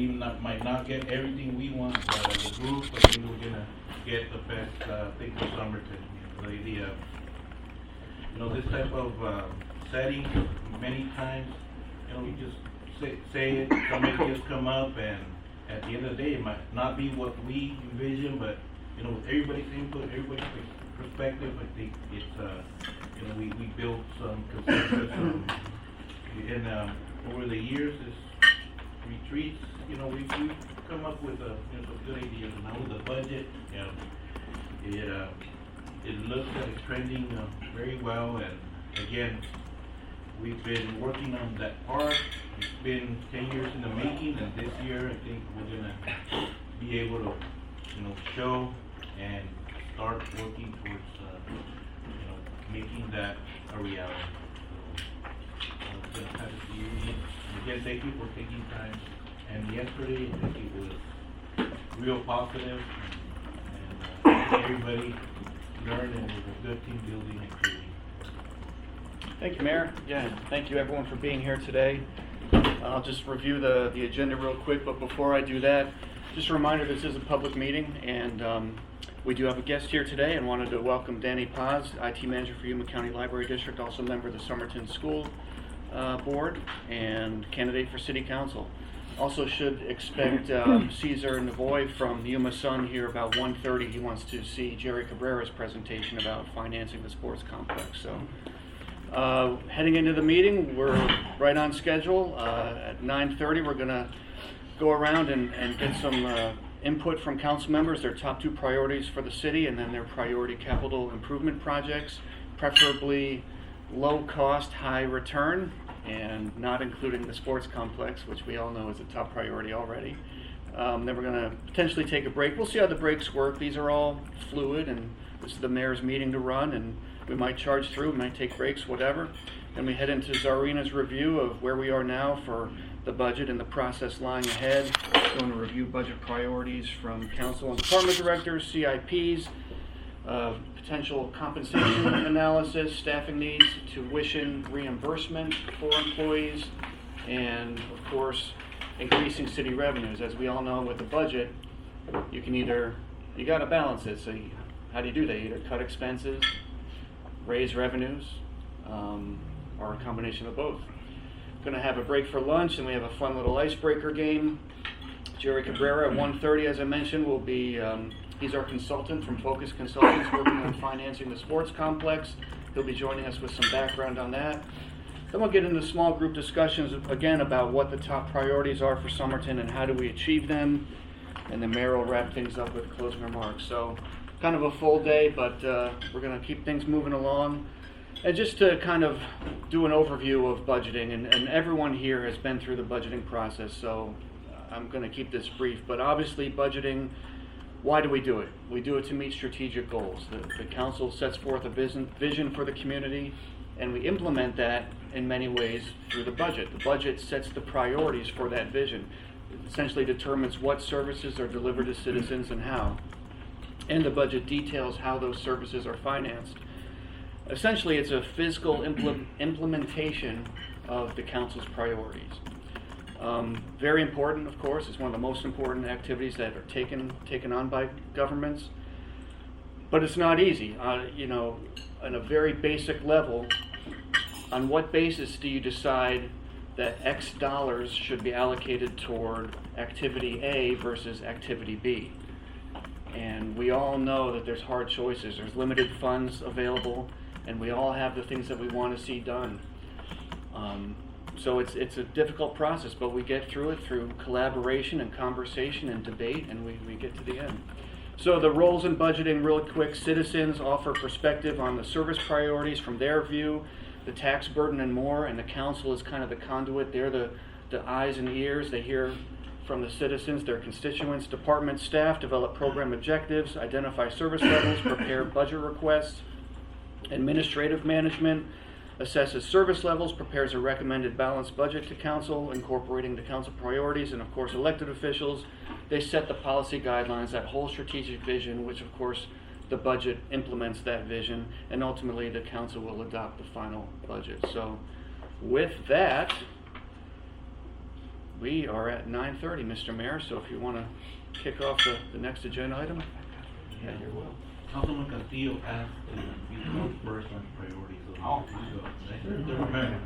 we might not get everything we want, but as a group, I think we're gonna get the best thing for Somerton. This type of setting, many times, we just say it, somebody just come up, and at the end of the day, it might not be what we envision, but, with everybody's input, everybody's perspective, I think it's, we built some consensus, and over the years, this retreats, we've come up with some good ideas. Now with the budget, it looks like it's trending very well, and again, we've been working on that part. It's been 10 years in the making, and this year I think we're gonna be able to, show and start working towards, making that a reality. So, it's gonna have to be, again, thank you for taking time. And yesterday, I think it was real positive, and everybody learned, and it was a good team building activity. Thank you, Mayor. Again, thank you everyone for being here today. I'll just review the agenda real quick, but before I do that, just a reminder, this is a public meeting, and we do have a guest here today, and wanted to welcome Danny Paz, IT Manager for Yuma County Library District, also member of the Somerton School Board, and candidate for City Council. Also should expect Cesar Navoy from the Yuma Sun here about 1:30. He wants to see Jerry Cabrera's presentation about financing the sports complex. So heading into the meeting, we're right on schedule. At 9:30, we're going to go around and get some input from council members, their top 2 priorities for the city, and then their priority capital improvement projects, preferably low cost, high return, and not including the sports complex, which we all know is a top priority already. Then we're going to potentially take a break. We'll see how the breaks work. These are all fluid, and this is the mayor's meeting to run, and we might charge through, we might take breaks, whatever. Then we head into Zarina's review of where we are now for the budget and the process lying ahead. We're going to review budget priorities from council and department directors, CIPs, potential compensation analysis, staffing needs, tuition reimbursement for employees, and of course, increasing city revenues. As we all know with the budget, you got to balance it. So how do you do that? You either cut expenses, raise revenues, or a combination of both. Going to have a break for lunch, and we have a fun little icebreaker game. Jerry Cabrera at 1:30, as I mentioned, will be, he's our consultant from Focus Consultants working on financing the sports complex. He'll be joining us with some background on that. Then we'll get into small group discussions again about what the top priorities are for Somerton and how do we achieve them. And then Mayor will wrap things up with closing remarks. So kind of a full day, but we're going to keep things moving along. And just to kind of do an overview of budgeting, and everyone here has been through the budgeting process, so I'm going to keep this brief. But obviously budgeting, why do we do it? We do it to meet strategic goals. The council sets forth a vision for the community, and we implement that in many ways through the budget. The budget sets the priorities for that vision. It essentially determines what services are delivered to citizens and how. And the budget details how those services are financed. Essentially, it's a physical implementation of the council's priorities. Very important, of course. It's one of the most important activities that are taken on by governments. But it's not easy. On a very basic level, on what basis do you decide that X dollars should be allocated toward activity A versus activity B? And we all know that there's hard choices. There's limited funds available, and we all have the things that we want to see done. So it's a difficult process, but we get through it through collaboration and conversation and debate, and we get to the end. So the roles in budgeting, real quick. Citizens offer perspective on the service priorities from their view, the tax burden and more, and the council is kind of the conduit. They're the eyes and ears. They hear from the citizens, their constituents. Department staff develop program objectives, identify service levels, prepare budget requests. Administrative management assesses service levels, prepares a recommended balanced budget to council, incorporating the council priorities, and of course elected officials, they set the policy guidelines, that whole strategic vision, which of course the budget implements that vision, and ultimately the council will adopt the final budget. So with that, We are at 9:30, Mr. Mayor, so if you want to kick off the next agenda item, yeah, you're welcome. Councilman Castillo asked to be called first on priorities. Oh. Remember.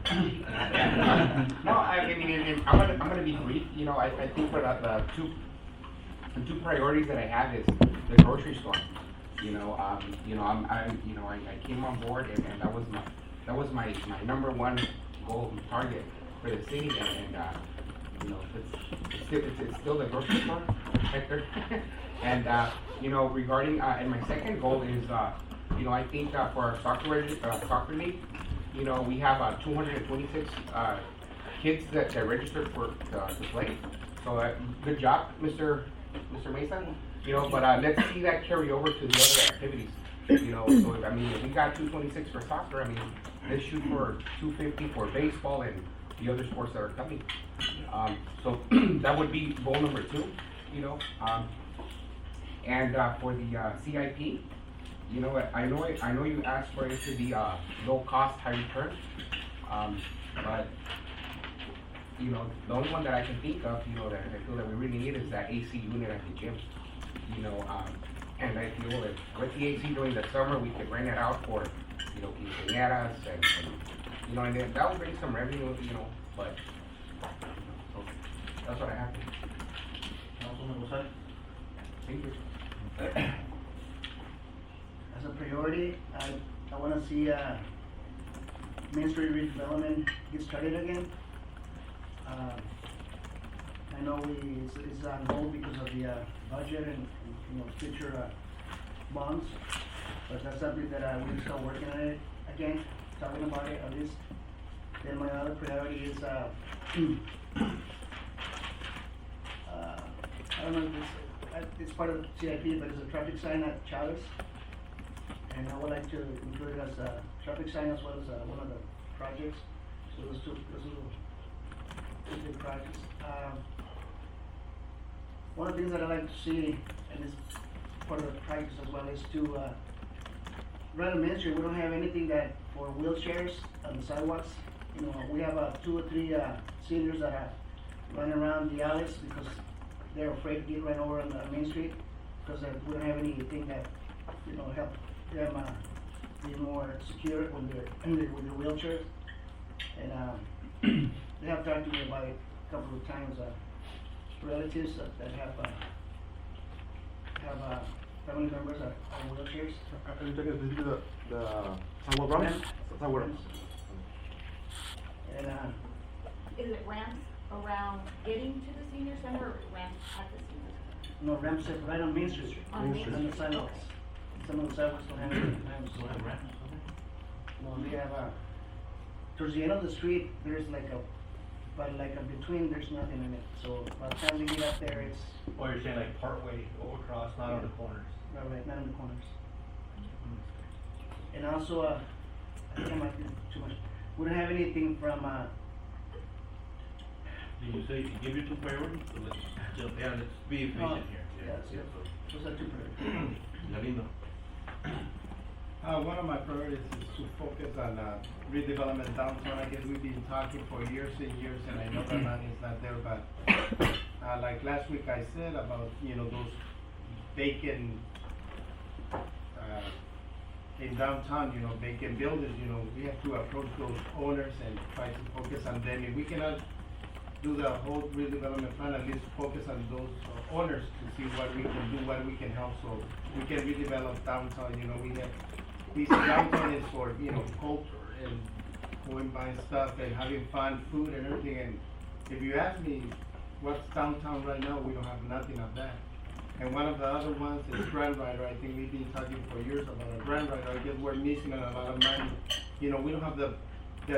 No, I mean, I'm gonna be brief. You know, I think for the two priorities that I have is the grocery store. You know, I came on board and that was my number one goal and target for the city, and you know, it's still the grocery store sector. And you know, regarding and my second goal is you know, I think for our soccer league, you know, we have 226 kids that registered to play. So good job, Mr. Mason. You know, but let's see that carry over to the other activities. You know, so I mean, if we got 226 for soccer, I mean, let's shoot for 250 for baseball and the other sports that are coming. So that would be goal number 2. You know, and for the CIP, you know, I know you asked for it to be low cost, high return, but you know, the only one that I can think of, you know, that I feel that we really need is that AC unit at the gym. You know, and I feel that with the AC during the summer, we could rent it out for, you know, quinceañeras and you know, and then that would bring some revenue, you know, but so that's what I have. Councilman Gonzalez? Thank you. As a priority, I want to see Main Street redevelopment get started again. I know it's on hold because of the budget and you know, future bonds, but that's something that we start working on it again, talking about it at least. Then my other priority is I don't know if it's part of the CIP, but it's a traffic sign at Chavez, and I would like to include it as a traffic sign as well as one of the projects. So those two big projects. One of the things that I like to see, and it's part of the projects as well, is to right on Main Street, we don't have anything that for wheelchairs on the sidewalks. You know, we have 2 or 3 seniors that are running around the alleys because they're afraid to get run over on the Main Street because we don't have anything that, you know, help them be more secure when they're with their wheelchairs. And they have talked to me about it a couple of times. Relatives that have family members that are in wheelchairs. Are you talking specifically the sidewalk ramps? Sidewalk ramps. And Is it ramps around getting to the senior center or ramps at the senior center? no ramps right on Main Street. On Main On the Street. sidewalks. Some of the sidewalks don't have ramps. Do I have ramps? No, they have towards the end of the street, there's like between, there's nothing in it. So by the time we get up there, it's Or you're saying like partway across, not on the corners? right, not in the corners. And also, I think I might be too much. We don't have anything from, Did you say, give your 2 priorities? So let's jump, yeah, let's be efficient here. yes, Yeah, those are 2 priorities. so, Galindo. One of my priorities is to focus on redevelopment downtown. I guess we've been talking for years and years, and I know the money is not there, but like last week I said about, you know, those vacant in downtown, you know, vacant buildings, you know, we have to approach those owners and try to focus on them. If we cannot do the whole redevelopment plan, at least focus on those owners to see what we can do, what we can help, so we can redevelop downtown. You know, we see downtown is for, you know, culture and going buying stuff and having fun, food and everything. And if you ask me what's downtown right now, we don't have nothing of that. And one of the other ones is Grand Rider. I think we've been talking for years about a Grand Rider. I guess we're missing a lot of money. You know, we don't have the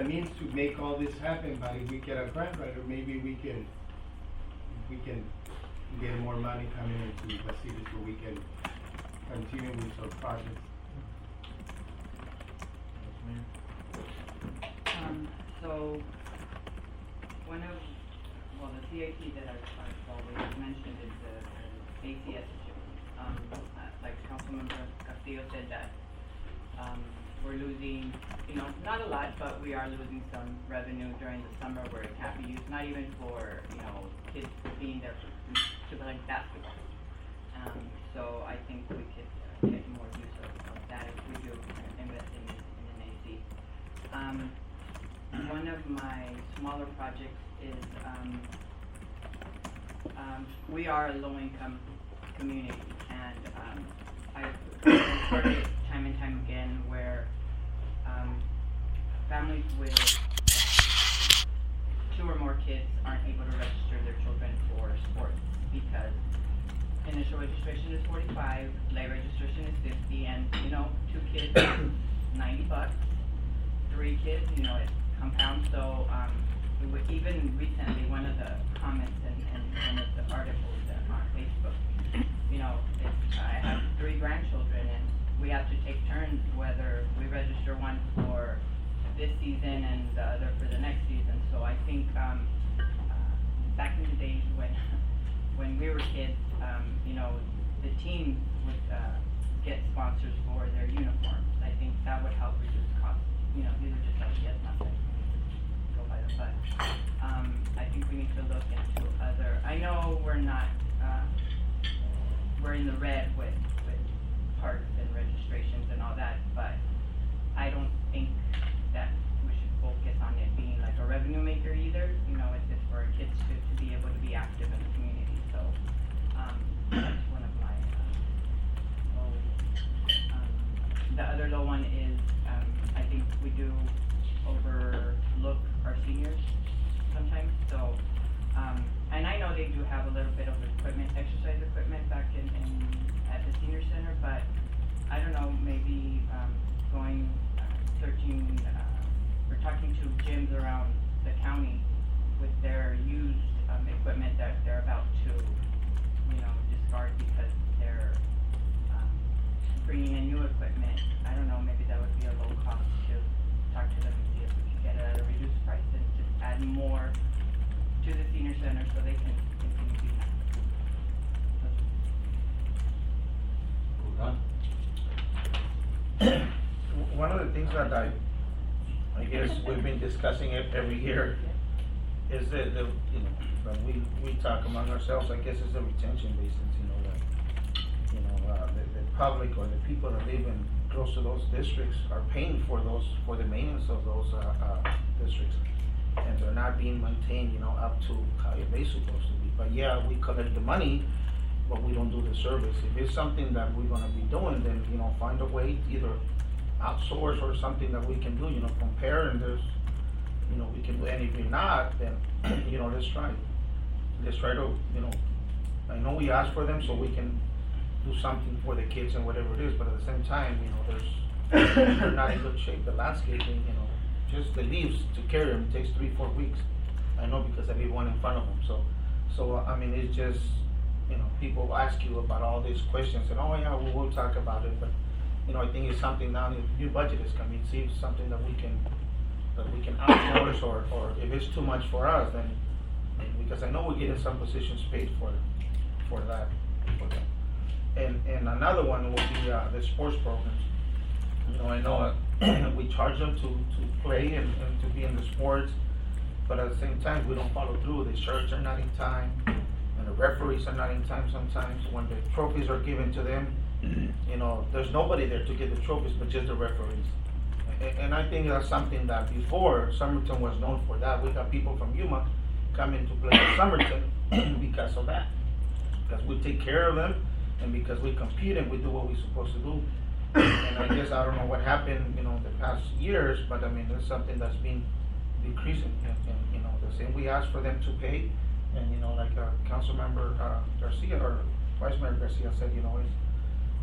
means to make all this happen, but if we get a Grand Rider, maybe we can get more money coming into the city so we can continue with our projects. So the CIP that I've always mentioned is the ACS issue. Like Councilmember Castillo said that we're losing, you know, not a lot, but we are losing some revenue during the summer where it can't be used, not even for, you know, kids being there to play basketball. So I think we could get more use of that if we do invest in an AC. One of my smaller projects is we are a low-income community, and I've heard it time and time again where families with 2 or more kids aren't able to register their children for sports because initial registration is $45, late registration is $50, and 2 kids, $90. 3 kids, it compounds. So even recently, one of the comments in one of the articles on Facebook, I have 3 grandchildren, and we have to take turns whether we register one for this season and the other for the next season. So I think back in the days when we were kids, the team would get sponsors for their uniforms. I think that would help reduce costs. These are just ideas, not that we go by them, but I think we need to look into other. I know we're not, we're in the red with parks and registrations and all that, but I don't think that we should focus on it being like a revenue maker either. It's for kids to be able to be active in the community. So that's one of my the other low one is I think we do overlook our seniors sometimes. So and I know they do have a little bit of equipment, exercise equipment back in at the senior center, but I don't know, maybe going searching or talking to gyms around the county with their used equipment that they're about to discard because they're bringing in new equipment. I don't know, maybe that would be a low cost to talk to them and see if we could get it at a reduced price and just add more to the senior center so they can continue to be One of the things that I guess we've been discussing it every year is that when we talk among ourselves, I guess it's a retention basis. The public or the people that live in close to those districts are paying for the maintenance of those districts, and they're not being maintained, up to how they're supposed to be. But yeah, we collect the money, but we don't do the service. If it's something that we're gonna be doing, then find a way to either outsource or something that we can do. Compare, and there's we can do. And if we're not, then let's try to I know we ask for them so we can do something for the kids and whatever it is, but at the same time, they're not in good shape. The landscaping, just the leaves to carry them takes 3-4 weeks. I know because I leave one in front of them. So I mean, it's just people ask you about all these questions, and oh yeah, we'll talk about it. But I think it's something now. The new budget is coming. See, it's something that we can outsource, or if it's too much for us, then because I know we're getting some positions paid for that. And another one will be the sports programs. I know we charge them to play and to be in the sports, but at the same time we don't follow through. The shirts are not in time, and the referees are not in time sometimes. When the trophies are given to them, there's nobody there to get the trophies but just the referees. And I think that's something that before Somerton was known for that. We got people from Yuma coming to play at Somerton because of that. Because we take care of them, and because we compete and we do what we're supposed to do. And I guess I don't know what happened, the past years, but I mean, there's something that's been decreasing. And the same we asked for them to pay, and like Council Member Garcia or Vice Mayor Garcia said,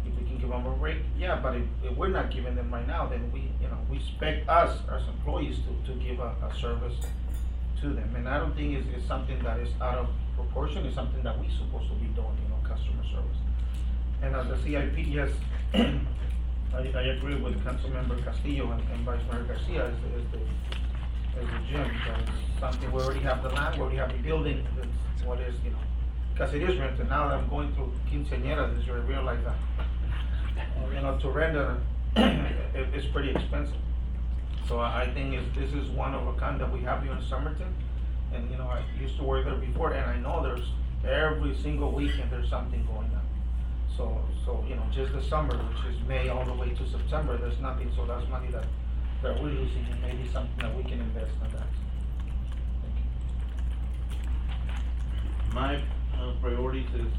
if we can give them a break, yeah. But if we're not giving them right now, then we expect us as employees to give a service to them. And I don't think it's something that is out of proportion. It's something that we're supposed to be doing, customer service. And as the CIP, yes, I agree with Councilmember Castillo and Vice Mayor Garcia as the gym. It's something, we already have the land, we already have the building. That's what is, because it is rented. Now that I'm going through quinceañeras this year, I realize that, to rent it's pretty expensive. So I think this is one of a kind that we have here in Somerton, and you know, I used to work there before, and I know there's every single weekend there's something going on. So, you know, just the summer, which is May all the way to September, there's nothing, so that's money that we're losing, and maybe something that we can invest in that. Thank you. My priorities is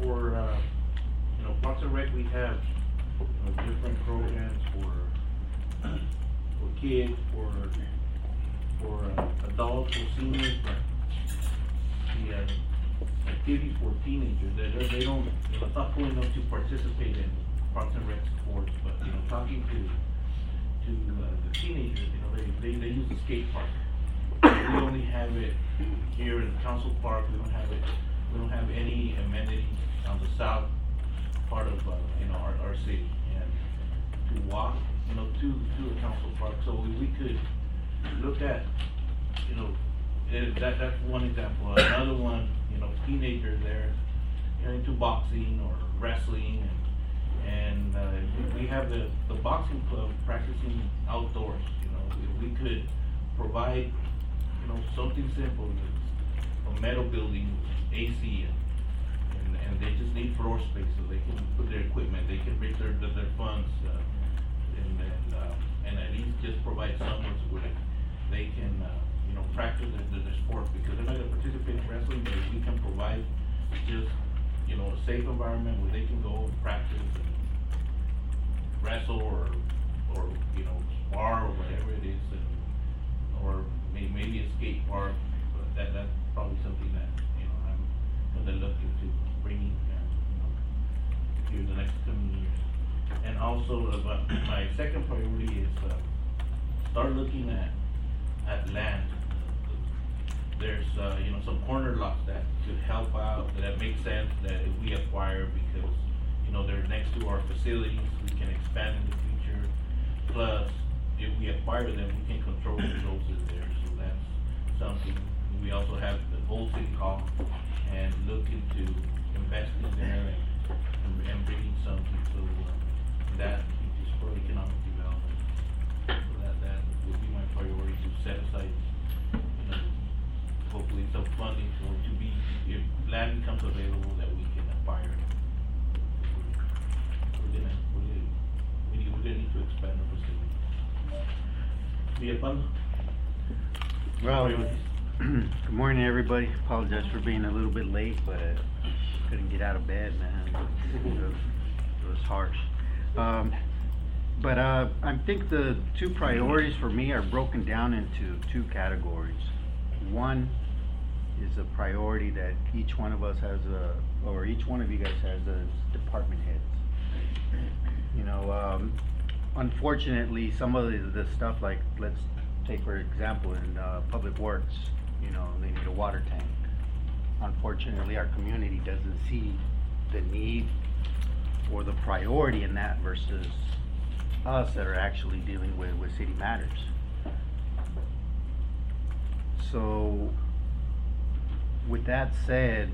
for, you know, Parks and Rec, we have, you know, different programs for kids, for adults, for seniors, but the activities for teenagers, they don't, you know, it's not cool enough to participate in Parks and Rec sports, but, you know, talking to the teenagers, you know, they use the skate park. We only have it here in Council Park. We don't have any amenities on the south part of you know, our city, and to walk, you know, to the Council Park. So we could look at, you know, that's one example. Another one, you know, teenagers there, you know, into boxing or wrestling, and we have the boxing club practicing outdoors. You know, if we could provide, you know, something simple, a metal building, AC, and they just need floor space so they can put their equipment, they can raise their funds, and at least just provide someone where they can, you know, practice their sport, because they're not going to participate in wrestling, but if we can provide just, you know, a safe environment where they can go and practice and wrestle or you know, spar or whatever it is, or maybe a skate park, but that's probably something that, you know, I'm gonna look into bringing, you know, here in the next coming years. And also, my second priority is start looking at land. There's you know, some corner lots that could help out, that make sense that if we acquire, because, you know, they're next to our facilities, we can expand in the future. Plus, if we acquire them, we can control the resources there, so that's something. We also have the old city hall, and look into investing there and bringing something, so that is for economic development. So that would be my priority, to set aside, you know, hopefully some funding for, to be, if land becomes available, that we can acquire it. We're gonna need to expand our facility. The abundant. Well, good morning, everybody. Apologize for being a little bit late, but couldn't get out of bed, man. It was harsh. But I think the two priorities for me are broken down into two categories. One is a priority that each one of us has or each one of you guys has as department heads. You know, unfortunately, some of the stuff, like, let's take for example in Public Works, you know, they need a water tank. Unfortunately, our community doesn't see the need or the priority in that versus us that are actually dealing with city matters. So with that said,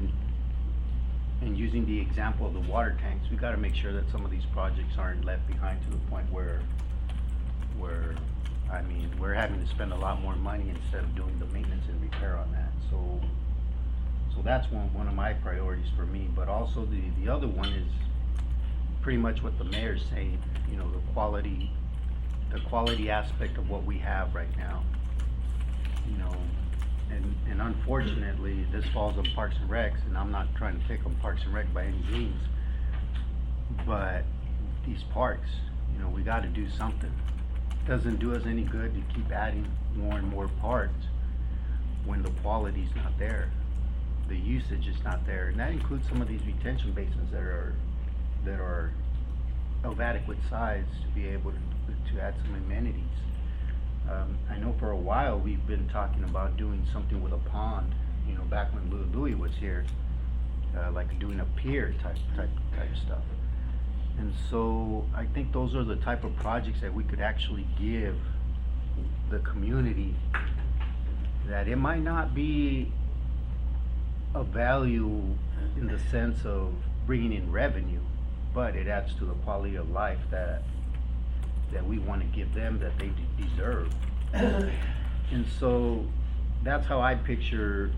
and using the example of the water tanks, we got to make sure that some of these projects aren't left behind to the point where I mean, we're having to spend a lot more money instead of doing the maintenance and repair on that. So that's one of my priorities for me. But also the other one is pretty much what the mayor's saying. You know, the quality aspect of what we have right now. You know, and unfortunately, this falls on Parks and Recs, and I'm not trying to pick on Parks and Rec by any means, but these parks, you know, we got to do something. It doesn't do us any good to keep adding more and more parks when the quality's not there, the usage is not there, and that includes some of these retention basins that are of adequate size to be able to add some amenities. I know for a while we've been talking about doing something with a pond, you know, back when Louis was here, like doing a pier type stuff. And so I think those are the type of projects that we could actually give the community, that it might not be a value in the sense of bringing in revenue, but it adds to the quality of life that we want to give them, that they deserve. And so that's how I picture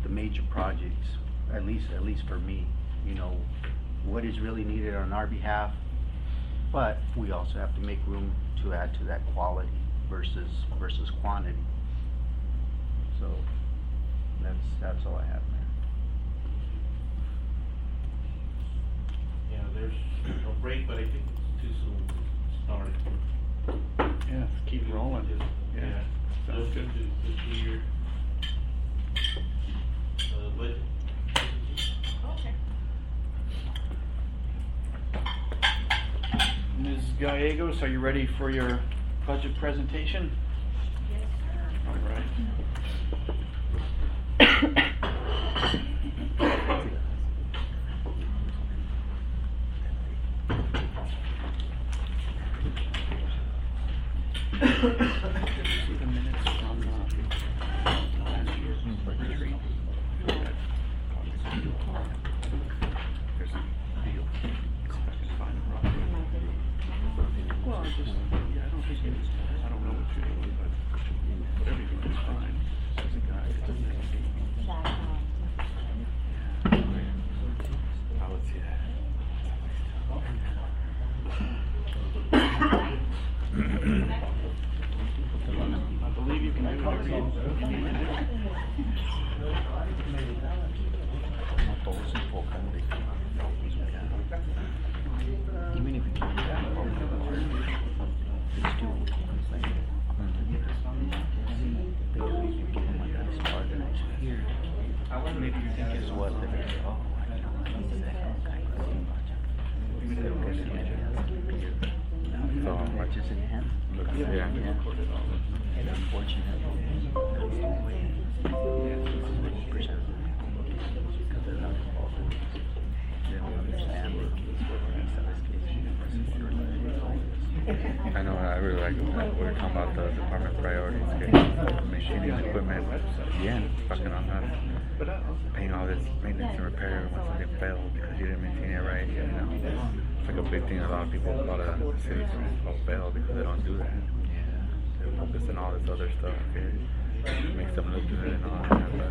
the major projects, at least for me, you know, what is really needed on our behalf, but we also have to make room to add to that quality versus quantity. So that's all I have, man. Yeah, there's no break, but I think it's too soon to start. Yeah, keep rolling. Yeah. Sounds good. To your, budget. Okay. Ms. Gallegos, are you ready for your budget presentation? Yes, sir. All right. See the minutes from last year's retreat? There's a deal. If I can find it wrong. Well, I don't think it's, I don't know what you're doing, but whatever you're doing is fine. There's a guy that doesn't have a date. I would see that. I believe you can do whatever you need to do. Even if you can't do that, it's still here. Maybe you think Guess what? They say, oh, I don't need that. So how much is in hand? Yeah. And unfortunately, that's the way percent. Because they're not involved in this. They don't understand it. I know, I really like that. We're talking about the department priorities, okay? Maintaining equipment, again, fucking on that. Paying all this maintenance and repair when something fails because you didn't maintain it right, you know. It's like a big thing. A lot of people, a lot of citizens will fail because they don't do that. They focus on all this other stuff, okay? It makes them look good and all that, but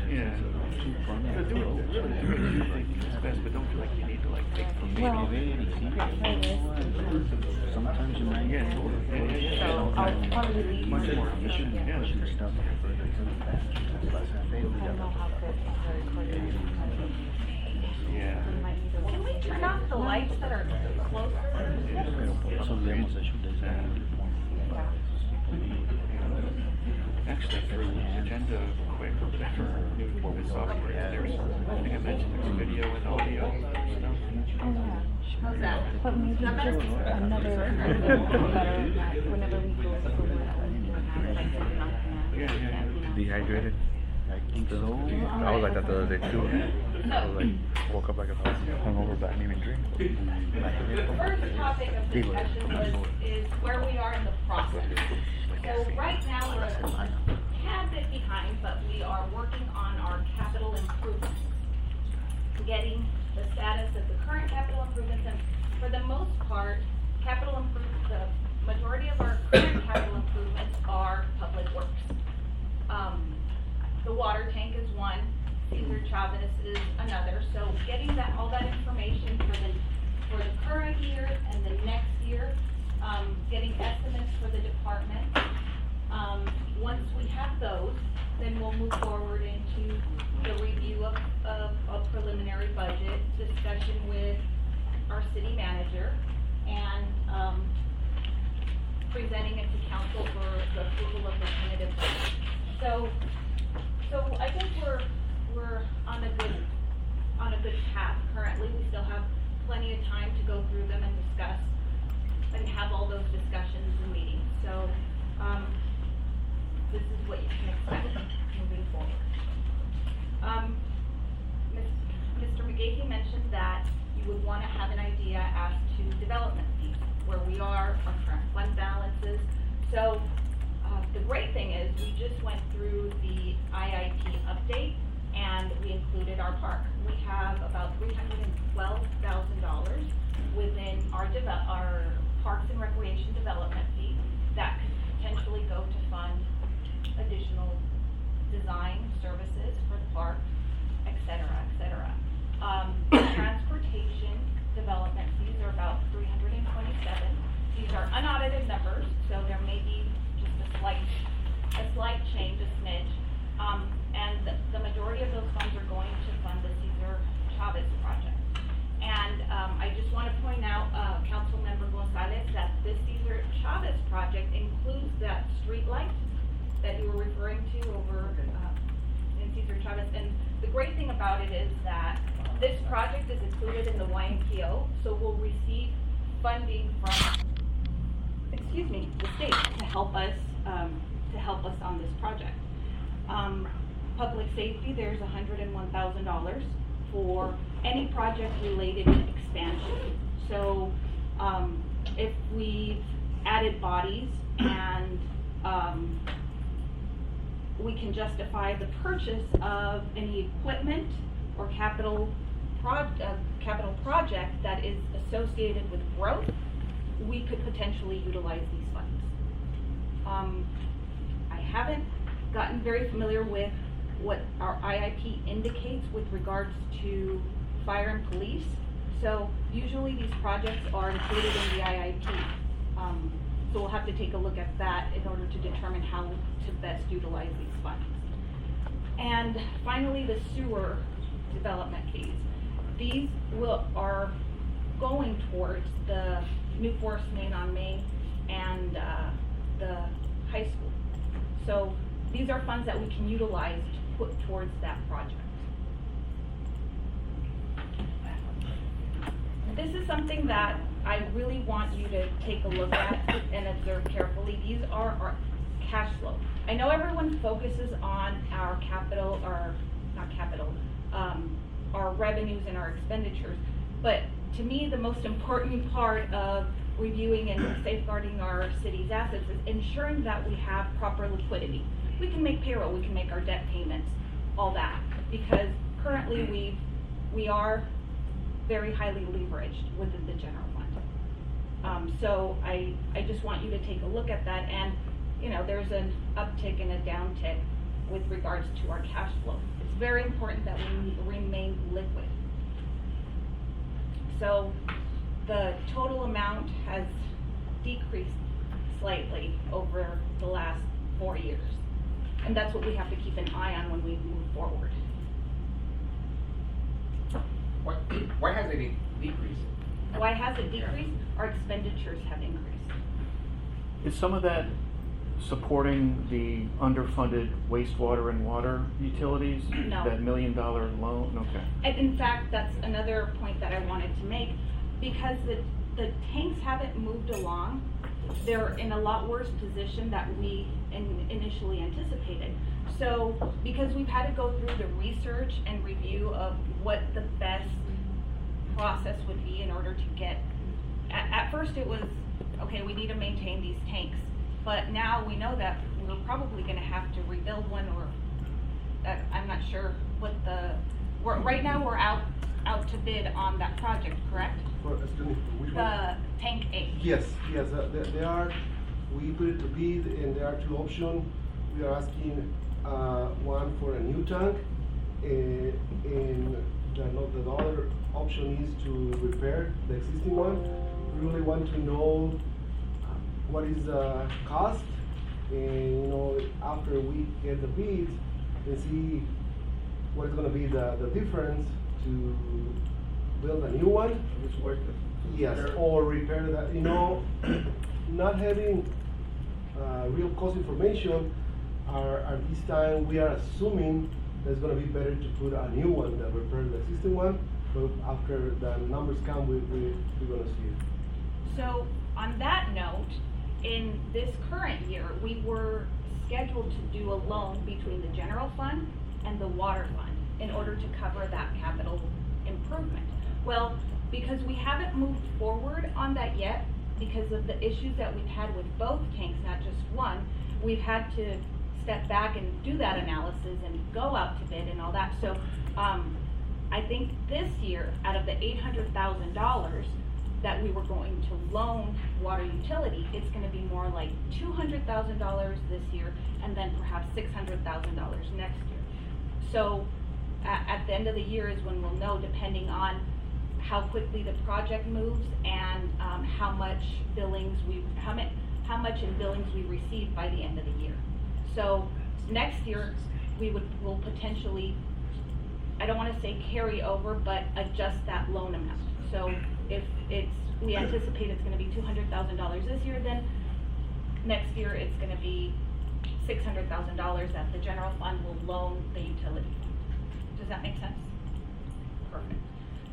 Yeah. Do what you think is best, but don't feel like you need to like take from maybe. Sometimes you might get So I'll probably leave. Much more efficient, yeah. stuff. I don't know how good the recording is. Yeah. Can we turn off the lights that are closer? Actually, for the agenda quick, for new software, there's, I think I mentioned there's video and audio stuff. Oh, yeah. How's that? But maybe just another, better, whenever we go Yeah. dehydrated. I think so. I was like that the other day too. I was like, woke up like if I was hungover, but I didn't even drink. The first topic of discussion is where we are in the process. So right now, we're a tad bit behind, but we are working on our capital improvements. Getting the status of the current capital improvements, and for the most part, the majority of our current capital improvements are public works. The water tank is one, Cesar Chavez is another, so getting all that information for the current year and the next year, getting estimates for the department. Once we have those, then we'll move forward into the review of a preliminary budget, discussion with our city manager, and presenting it to council for the approval of the tentative budget. So I think we're on a good path currently. We still have plenty of time to go through them and discuss and have all those discussions and meetings. So this is what you can expect moving forward. Mr. McGahey mentioned that you would want to have an idea as to development fees, where we are, our current fund balances. So the great thing is we just went through the IIP update and we included our park. We have about $312,000 within our Parks and Recreation development fee that could potentially go to fund additional design services for the park, et cetera, et cetera. Transportation development fees are about 327. These are unaudited numbers, so there may be just a slight change, a smidge. And the majority of those funds are going to fund the Cesar Chavez project. And I just want to point out, Councilmember Gonzalez, that this Cesar Chavez project includes that street light that you were referring to over in Cesar Chavez. And the great thing about it is that this project is included in the YMPO, so we'll receive funding from, the state to help us on this project. Public safety, there's $101,000 for any project related to expansion. So if we've added bodies and we can justify the purchase of any equipment or capital project that is associated with growth, we could potentially utilize these funds. I haven't gotten very familiar with what our IIP indicates with regards to fire and police. So usually these projects are included in the IIP. So we'll have to take a look at that in order to determine how to best utilize these funds. And finally, the sewer development fees. These are going towards the new forest main on Main and the high school. So these are funds that we can utilize to put towards that project. This is something that I really want you to take a look at and observe carefully. These are our cash flow. I know everyone focuses on our capital, or not capital, our revenues and our expenditures, but to me the most important part of reviewing and safeguarding our city's assets is ensuring that we have proper liquidity. We can make payroll, we can make our debt payments, all that, because currently we are very highly leveraged within the general fund. So I just want you to take a look at that, and there's an uptick and a downtick with regards to our cash flow. It's very important that we remain liquid. So the total amount has decreased slightly over the last 4 years. And that's what we have to keep an eye on when we move forward. Why has it decreased? Why has it decreased? Our expenditures have increased. Is some of that supporting the underfunded wastewater and water utilities? No. That $1 million loan? Okay. And in fact, that's another point that I wanted to make, because the tanks haven't moved along. They're in a lot worse position that we initially anticipated. So because we've had to go through the research and review of what the best process would be in order to get, at first it was, okay, we need to maintain these tanks. But now we know that we're probably going to have to rebuild one, or I'm not sure what right now we're out to bid on that project, correct? Excuse me, which one? The tank A. Yes, they are, we put it to bid, and there are two options. We are asking one for a new tank, and the other option is to repair the existing one. We really want to know what is the cost, and after we get the bids and see what is going to be the difference to build a new one. It's worth it. Yes, or repair that. Not having real cost information, at this time we are assuming that it's going to be better to put a new one than repair the existing one. But after the numbers come, we're going to see it. So on that note, in this current year, we were scheduled to do a loan between the general fund and the water fund in order to cover that capital improvement. Well, because we haven't moved forward on that yet, because of the issues that we've had with both tanks, not just one, we've had to step back and do that analysis and go out to bid and all that. So, I think this year, out of the $800,000, $300,000 that we were going to loan water utility, it's gonna be more like $200,000 this year, and then perhaps $600,000 next year. So at the end of the year is when we'll know, depending on how quickly the project moves and how much in billings we receive by the end of the year. So next year we'll potentially, I don't want to say carry over, but adjust that loan amount. So if we anticipate it's going to be $200,000 this year, then next year it's going to be $600,000 that the general fund will loan the utility fund. Does that make sense? Perfect.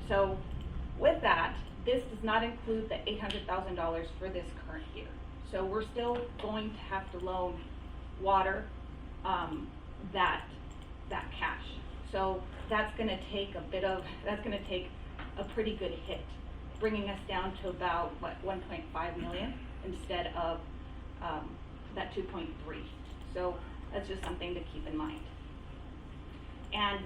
So with that, this does not include the $800,000 for this current year. So we're still going to have to loan water that cash. So that's going to take a pretty good hit, bringing us down to about what, 1.5 million instead of that 2.3. So that's just something to keep in mind. And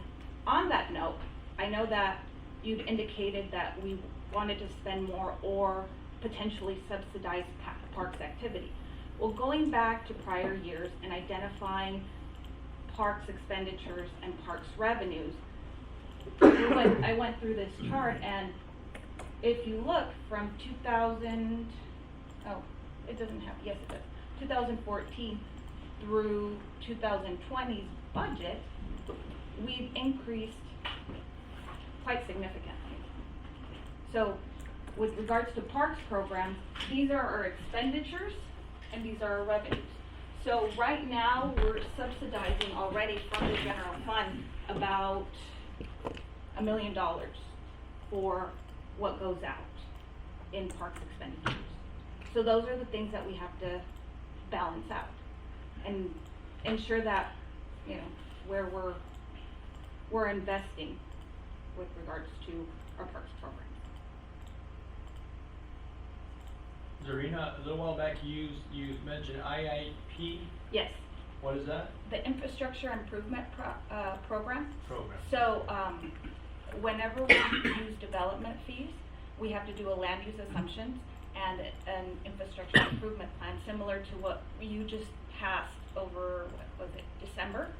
on that note, I know that you'd indicated that we wanted to spend more or potentially subsidize parks activity. Well, going back to prior years and identifying parks expenditures and parks revenues, I went through this chart, and if you look from 2014 through 2020's budget, we've increased quite significantly. So with regards to parks programs, these are our expenditures and these are our revenues. So right now we're subsidizing already from the general fund about $1 million for what goes out in parks expenditures. So those are the things that we have to balance out and ensure that, you know, where we're investing with regards to our parks program. Zarina, a little while back you mentioned IIP. Yes. What is that? The Infrastructure Improvement Program. Program. So whenever we use development fees, we have to do a land use assumptions and an infrastructure improvement plan similar to what you just passed over, what was it, December,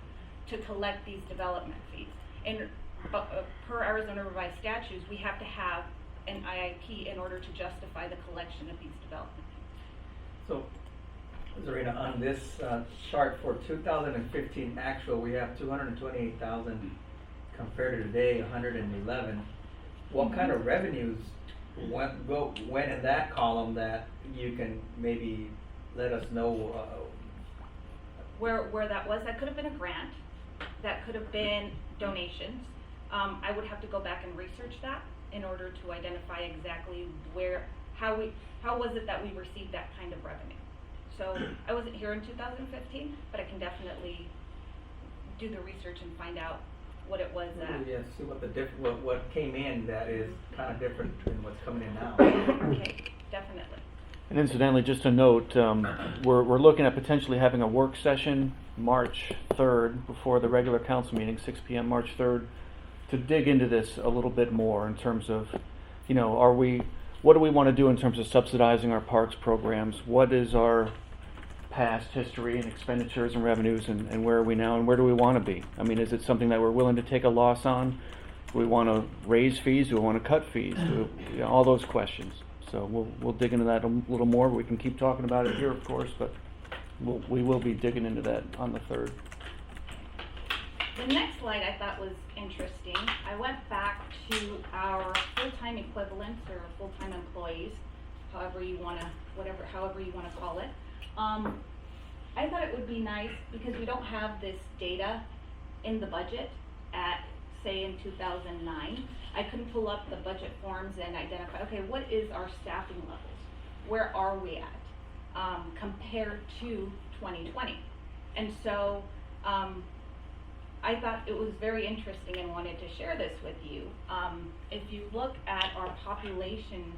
to collect these development fees. And per Arizona revised statutes, we have to have an IIP in order to justify the collection of these development fees. So, Zarina, on this chart for 2015 actual, we have 228,000 compared to today 111. What kind of revenues went in that column that you can maybe let us know? Where that was, that could have been a grant, that could have been donations. I would have to go back and research that in order to identify exactly how was it that we received that kind of revenue. So I wasn't here in 2015, but I can definitely do the research and find out what it was that. Yeah, see what came in that is kind of different than what's coming in now. Okay, definitely. And incidentally, just a note, we're looking at potentially having a work session March 3rd before the regular council meeting, 6 p.m. March 3rd, to dig into this a little bit more in terms of, you know, what do we want to do in terms of subsidizing our parks programs? What is our past history and expenditures and revenues, and where are we now, and where do we want to be? I mean, is it something that we're willing to take a loss on? Do we want to raise fees? Do we want to cut fees? All those questions. So we'll dig into that a little more. We can keep talking about it here, of course, but we will be digging into that on the 3rd. The next slide I thought was interesting. I went back to our full-time equivalents or full-time employees, however you want to call it. I thought it would be nice, because we don't have this data in the budget at, say, in 2009. I couldn't pull up the budget forms and identify, okay, what is our staffing levels? Where are we at compared to 2020? And so I thought it was very interesting and wanted to share this with you. If you look at our population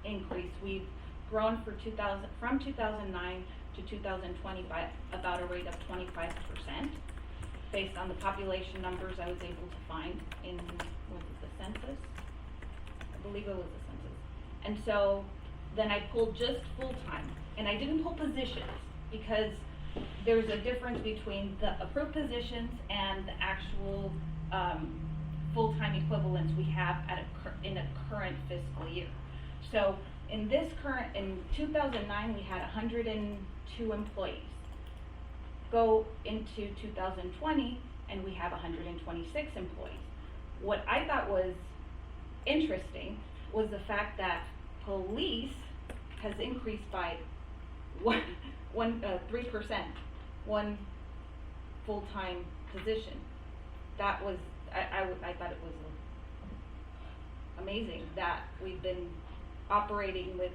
increase, we've grown from 2009 to 2020 by about a rate of 25%, based on the population numbers I was able to find in the census. I believe it was the census. And so then I pulled just full-time, and I didn't pull positions, because there's a difference between the approved positions and the actual, full-time equivalents we have in a current fiscal year. So in 2009, we had 102 employees. Go into 2020, and we have 126 employees. What I thought was interesting was the fact that police has increased by 3%, one full-time position. That was, I thought it was amazing that we've been operating with,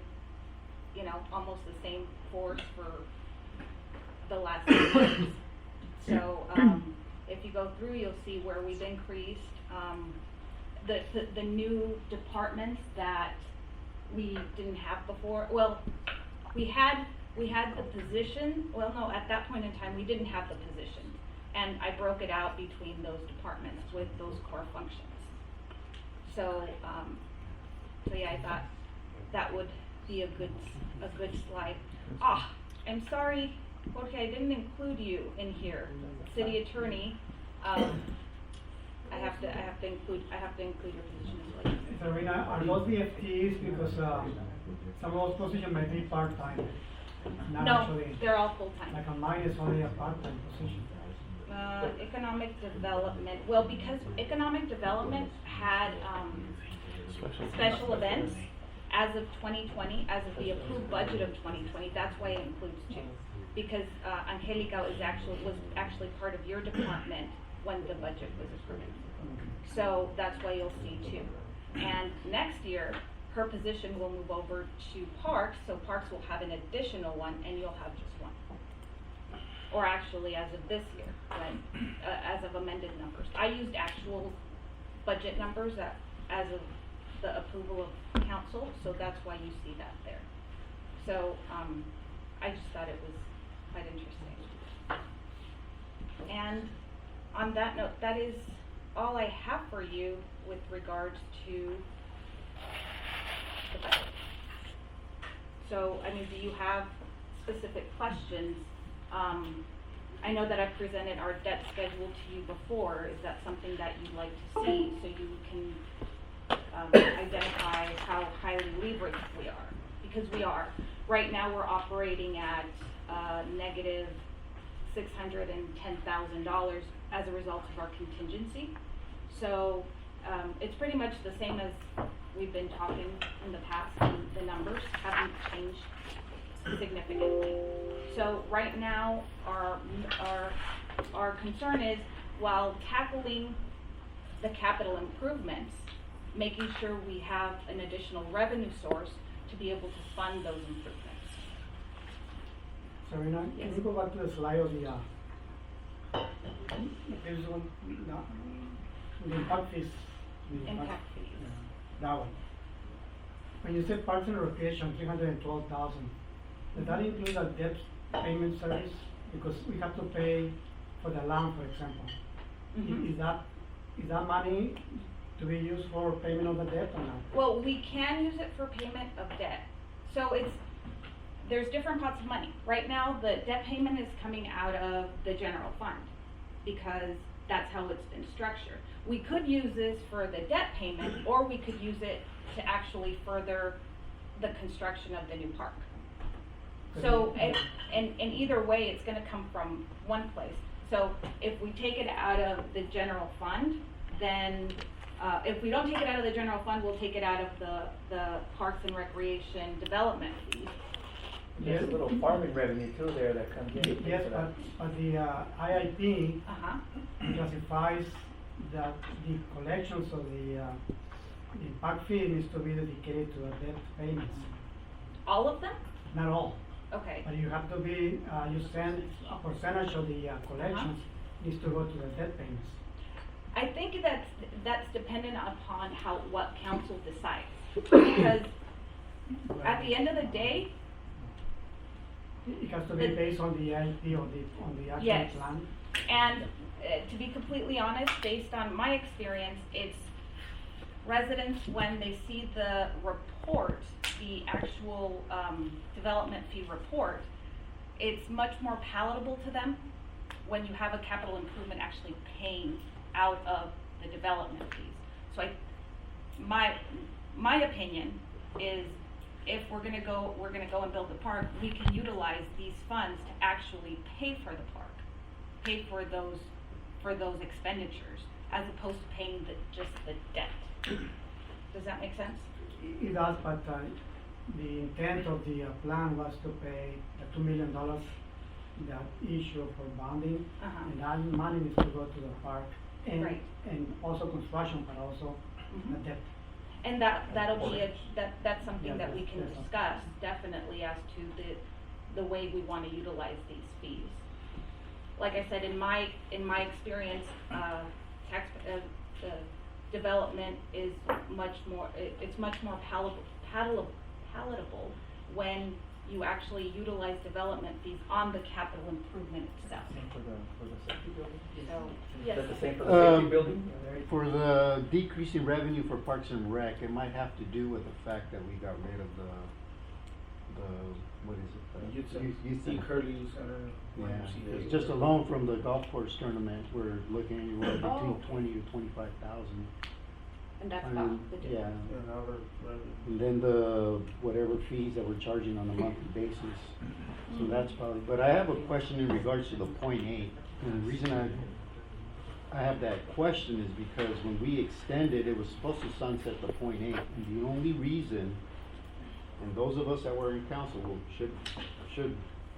almost the same force for the last 6 years. So, if you go through, you'll see where we've increased, the new departments that we didn't have before. Well, we had the position, well, no, at that point in time, we didn't have the position. And I broke it out between those departments with those core functions. So, yeah, I thought that would be a good slide. I'm sorry, Jorge, I didn't include you in here. City attorney, I have to include your position as well. Serena, are those the FTEs, because some of those positions might be part-time? Not No, actually, they're all full-time. like on mine is only a part-time position. Economic development, well, because economic development had, special events as of 2020, as of the approved budget of 2020, that's why it includes 2. Because, Angelica was actually part of your department when the budget was approved. So that's why you'll see 2. And next year, her position will move over to Parks, so Parks will have an additional one, and you'll have just 1. Or actually, as of this year, as of amended numbers. I used actual budget numbers as of the approval of council, so that's why you see that there. So, I just thought it was quite interesting. And on that note, that is all I have for you with regards to the budget. So, I mean, do you have specific questions? I know that I presented our debt schedule to you before. Is that something that you'd like to see, so you can identify how highly leveraged we are? Because we are. Right now, we're operating at negative $610,000 as a result of our contingency. So it's pretty much the same as we've been talking in the past, and the numbers haven't changed significantly. So right now, our concern is, while tackling the capital improvements, making sure we have an additional revenue source to be able to fund those improvements. Serena, Yes. can you go back to the slide of the, there's one, no, the impact fees. The Impact fees. That one. When you said Parks and Recreation, 312,000, does that include a debt payment service? Because we have to pay for the land, for example. Mhm. Is that money to be used for payment of the debt or not? Well, we can use it for payment of debt. So there's different pots of money. Right now, the debt payment is coming out of the general fund, because that's how it's been structured. We could use this for the debt payment, or we could use it to actually further the construction of the new park. So, in either way, it's gonna come from one place. So if we take it out of the general fund, then, if we don't take it out of the general fund, we'll take it out of the Parks and Recreation development fees. There's a little farming revenue too there that comes in. Yes, but the IIP Uh-huh. classifies that the collections of the impact fee needs to be dedicated to the debt payments. All of them? Not all, Okay. but you have to be, you send a percentage of the collections needs to go to the debt payments. I think that's dependent upon what council decides. Because at the end of the day, It has to be based on the IIP or on the actual Yes. plan. and to be completely honest, based on my experience, residents, when they see the report, the actual, development fee report, it's much more palatable to them when you have a capital improvement actually paying out of the development fees. So my opinion is, if we're gonna go and build the park, we can utilize these funds to actually pay for the park, pay for those expenditures, as opposed to paying just the debt. Does that make sense? It does, but the intent of the plan was to pay the $2 million that issue for bonding, and that money needs to go to the park, and Right. and also construction, but also the debt. And that'll be that's something Yeah, that we can that's- discuss definitely as to the way we wanna utilize these fees. Like I said, in my experience, development is much more, it's much more palatable when you actually utilize development fees on the capital improvement itself. For the safety building? So, Is yes. that the same for the safety Um, building? For the decrease in revenue for Parks and Rec, it might have to do with the fact that we got rid of what is it? Youth Steve center. Curley Center. Yeah, YMCA. it's just alone from the golf course tournament, we're looking anywhere between Oh. 20 to 25,000. And that's about the difference. Yeah, And our revenue. and then the whatever fees that we're charging on a monthly basis. So that's probably, but I have a question in regards to the .8. And the reason I have that question is because when we extended, it was supposed to sunset the .8. And the only reason, and those of us that were in council should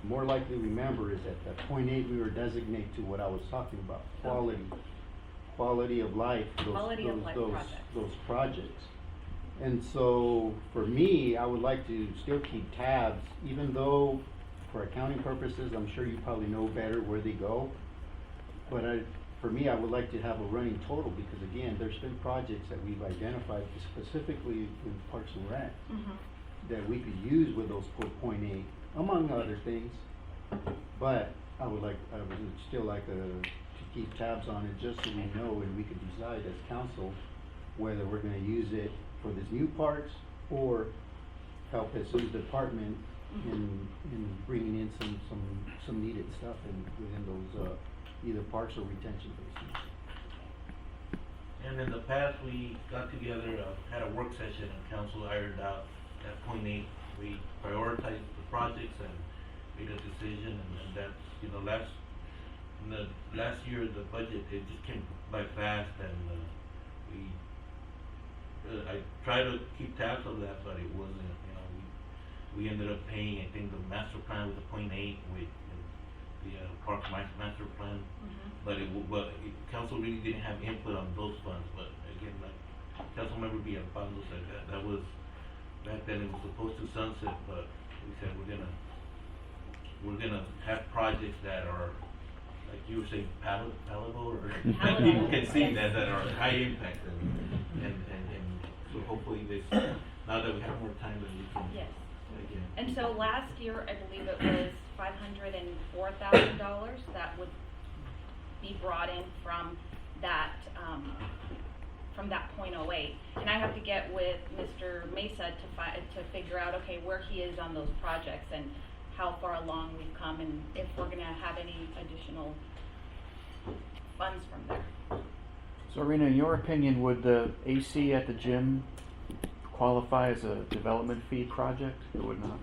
more likely remember, is that the .8 we were designated to what I was talking about, quality of life, Quality of life projects. those projects. And so, for me, I would like to still keep tabs, even though, for accounting purposes, I'm sure you probably know better where they go. But for me, I would like to have a running total, because again, there's been projects that we've identified specifically in Parks and Rec that we could use with those .8, among other things. But I would still like to keep tabs on it, just so we know and we can decide as council whether we're gonna use it for these new parks or help Jesus' department in bringing in some needed stuff within those either parks or retention basins. And in the past, we got together, had a work session, and council ironed out at .8. We prioritized the projects and made a decision, and that's, last year, the budget, it just came by fast, and I tried to keep tabs of that, but it wasn't, we ended up paying, I think the master plan was a .8 with the Parks Master Plan. But council really didn't have input on those funds, but again, like Councilmember Villalpando said, that was, back then it was supposed to sunset, but we said we're gonna have projects that are, like you were saying, palatable, or that people can see that are high impact, and so hopefully now that we have more time, then we can. Yes. Again. And so last year, I believe it was $504,000 that would be brought in from that .08. And I have to get with Mr. Mesa to figure out, okay, where he is on those projects and how far along we've come, and if we're gonna have any additional funds from there. So Rena, in your opinion, would the AC at the gym qualify as a development fee project? It would not.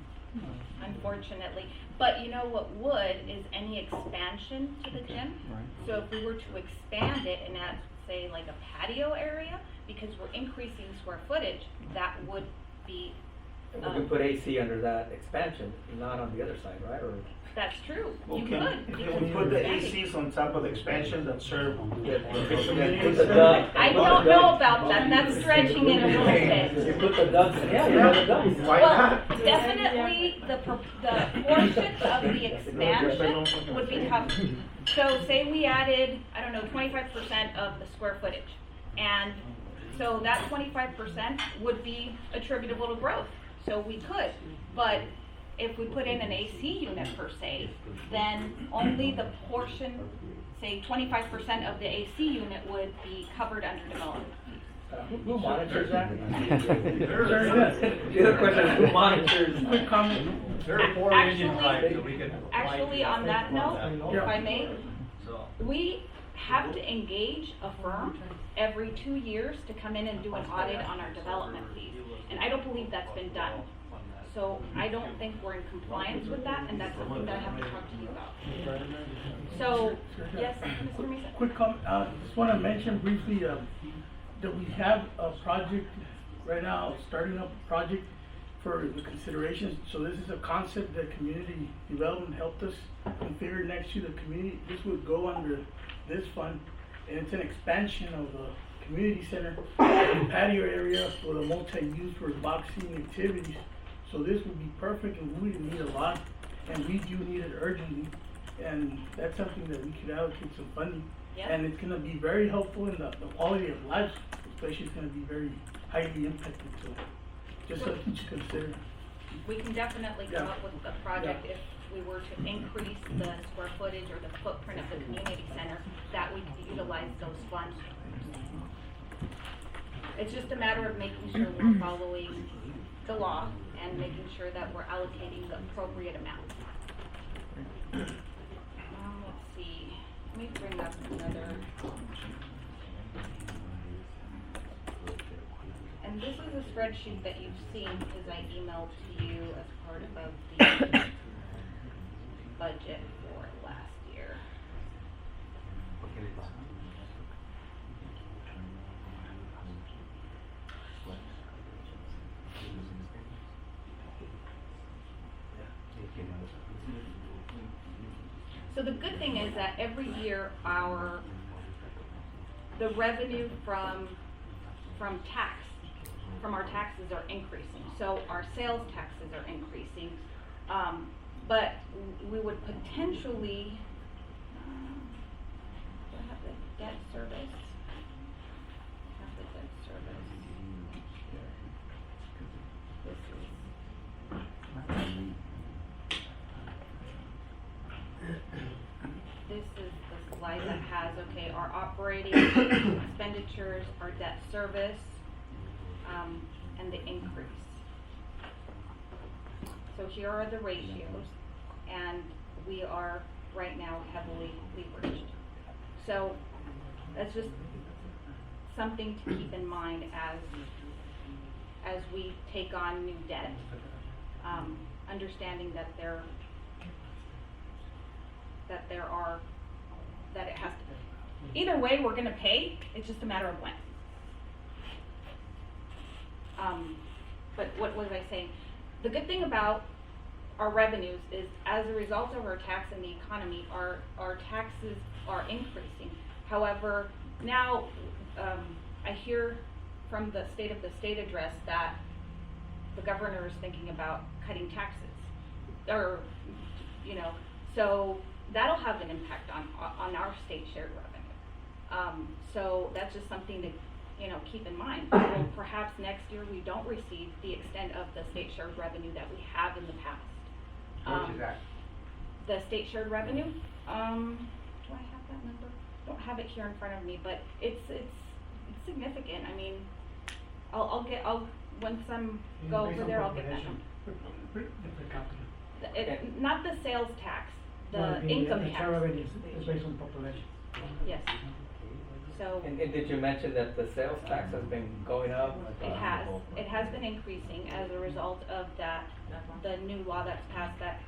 Unfortunately. But you know what would is any expansion to the gym. Right. So if we were to expand it and add, say, like a patio area, because we're increasing square footage, that would be. We can put AC under that expansion, not on the other side, right? Or That's true. You Okay. could. Can we put the ACs on top of the expansion that serve the put the duct. I don't know about that. That's stretching it a little bit. You put the ducts, yeah, you know the ducts. Why Well, not? definitely the portion of the expansion would be covered. So say we added, I don't know, 25% of the square footage. And so that 25% would be attributable to growth. So we could, but if we put in an AC unit per se, then only the portion, say 25% of the AC unit would be covered under development. Who monitors that? The other question is who monitors? Quick comment. There are 4 engine types that we could. Actually, on that note, if I may, So, we have to engage a firm every 2 years to come in and do an audit on our development fees. And I don't believe that's been done. So I don't think we're in compliance with that, and that's something that I have to talk to you about. So, yes, Mr. Mesa? Quick comment, just wanna mention briefly, that we have a project right now, starting up a project for the considerations. So this is a concept that community development helped us configure next to the community. This would go under this fund, and it's an expansion of the community center, patio area for the multi-use for boxing activities. So this would be perfect, and we need a lot, and we do need it urgently. And that's something that we could allocate some funding. Yep. And it's gonna be very helpful in the quality of life, especially it's gonna be very highly impacted, so just something to consider. We can definitely come Yeah. up with a project if we were to increase the square footage or the footprint of the community center, that we could utilize those funds. It's just a matter of making sure we're following the law and making sure that we're allocating the appropriate amount. Let's see, let me bring up another. And this is a spreadsheet that you've seen because I emailed to you as part of the budget for last year. So the good thing is that every year the revenue from our taxes are increasing. So our sales taxes are increasing, but we would potentially, do I have the debt service? I have the debt service. This is the slide that has, okay, our operating expenditures, our debt service, and the increase. So here are the ratios, and we are right now heavily leveraged. So that's just something to keep in mind as we take on new debt, understanding that it has to, either way we're gonna pay, it's just a matter of when. But what was I saying? The good thing about our revenues is as a result of our tax and the economy, our taxes are increasing. However, now I hear from the State of the State address that the governor is thinking about cutting taxes, or, so that'll have an impact on our state shared revenue. So that's just something to, keep in mind. Well, perhaps next year we don't receive the extent of the state shared revenue that we have in the past. How much is that? The state shared revenue, do I have that number? Don't have it here in front of me, but it's significant. I mean, once I'm go over there, I'll get that number. Not the sales tax, the income tax. The revenue is based on population. Yes. So. And did you mention that the sales tax has been going up? It has been increasing as a result of that, the new law that's passed that,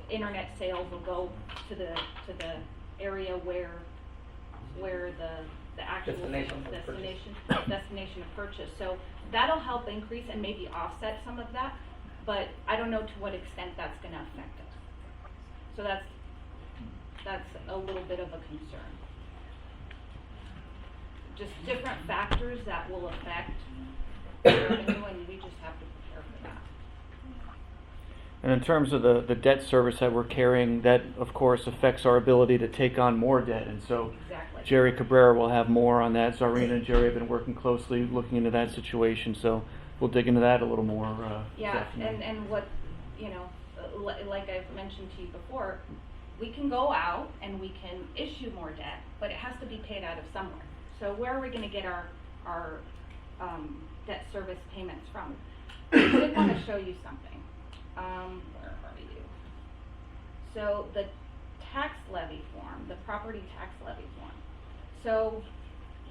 internet sales will go to the area where the actual destination of purchase. So that'll help increase and maybe offset some of that, but I don't know to what extent that's gonna affect us. So that's a little bit of a concern. Just different factors that will affect revenue, and we just have to prepare for that. And in terms of the debt service that we're carrying, that of course affects our ability to take on more debt. And so Exactly. Jerry Cabrera will have more on that. Zarina and Jerry have been working closely looking into that situation. So we'll dig into that a little more. Yeah, definitely. and what, like I've mentioned to you before, we can go out and we can issue more debt, but it has to be paid out of somewhere. So where are we gonna get our debt service payments from. I did want to show you something. Where are you? So the tax levy form, the property tax levy form. So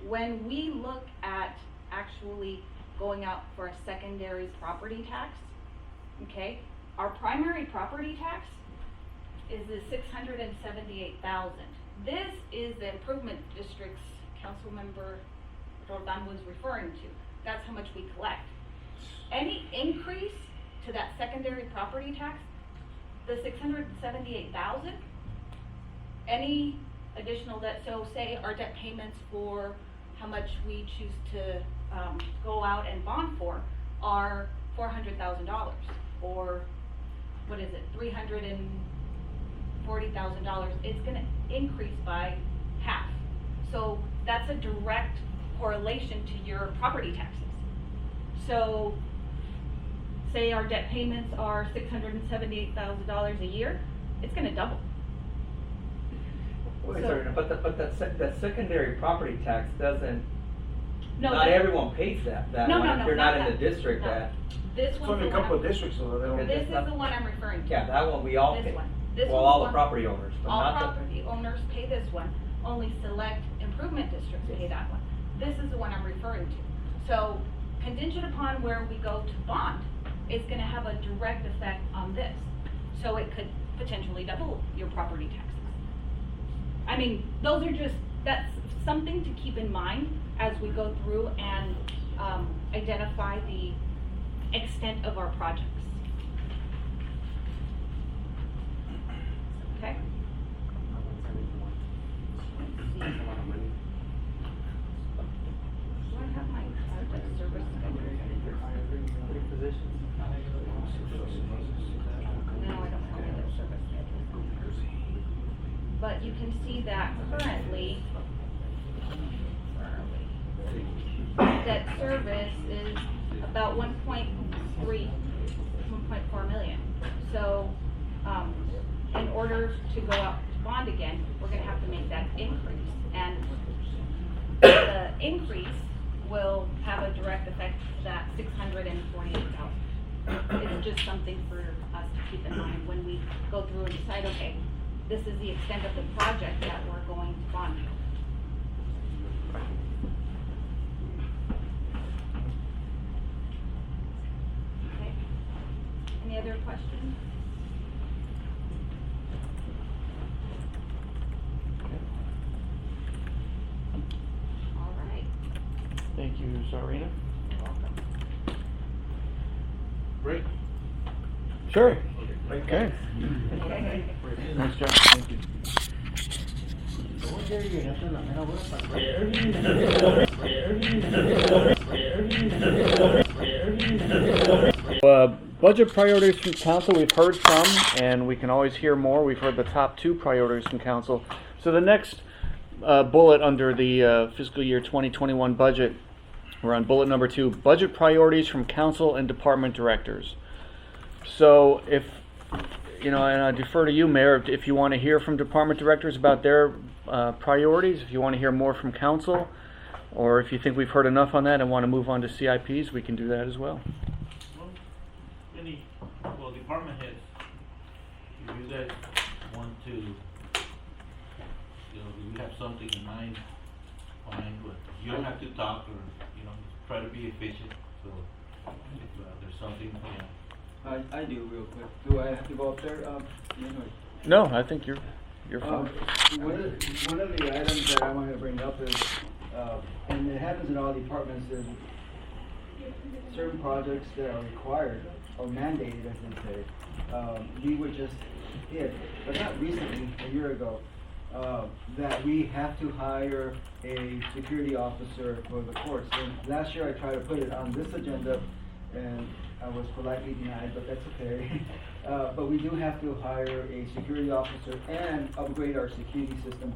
when we look at actually going out for a secondary property tax, okay, our primary property tax is the $678,000. This is the improvement district's Councilmember Roldan was referring to. That's how much we collect. Any increase to that secondary property tax, the $678,000, any additional debt, so say our debt payments for how much we choose to go out and bond for are $400,000, or what is it, $340,000, it's gonna increase by half. So that's a direct correlation to your property taxes. So say our debt payments are $678,000 a year, it's gonna double. Wait, So- sorry, but that secondary property tax doesn't, No, not that- everyone pays that No, one. no, If no, you're not not in the that. district No. that, This It's one's only the a one couple of I'm- districts, so they don't. This is the one I'm referring to. yeah, that one we all This pay. one. This Well, one's all the one- property owners, but All not the. property owners pay this one, only select improvement districts pay that one. This is the one I'm referring to. So contingent upon where we go to bond, it's gonna have a direct effect on this. So it could potentially double your property taxes. I mean, those are just, that's something to keep in mind as we go through and identify the extent of our projects. Okay? Do I have my debt service schedule? No, I don't have my debt service schedule. But you can see that currently, debt service is about 1.4 million. So, in order to go out to bond again, we're gonna have to make that increase. And the increase will have a direct effect to that $648,000. It's just something for us to keep in mind when we go through and decide, okay, this is the extent of the project that we're going to bond for. Okay. Any other questions? All right. Thank you, Zarina. Break. Sure. Okay. Nice job, thank you. Budget priorities from council we've heard some, and we can always hear more. We've heard the top two priorities from council. So the next bullet under the fiscal year 2021 budget, we're on bullet number 2, budget priorities from council and department directors. So if, you know, and I defer to you, Mayor, if you want to hear from department directors about their priorities, if you want to hear more from council, or if you think we've heard enough on that and want to move on to CIPs, we can do that as well. Well, department heads, if you guys want to, you know, if you have something in mind, fine, but you don't have to talk or, you know, try to be efficient, so if there's something, you know. I do real quick. Do I have to go up there? No, I think you're fine. One of the items that I want to bring up is, and it happens in all departments, is certain projects that are required or mandated, as they say. We were just hit, but not recently, a year ago, that we have to hire a security officer for the courts. And last year I tried to put it on this agenda, and I was politely denied, but that's okay. But we do have to hire a security officer and upgrade our security system.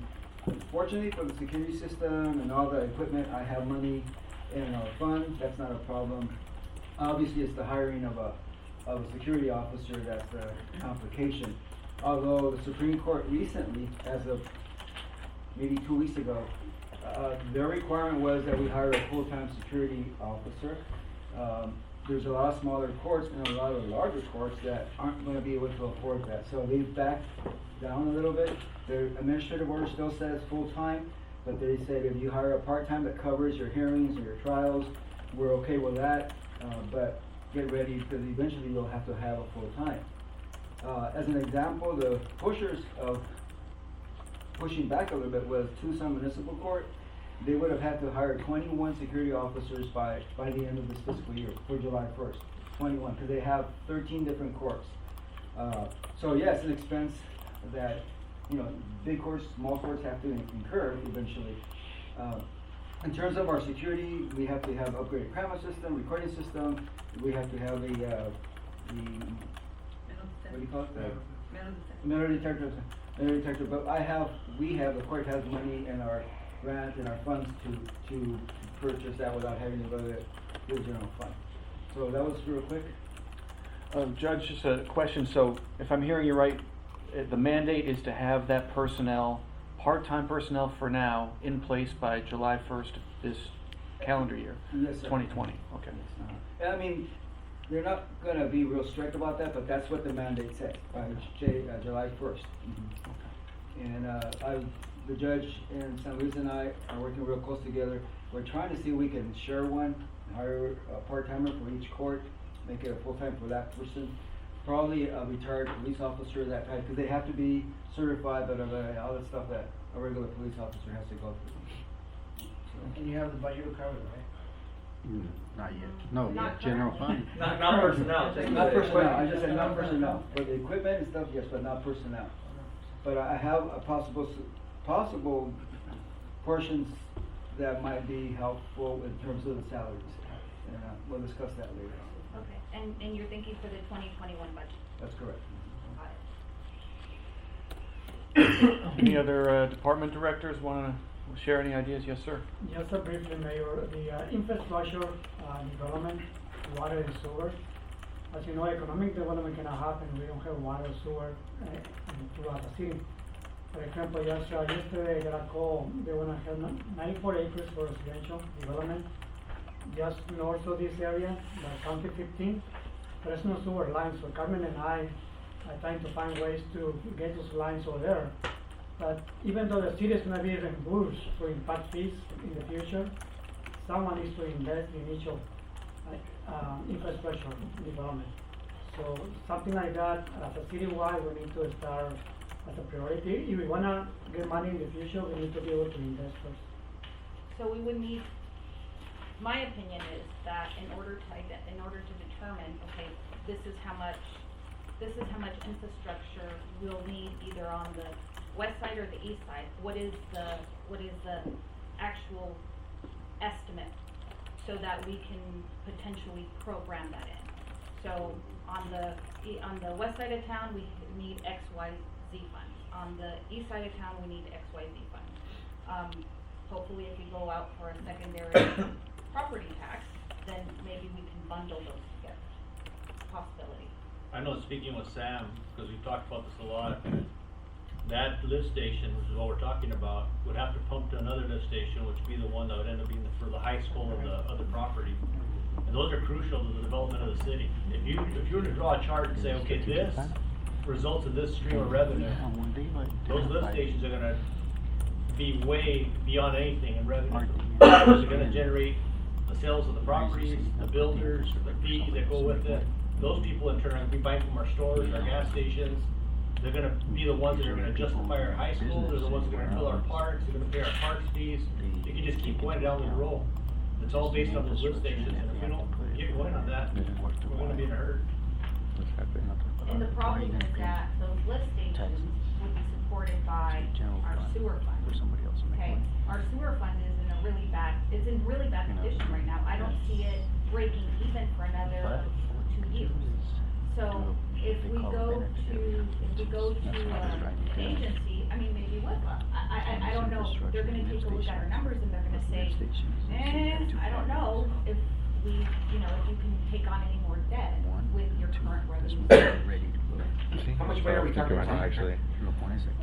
Fortunately for the security system and all the equipment, I have money in our fund. That's not a problem. Obviously, it's the hiring of a security officer that's the complication. Although the Supreme Court recently, as of maybe 2 weeks ago, Their requirement was that we hire a full-time security officer. There's a lot of smaller courts and a lot of larger courts that aren't gonna be able to afford that. So they've backed down a little bit. Their administrative order still says full-time, but they said if you hire a part-time that covers your hearings or your trials, we're okay with that, but get ready because eventually you'll have to have a full-time. As an example, the pushers of pushing back a little bit was Tucson Municipal Court. They would have had to hire 21 security officers by the end of this fiscal year, for July 1st, 21, because they have 13 different courts. So yeah, it's an expense that, you know, big courts, small courts have to incur eventually. In terms of our security, we have to have upgraded camera system, recording system. We have to have the what do you call it? Metal detector. Metal detector. But the court has money in our grant and our funds to purchase that without having to go to the general fund. So that was real quick. Judge, just a question. So if I'm hearing you right, the mandate is to have that personnel, part-time personnel for now, in place by July 1st this calendar year, Yes, sir. 2020. Okay. I mean, they're not going to be real strict about that, but that's what the mandate says by July 1st. And the judge in San Luis and I are working real close together. We're trying to see if we can share one, hire a part-timer for each court, make it a full-time for that person. Probably a retired police officer that type, because they have to be certified, but all the stuff that a regular police officer has to go through. And you have the budget covered, right? Not yet. No, Not general currently. fund. Not personnel. Not personnel, I just said not personnel. For the equipment and stuff, yes, but not personnel. But I have a possible portions that might be helpful in terms of the salaries. And we'll discuss that later. Okay, and you're thinking for the 2021 budget? That's correct. Got it. Any other department directors want to share any ideas? Yes, sir. Just briefly, Mayor, the infrastructure development, water and sewer. As you know, economic development cannot happen. We don't have water or sewer throughout the city. For example, just yesterday I got a call. They want to have 94 acres for residential development just north of this area, the County 15. There's no sewer lines, so Carmen and I are trying to find ways to get those lines over there. But even though the city is going to be reimbursed for impact fees in the future, someone needs to invest in each of infrastructure development. So something like that, as a citywide, we need to start as a priority. If we want to get money in the future, we need to be able to invest first. So we would need, my opinion is that in order to determine, okay, this is how much infrastructure we'll need either on the west side or the east side, what is the actual estimate so that we can potentially program that in. So on the west side of town, we need XYZ funds. On the east side of town, we need XYZ funds. Hopefully if we go out for a secondary property tax, then maybe we can bundle those together. Possibility. I know, speaking with Sam, because we've talked about this a lot, that lift station, which is what we're talking about, would have to pump to another lift station, which would be the one that would end up being for the high school and the other property. And those are crucial to the development of the city. If you were to draw a chart and say, okay, this results in this stream of revenue, those lift stations are gonna be way beyond anything in revenue. They're gonna generate the sales of the properties, the builders, the fees that go with it. Those people in turn are gonna be buying from our stores, our gas stations. They're gonna be the ones that are gonna justify our high school. They're the ones that are gonna fill our parks. They're gonna pay our parks fees. You can just keep going down the road. It's all based on those lift stations, and if we don't get going on that, we're gonna be in a hurry. And the problem is that those lift stations would be supported by our sewer fund. Okay, our sewer fund is in really bad condition right now. I don't see it breaking even for another 2 years. So if we go to an agency, I mean, maybe what, I don't know, they're gonna take a look at our numbers and they're gonna say, I don't know if if you can take on any more debt with your current revenue. How much money are we talking about? Actually,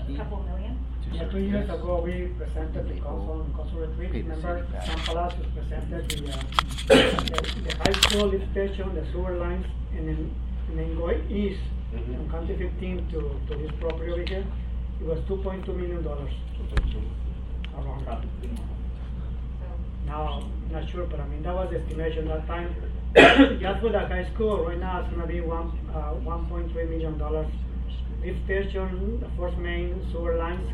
A couple million? Yeah, 2 years ago, we presented the council retreat, remember, San Palacios presented the high school lift station, the sewer lines, and then going east, from County 15 to this property over here, it was $2.2 million. Around that. Now, I'm not sure, but I mean, that was the estimation that time. Just for the high school, right now, it's gonna be $1.3 million. Lift station, the first main sewer lines,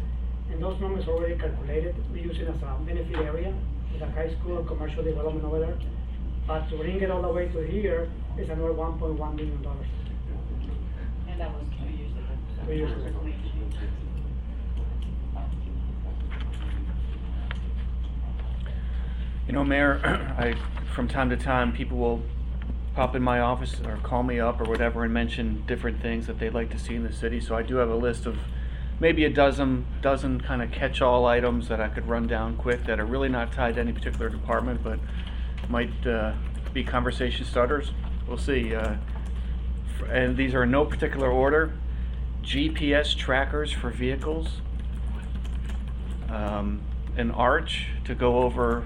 and those numbers are already calculated. We use it as a benefit area, with a high school commercial development over there. But to bring it all the way to here is another $1.1 million. And that was 2 years ago. 2 years ago. You know, Mayor, from time to time, people will pop in my office or call me up or whatever and mention different things that they'd like to see in the city. So I do have a list of maybe a dozen kind of catch-all items that I could run down quick that are really not tied to any particular department, but might be conversation starters. We'll see. And these are in no particular order. GPS trackers for vehicles. An arch to go over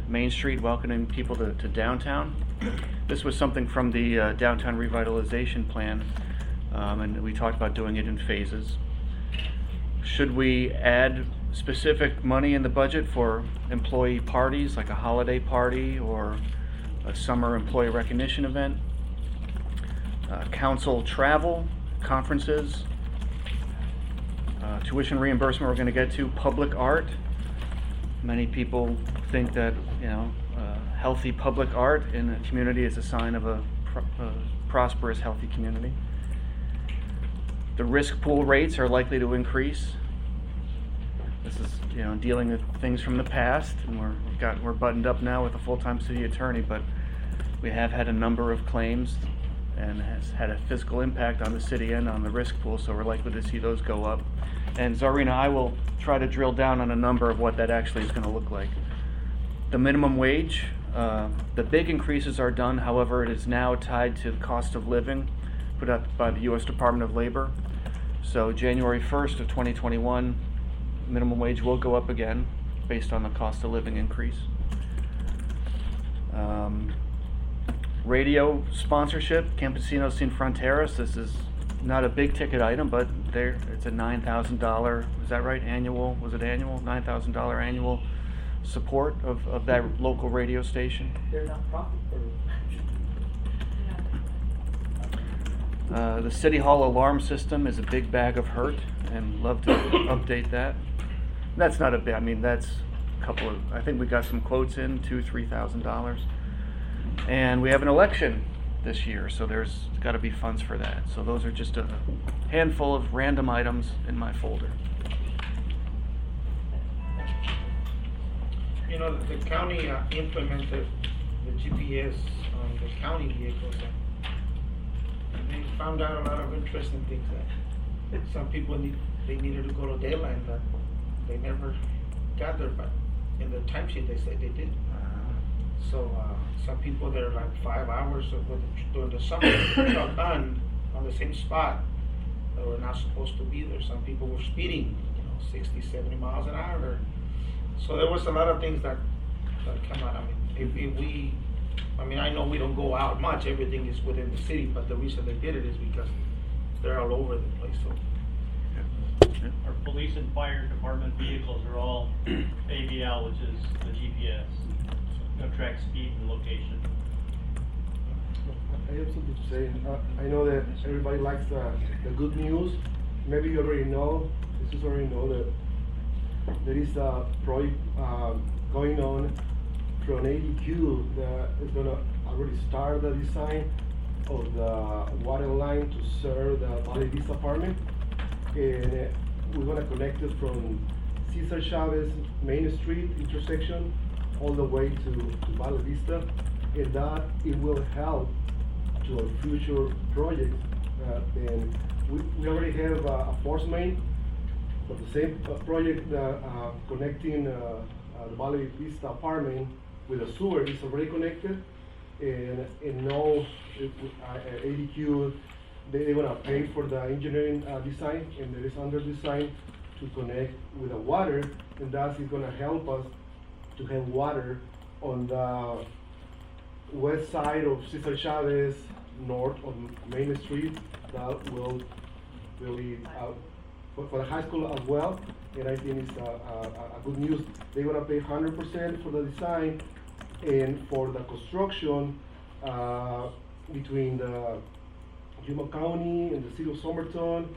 Main Street, welcoming people to downtown. This was something from the downtown revitalization plan, and we talked about doing it in phases. Should we add specific money in the budget for employee parties, like a holiday party or a summer employee recognition event? Council travel, conferences, tuition reimbursement we're going to get to, public art. Many people think that, you know, healthy public art in a community is a sign of a prosperous, healthy community. The risk pool rates are likely to increase. This is, you know, dealing with things from the past, and we're buttoned up now with a full-time city attorney, but we have had a number of claims and has had a physical impact on the city and on the risk pool, so we're likely to see those go up. And Zarina, I will try to drill down on a number of what that actually is going to look like. The minimum wage, the big increases are done, however, it is now tied to the cost of living put up by the U.S. Department of Labor. So January 1st of 2021, minimum wage will go up again based on the cost of living increase. Radio sponsorship, Campesinos Sin Fronteras. This is not a big ticket item, but it's a $9,000, is that right, annual, was it annual? $9,000 annual support of that local radio station. They're not profit. The City Hall alarm system is a big bag of hurt, and love to update that. That's not a big, I mean, that's a couple of, I think we got some quotes in, $2,000–3,000. And we have an election this year, so there's got to be funds for that. So those are just a handful of random items in my folder. You know, the county implemented the GPS on the county vehicles, and they found out a lot of interesting things. That some people needed to go to deadline, but they never got there. But in the timesheet, they said they did. So some people they're like 5 hours during the summer are done on the same spot that were not supposed to be there. Some people were speeding, 60, 70 miles an hour. So there was a lot of things that come out. I mean, I know we don't go out much. Everything is within the city, but the reason they did it is because they're all over the place. So. Our police and fire department vehicles are all AVL, which is the GPS. It'll track speed and location. I have something to say. I know that everybody likes the good news. Maybe you already know, that there is a project going on from ADQ that is going to already start the design of the water line to serve the Valley Vista apartment. And we're going to connect it from Cesar Chavez Main Street intersection all the way to Valley Vista, and that it will help to our future projects. And we already have a force main, but the same project connecting the Valley Vista apartment with the sewer is already connected, and now ADQ they're gonna pay for the engineering design, and it is under design to connect with the water, and that is gonna help us to have water on the west side of Cesar Chavez, north of Main Street. That will really, for the high school as well, and I think it's a good news. They're gonna pay 100% for the design, and for the construction, between the Yuma County and the city of Somerton,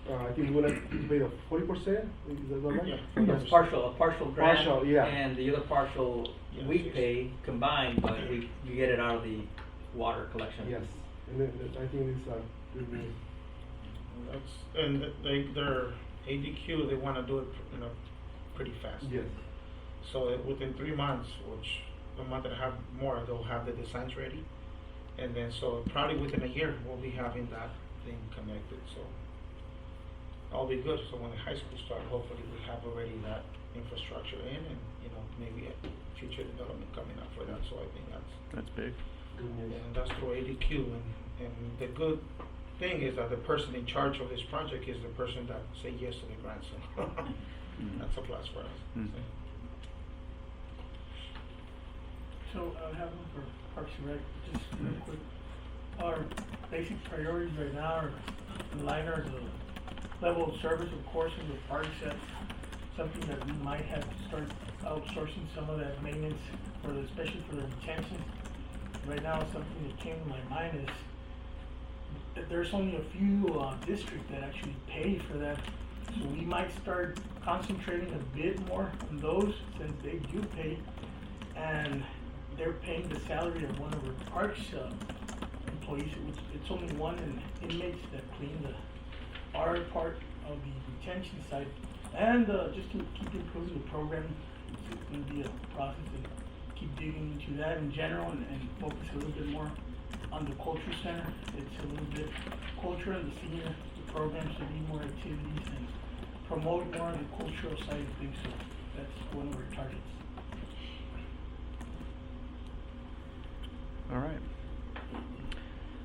I think we're gonna pay the 40%, is that right? It's a partial grant. Partial, yeah. And the other partial we pay combined, but you get it out of the water collection. Yes, and I think it's good news. And their ADQ, they wanna do it, pretty fast. Yes. So within 3 months, which a month and a half more, they'll have the designs ready. And then, so probably within a year, we'll be having that thing connected, so. All be good, so when the high school starts, hopefully we have already that infrastructure in and, maybe a future development coming up for that, so I think That's big. Good news. and that's through ADQ, and the good thing is that the person in charge of this project is the person that say yes to the grant, so that's a plus for us. Mm. So I have one for Parks and Rec, just real quick. Our basic priorities right now are in line are the level of service, of course, in the parks. That's something that we might have to start outsourcing some of that maintenance especially for the detention. Right now, something that came to my mind is that there's only a few districts that actually pay for that. So we might start concentrating a bit more on those since they do pay, and they're paying the salary of one of our parks employees. It's only one inmates that clean our part of the detention side, and just to keep improving the program. It's going to be a process and keep digging into that in general and focus a little bit more on the culture center. It's a little bit culture and the senior programs to be more activities and promote more on the cultural side of things. So that's one of our targets. All right.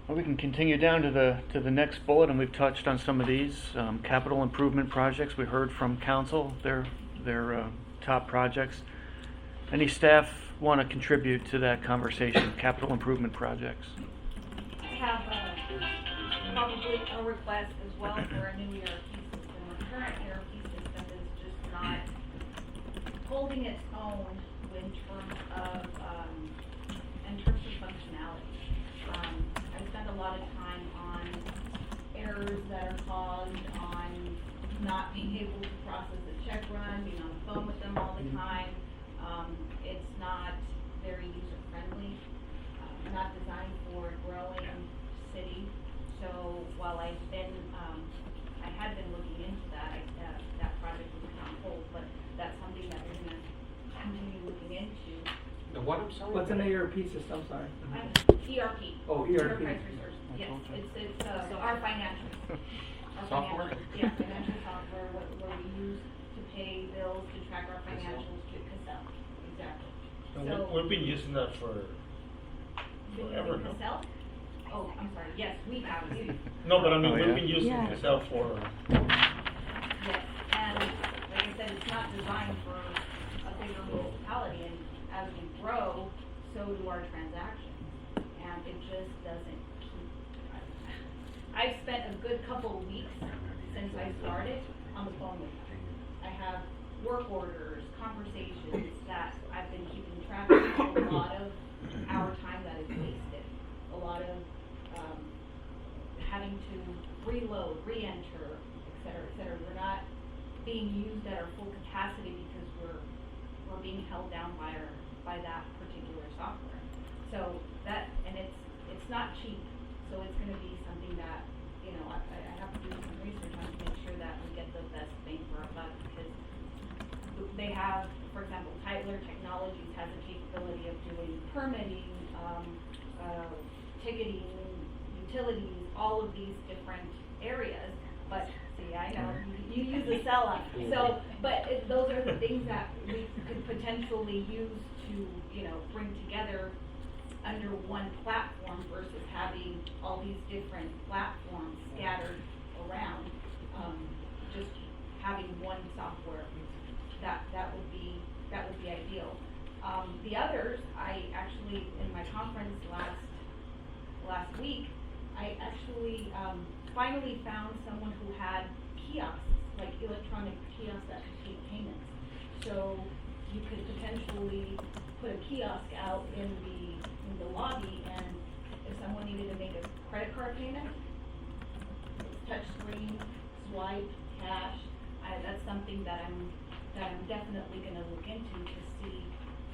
Well, we can continue down to the next bullet, and we've touched on some of these capital improvement projects. We heard from council their top projects. Any staff want to contribute to that conversation? Capital improvement projects. I have probably a request as well for a new ERP system. The current ERP system is just not holding its own in terms of functionality. I spend a lot of time on errors that are caused, on not being able to process a check run, being on the phone with them all the time. It's not very user-friendly, not designed for a growing city. So while I had been looking into that, that project was on hold, but that's something that we're going to continue looking into. The what, I'm sorry? What's an ERP system, sorry? ERP. Oh, ERP. Enterprise Resource. Yes, it's our financials. Software? Yeah, financial software, what we use to pay bills, to track our financials, to Cassell. Exactly. So We've been using that for forever now. Cassell? Oh, I'm sorry. Yes, we have. No, but I mean, Oh, we've yeah? been using Yeah. Excel for. Yes, and like I said, it's not designed for a bigger municipality, and as we grow, so do our transactions, and it just doesn't keep. I've spent a good couple of weeks since I started on the phone with them. I have work orders, conversations that I've been keeping track of. A lot of our time that is wasted, a lot of having to reload, re-enter, et cetera, et cetera. We're not being used at our full capacity because we're being held down by that particular software. So that, and it's not cheap. So it's going to be something that, I have to do some research on to make sure that we get the best bang for our buck, because they have, for example, Tyler Technologies has the capability of doing permitting, ticketing, utilities, all of these different areas. But see, I know you use the Acela. So, but those are the things that we could potentially use to, bring together under one platform versus having all these different platforms scattered around. Just having one software, that would be ideal. The others, I actually, in my conference last week, I actually, finally found someone who had kiosks, like electronic kiosks that could take payments. So you could potentially put a kiosk out in the lobby, and if someone needed to make a credit card payment, touch screen, swipe, cash, that's something that I'm definitely gonna look into to see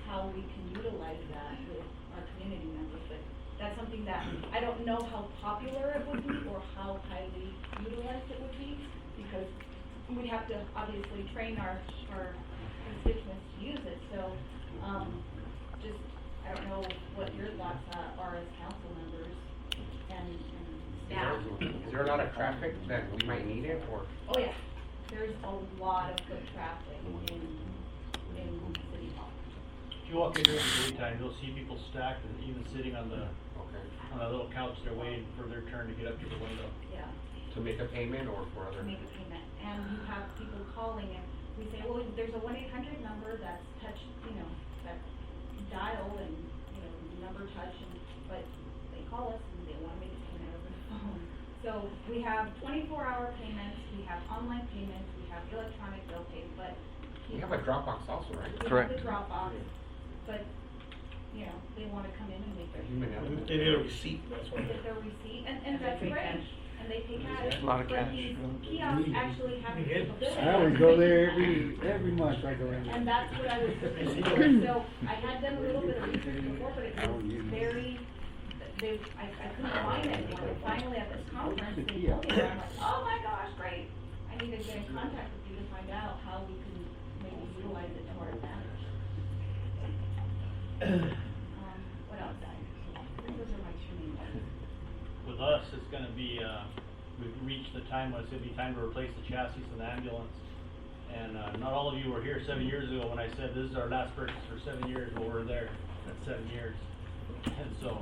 how we can utilize that with our community members. But that's something that I don't know how popular it would be or how highly utilized it would be, because we have to obviously train our constituents to use it. So, just, I don't know what your thoughts are as council members and staff. Is there a lot of traffic that we might need it, or? Oh yeah, there's a lot of foot traffic in City Hall. If you walk in here in the daytime, you'll see people stacked and even sitting on the little couch, they're waiting for their turn to get up to the window. Yeah. To make a payment or for other? To make a payment, and you have people calling, and we say, well, there's a 1-800 number that's touch, that's dial and, number touch, but they call us and they want to make a payment over the phone. So we have 24-hour payments, we have online payments, we have electronic bill pay, but. We have a Dropbox also, right? Correct. We have the Dropbox, but, they want to come in and make their. They need a receipt, that's why. They get their receipt, and that's pay great. cash. And they pay cash. A lot of but cash. these kiosks actually have the capability. I always go there every month, I go in there. And that's what I was, so I had done a little bit of research before, but it was very, I couldn't find it. And finally at this conference, they told me, I'm like, oh my gosh, great. I need to get in contact with you to find out how we can maybe utilize it to our advantage. What else? I think those are my two main ones. With us, it's gonna be, we've reached the time when it's gonna be time to replace the chassis and the ambulance. And, not all of you were here 7 years ago when I said this is our last purchase for 7 years. Well, we're there, that's 7 years. And so,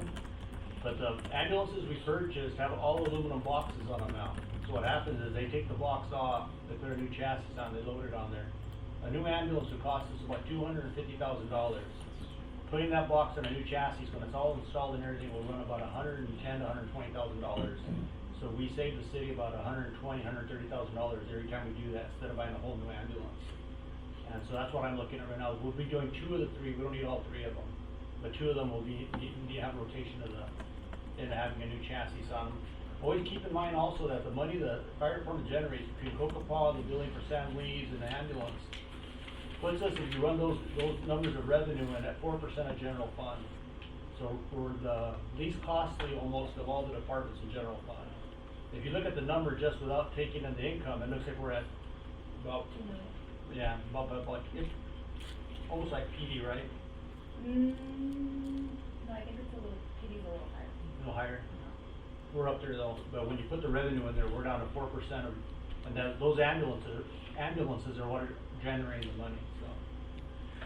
but the ambulances we purchased have all aluminum boxes on them now. So what happens is they take the box off, they put a new chassis on, they load it on there. A new ambulance would cost us about $250,000. Putting that box on a new chassis, when it's all installed and everything, will run about $110,000 to $120,000. So we save the city about $120,000, $130,000 every time we do that, instead of buying a whole new ambulance. And so that's what I'm looking at right now. We'll be doing 2 of the 3. We don't need all 3 of them, but 2 of them will be have rotation of into having a new chassis on them. Always keep in mind also that the money the fire department generates between Coca-Cola, the billing for San Luis, and the ambulance puts us, if you run those numbers of revenue in at 4% of general fund. So we're the least costly almost of all the departments in general fund. If you look at the number just without taking in the income, it looks like we're at about, yeah, about it's almost like PD, right? No, I think it's a little, PD's a little higher. A little higher. We're up there though, but when you put the revenue in there, we're down to 4% of, and those ambulances are what are generating the money, so.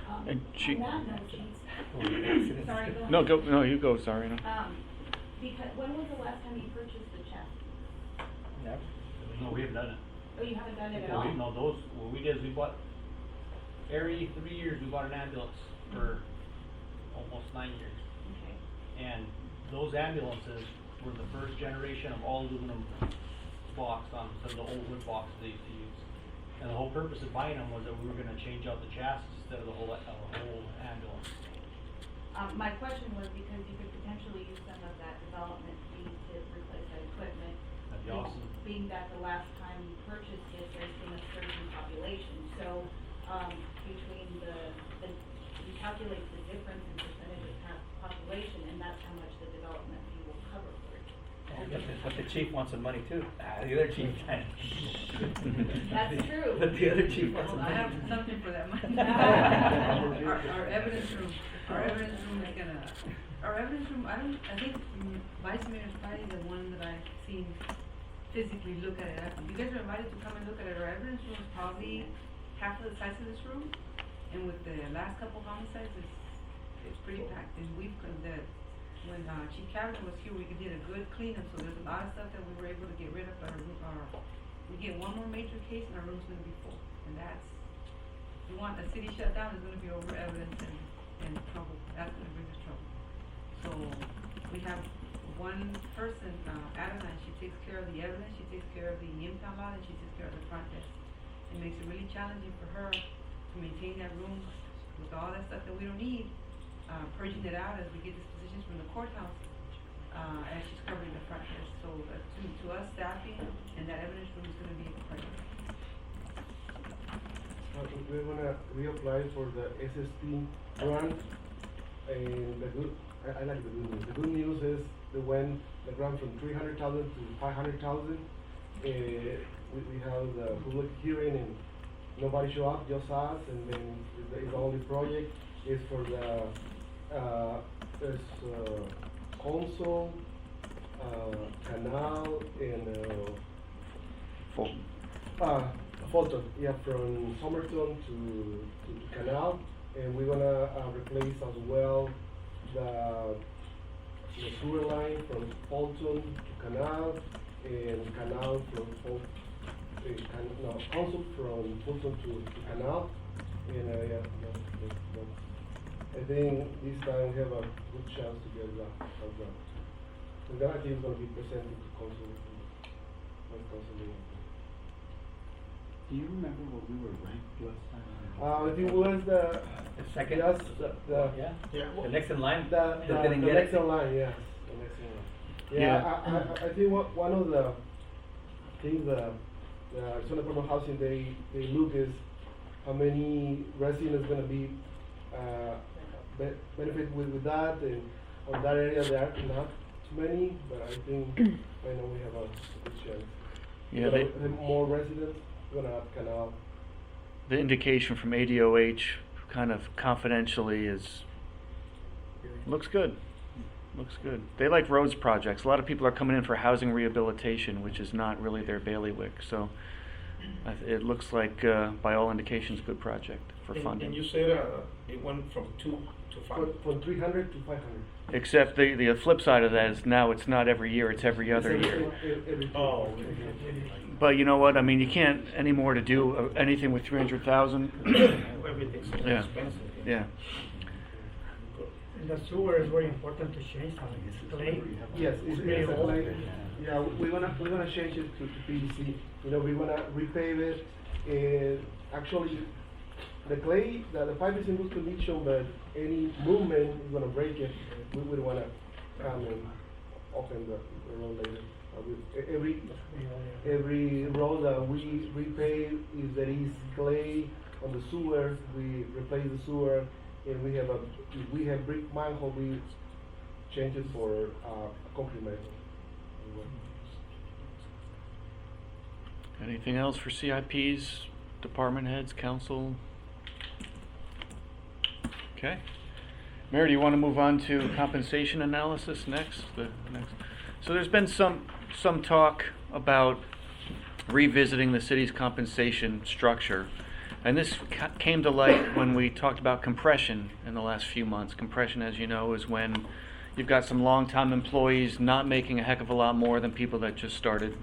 On that note, Chief. Sorry, go ahead. No, you go, sorry. No. Because, when was the last time you purchased the chassis? Never. No, we haven't done it. Oh, you haven't done it at all? No, what we did is we bought, every 3 years we bought an ambulance for almost 9 years. Okay. And those ambulances were the first generation of all aluminum box on them, instead of the old wood box they used to use. And the whole purpose of buying them was that we were gonna change out the chassis instead of the whole ambulance. My question was because you could potentially use some of that development fee to replace that equipment. That'd be awesome. Being that the last time you purchased it, there's been a surge in population, so, between you calculate the difference in percentage of population, and that's how much the development fee will cover for it. But the chief wants some money too. The other chief can. That's true. But the other chief wants Well, some I money. have something for that money. Our evidence room, I think Vice Mayor is probably the one that I've seen physically look at it. You guys are invited to come and look at it. Our evidence room is probably half of the size of this room, and with the last couple homicides, it's pretty packed. And when Chief Cavanaugh was here, we did a good cleanup, so there's a lot of stuff that we were able to get rid of at our we get one more major case and our room's gonna be full. And that's, we want a city shutdown, is gonna be over evidence and trouble, that's gonna bring us trouble. So, we have one person, Adeline, she takes care of the evidence, she takes care of the impound lot, and she takes care of the front desk. It makes it really challenging for her to maintain that room with all that stuff that we don't need, purging it out as we get dispositions from the courthouse, as she's covering the front desk. So, to us, staffing and that evidence room is gonna be a priority. We're gonna reapply for the SST grant, and I like the good news. The good news is they went the grant from 300,000 to 500,000. We have the public hearing and nobody show up, just us, and then the only project is for the console, canal, and Fulton, yeah, from Somerton to canal, and we're gonna replace as well the sewer line from Fulton to canal, and canal from console from Fulton to canal, and I think this time we have a good chance to get that done. And that I think is gonna be presented to console. Do you remember what we were ranked last time? I think it was the second? Yes, The next in line? The next in line, yes. The next in line. Yeah, I think one of the things the Arizona Department of Housing they look is how many residents gonna be benefit with that, and on that area there are not too many, but I think right now we have a good chance. Yeah, the more residents gonna canal. The indication from ADOH, kind of confidentially, is looks good. Looks good. They like roads projects. A lot of people are coming in for housing rehabilitation, which is not really their bailiwick. So it looks like, by all indications, good project for funding. And you said it went from 2 to 5? From 300 to 500. Except the flip side of that is now it's not every year, it's every other year. Oh, okay. But you know what? I mean, you can't anymore to do anything with 300,000. Everything's so Yeah. expensive. Yeah. And the sewer is very important to change that. It's clay. Yes, it's really old. like, yeah, we're gonna change it to PVC. You know, we're gonna repave it, and actually, the clay, the pipe is in good condition, but any movement is gonna break it. We would wanna come and open the road later. Every road that we repave, if there is clay on the sewer, we replace the sewer, and if we have brick manhole, we change it for concrete manhole. Anything else for CIPs, department heads, council? Okay. Mary, do you want to move on to compensation analysis next? So there's been some talk about revisiting the city's compensation structure. And this came to light when we talked about compression in the last few months. Compression, as you know, is when you've got some long-time employees not making a heck of a lot more than people that just started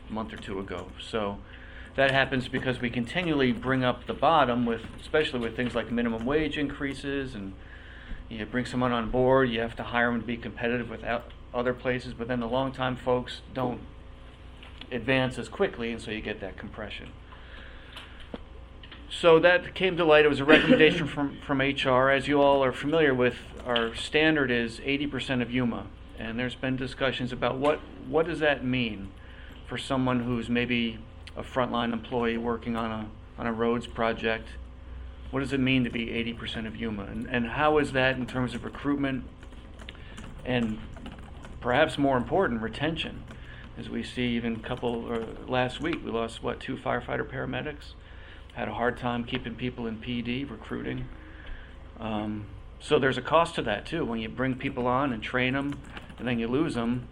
a month or two ago. So that happens because we continually bring up the bottom, especially with things like minimum wage increases, and you bring someone on board, you have to hire them to be competitive with other places, but then the long-time folks don't advance as quickly, and so you get that compression. So that came to light. It was a recommendation from HR. As you all are familiar with, our standard is 80% of UMA, and there's been discussions about what does that mean for someone who's maybe a frontline employee working on a roads project. What does it mean to be 80% of UMA, and how is that in terms of recruitment and perhaps more important, retention? As we see, even last week we lost 2 firefighter paramedics. Had a hard time keeping people in PD, recruiting. So there's a cost to that too. When you bring people on and train them, and then you lose them,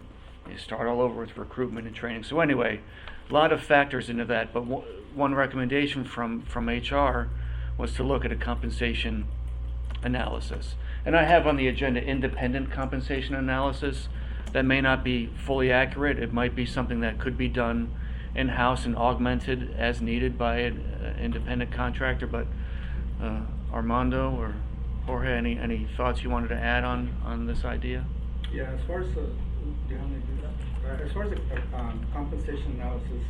you start all over with recruitment and training. So anyway, a lot of factors into that. But one recommendation from HR was to look at a compensation analysis. And I have on the agenda independent compensation analysis. That may not be fully accurate. It might be something that could be done in-house and augmented as needed by an independent contractor. But Armando or Jorge, any thoughts you wanted to add on this idea? Yeah, as far as do you want me to do that? As far as the compensation analysis,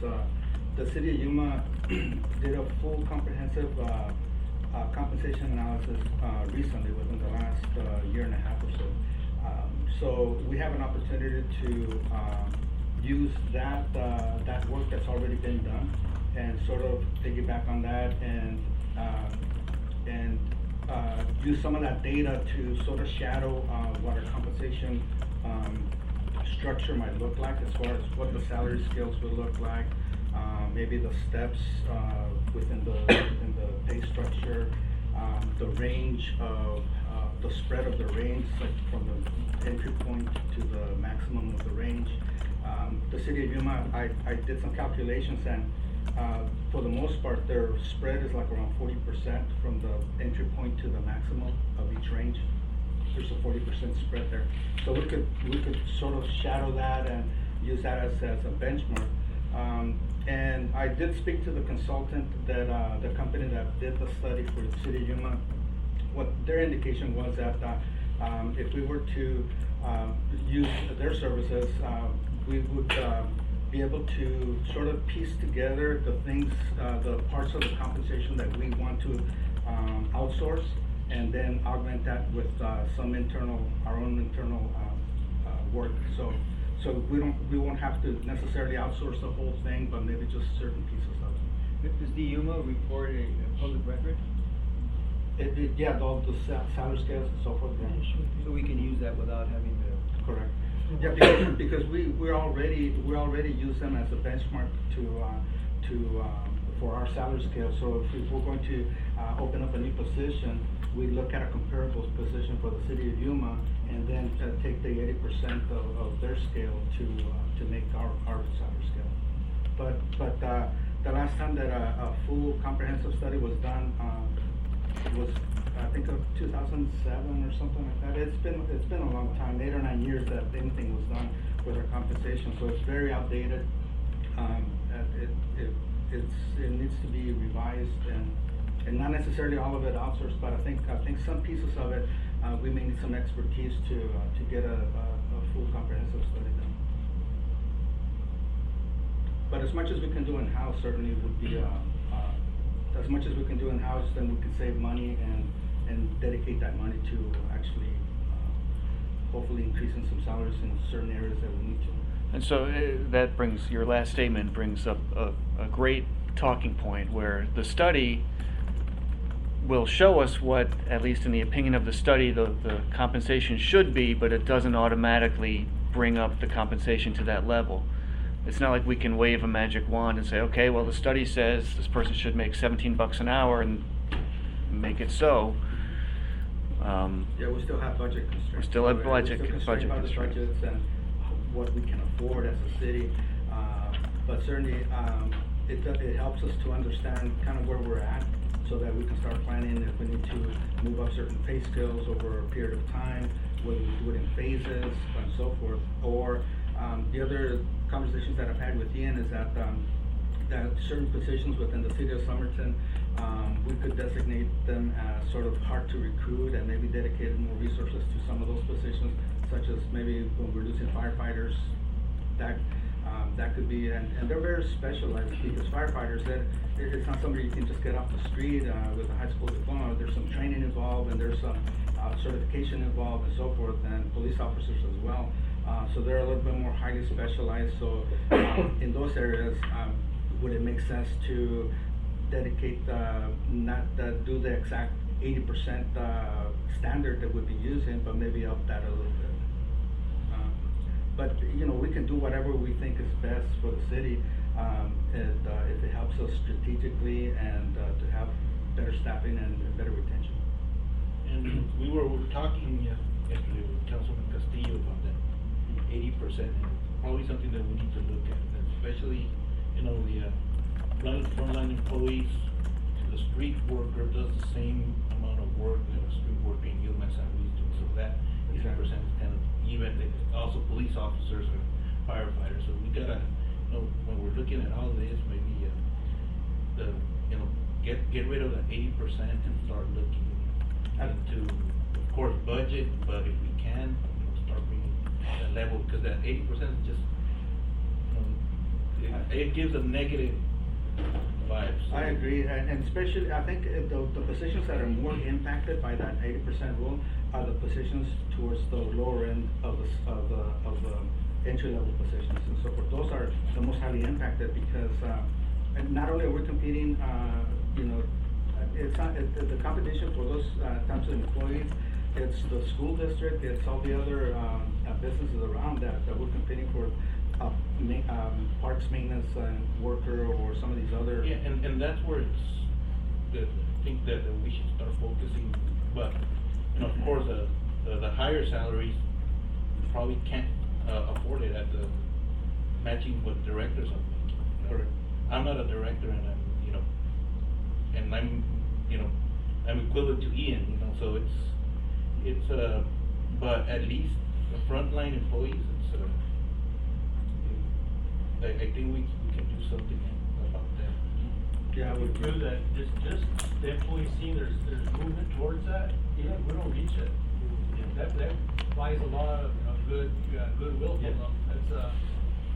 the city of Yuma did a full comprehensive compensation analysis recently, within the last year and a half or so. So we have an opportunity to use that work that's already been done and sort of piggyback on that and use some of that data to sort of shadow what our compensation structure might look like, as far as what the salary scales would look like, maybe the steps within the pay structure, the range of the spread of the range, like from the entry point to the maximum of the range. The city of Yuma, I did some calculations, and for the most part, their spread is like around 40% from the entry point to the maximum of each range. There's a 40% spread there. So we could sort of shadow that and use that as a benchmark. And I did speak to the consultant that the company that did the study for the city of Yuma. What their indication was that if we were to use their services, we would be able to sort of piece together the things, the parts of the compensation that we want to outsource, and then augment that with our own internal work. So we won't have to necessarily outsource the whole thing, but maybe just certain pieces of it. Does the Yuma report a public record? Yeah, all the salary scales and so forth. Yeah. So we can use that without having to. Correct. Yeah, because we already use them as a benchmark for our salary scale. So if we're going to open up a new position, we look at a comparable position for the city of Yuma, and then take the 80% of their scale to make our salary scale. But the last time that a full comprehensive study was done was, I think, of 2007 or something like that. It's been a long time, 8 or 9 years that anything was done with our compensation. So it's very outdated. It needs to be revised, and not necessarily all of it outsourced, but I think some pieces of it we may need some expertise to get a full comprehensive study done. But as much as we can do in-house certainly would be as much as we can do in-house, then we can save money and dedicate that money to actually hopefully increasing some salaries in certain areas that we need to. And so that brings, your last statement brings up a great talking point, where the study will show us what, at least in the opinion of the study, the compensation should be, but it doesn't automatically bring up the compensation to that level. It's not like we can wave a magic wand and say, okay, well, the study says this person should make $17 an hour and make it so. Yeah, we still have budget constraints. We still have budget constraints. Budgets and what we can afford as a city. But certainly, it helps us to understand kind of where we're at, so that we can start planning if we need to move up certain pay scales over a period of time, whether we do it in phases and so forth. Or the other conversations that I've had with Ian is that certain positions within the city of Somerton, we could designate them as sort of hard to recruit, and maybe dedicate more resources to some of those positions, such as maybe when we're losing firefighters, that could be, and they're very specialized, because firefighters, that it's not somebody you can just get off the street with a high school diploma. There's some training involved, and there's some certification involved, and so forth, and police officers as well. So they're a little bit more highly specialized. So in those areas, would it make sense to dedicate, not do the exact 80% standard that we'd be using, but maybe up that a little bit? But we can do whatever we think is best for the city, if it helps us strategically and to have better staffing and better retention. And we were talking yesterday with Councilman Castillo about that 80%, and probably something that we need to look at, and especially the frontline employees. The street worker does the same amount of work that a street worker in Yuma San Luis do, so that 80% is kind of even. Also police officers and firefighters, so we gotta when we're looking at all this, maybe, the, you know, get rid of the 80% and start looking into, of course, budget, but if we can, you know, start bringing that level, because that 80% is just, you know, it gives a negative vibe. So. I agree, and especially, I think the positions that are more impacted by that 80% rule are the positions towards the lower end of the entry-level positions. And so those are the most highly impacted because and not only are we competing, you know, it's not, the competition for those types of employees, it's the school district, it's all the other businesses around that we're competing for. Parks maintenance worker or some of these other. Yeah, and that's where it's, I think that we should start focusing, but, you know, of course, the higher salaries probably can't afford it at the matching what directors are making. Correct. I'm not a director and I'm, you know, and I'm, you know, I'm equivalent to Ian, you know, so it's but at least the frontline employees, it's I think we can do something about that. Yeah, I would agree that just the employees seeing there's movement towards that, even if we don't reach it. That buys a lot of, you know, goodwill from them. That's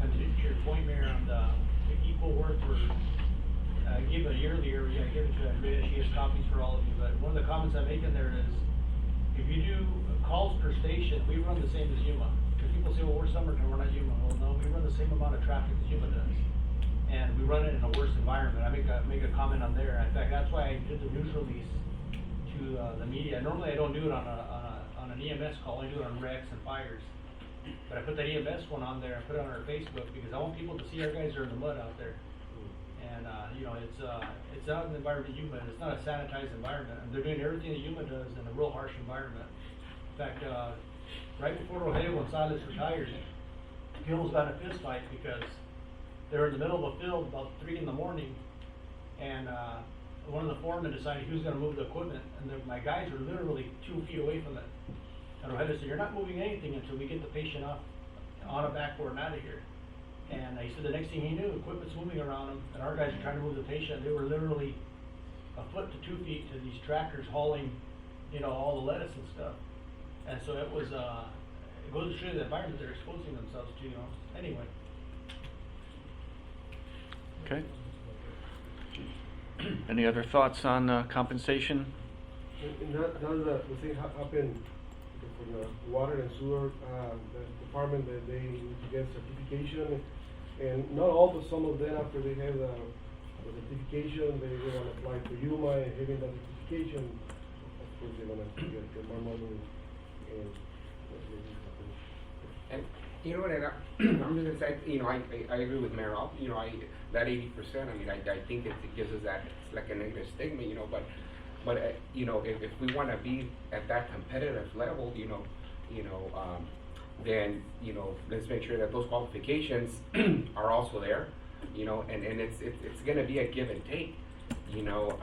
and to your point, Mayor, on the equal work for give it a yearly, or yeah, give it to Andrea. She has copies for all of you. But one of the comments I make in there is, if you do calls per station, we run the same as Yuma. People say, well, we're Somerton, we're not Yuma. Well, no, we run the same amount of traffic as Yuma does. And we run it in a worse environment. I make a comment on there. In fact, that's why I did the news release to the media. Normally I don't do it on an EMS call, I do it on wrecks and fires. But I put that EMS one on there and put it on our Facebook because I want people to see our guys are in the mud out there. And you know, it's out in the environment of Yuma, and it's not a sanitized environment. And they're doing everything that Yuma does in a real harsh environment. In fact, right before Rogelio Gonzalez retired, he almost got in a fist fight because they were in the middle of a field about 3 in the morning, and one of the foremen decided he was going to move the equipment, and my guys were literally 2 feet away from it. And Rogelio said, "You're not moving anything until we get the patient up on a backboard and out of here." And he said the next thing he knew, equipment's moving around him, and our guys are trying to move the patient. They were literally a foot to 2 feet to these tractors hauling, you know, all the lettuce and stuff. And so it was, it goes to show you the environment they're exposing themselves to, you know, anyway. Okay. Any other thoughts on compensation? And that the thing happened for the water and sewer the department, that they need to get certification, and not all, but some of them, after they have the certification, they want to apply to Yuma, and having that certification, of course they're going to get more money. And you know what, I'm just gonna say, you know, I agree with Mayor. You know, that 80%. I mean, I think it gives us that, it's like a negative stigma, you know. But you know, if we want to be at that competitive level, you know, then you know, let's make sure that those qualifications are also there, you know, and it's gonna be a give and take, you know.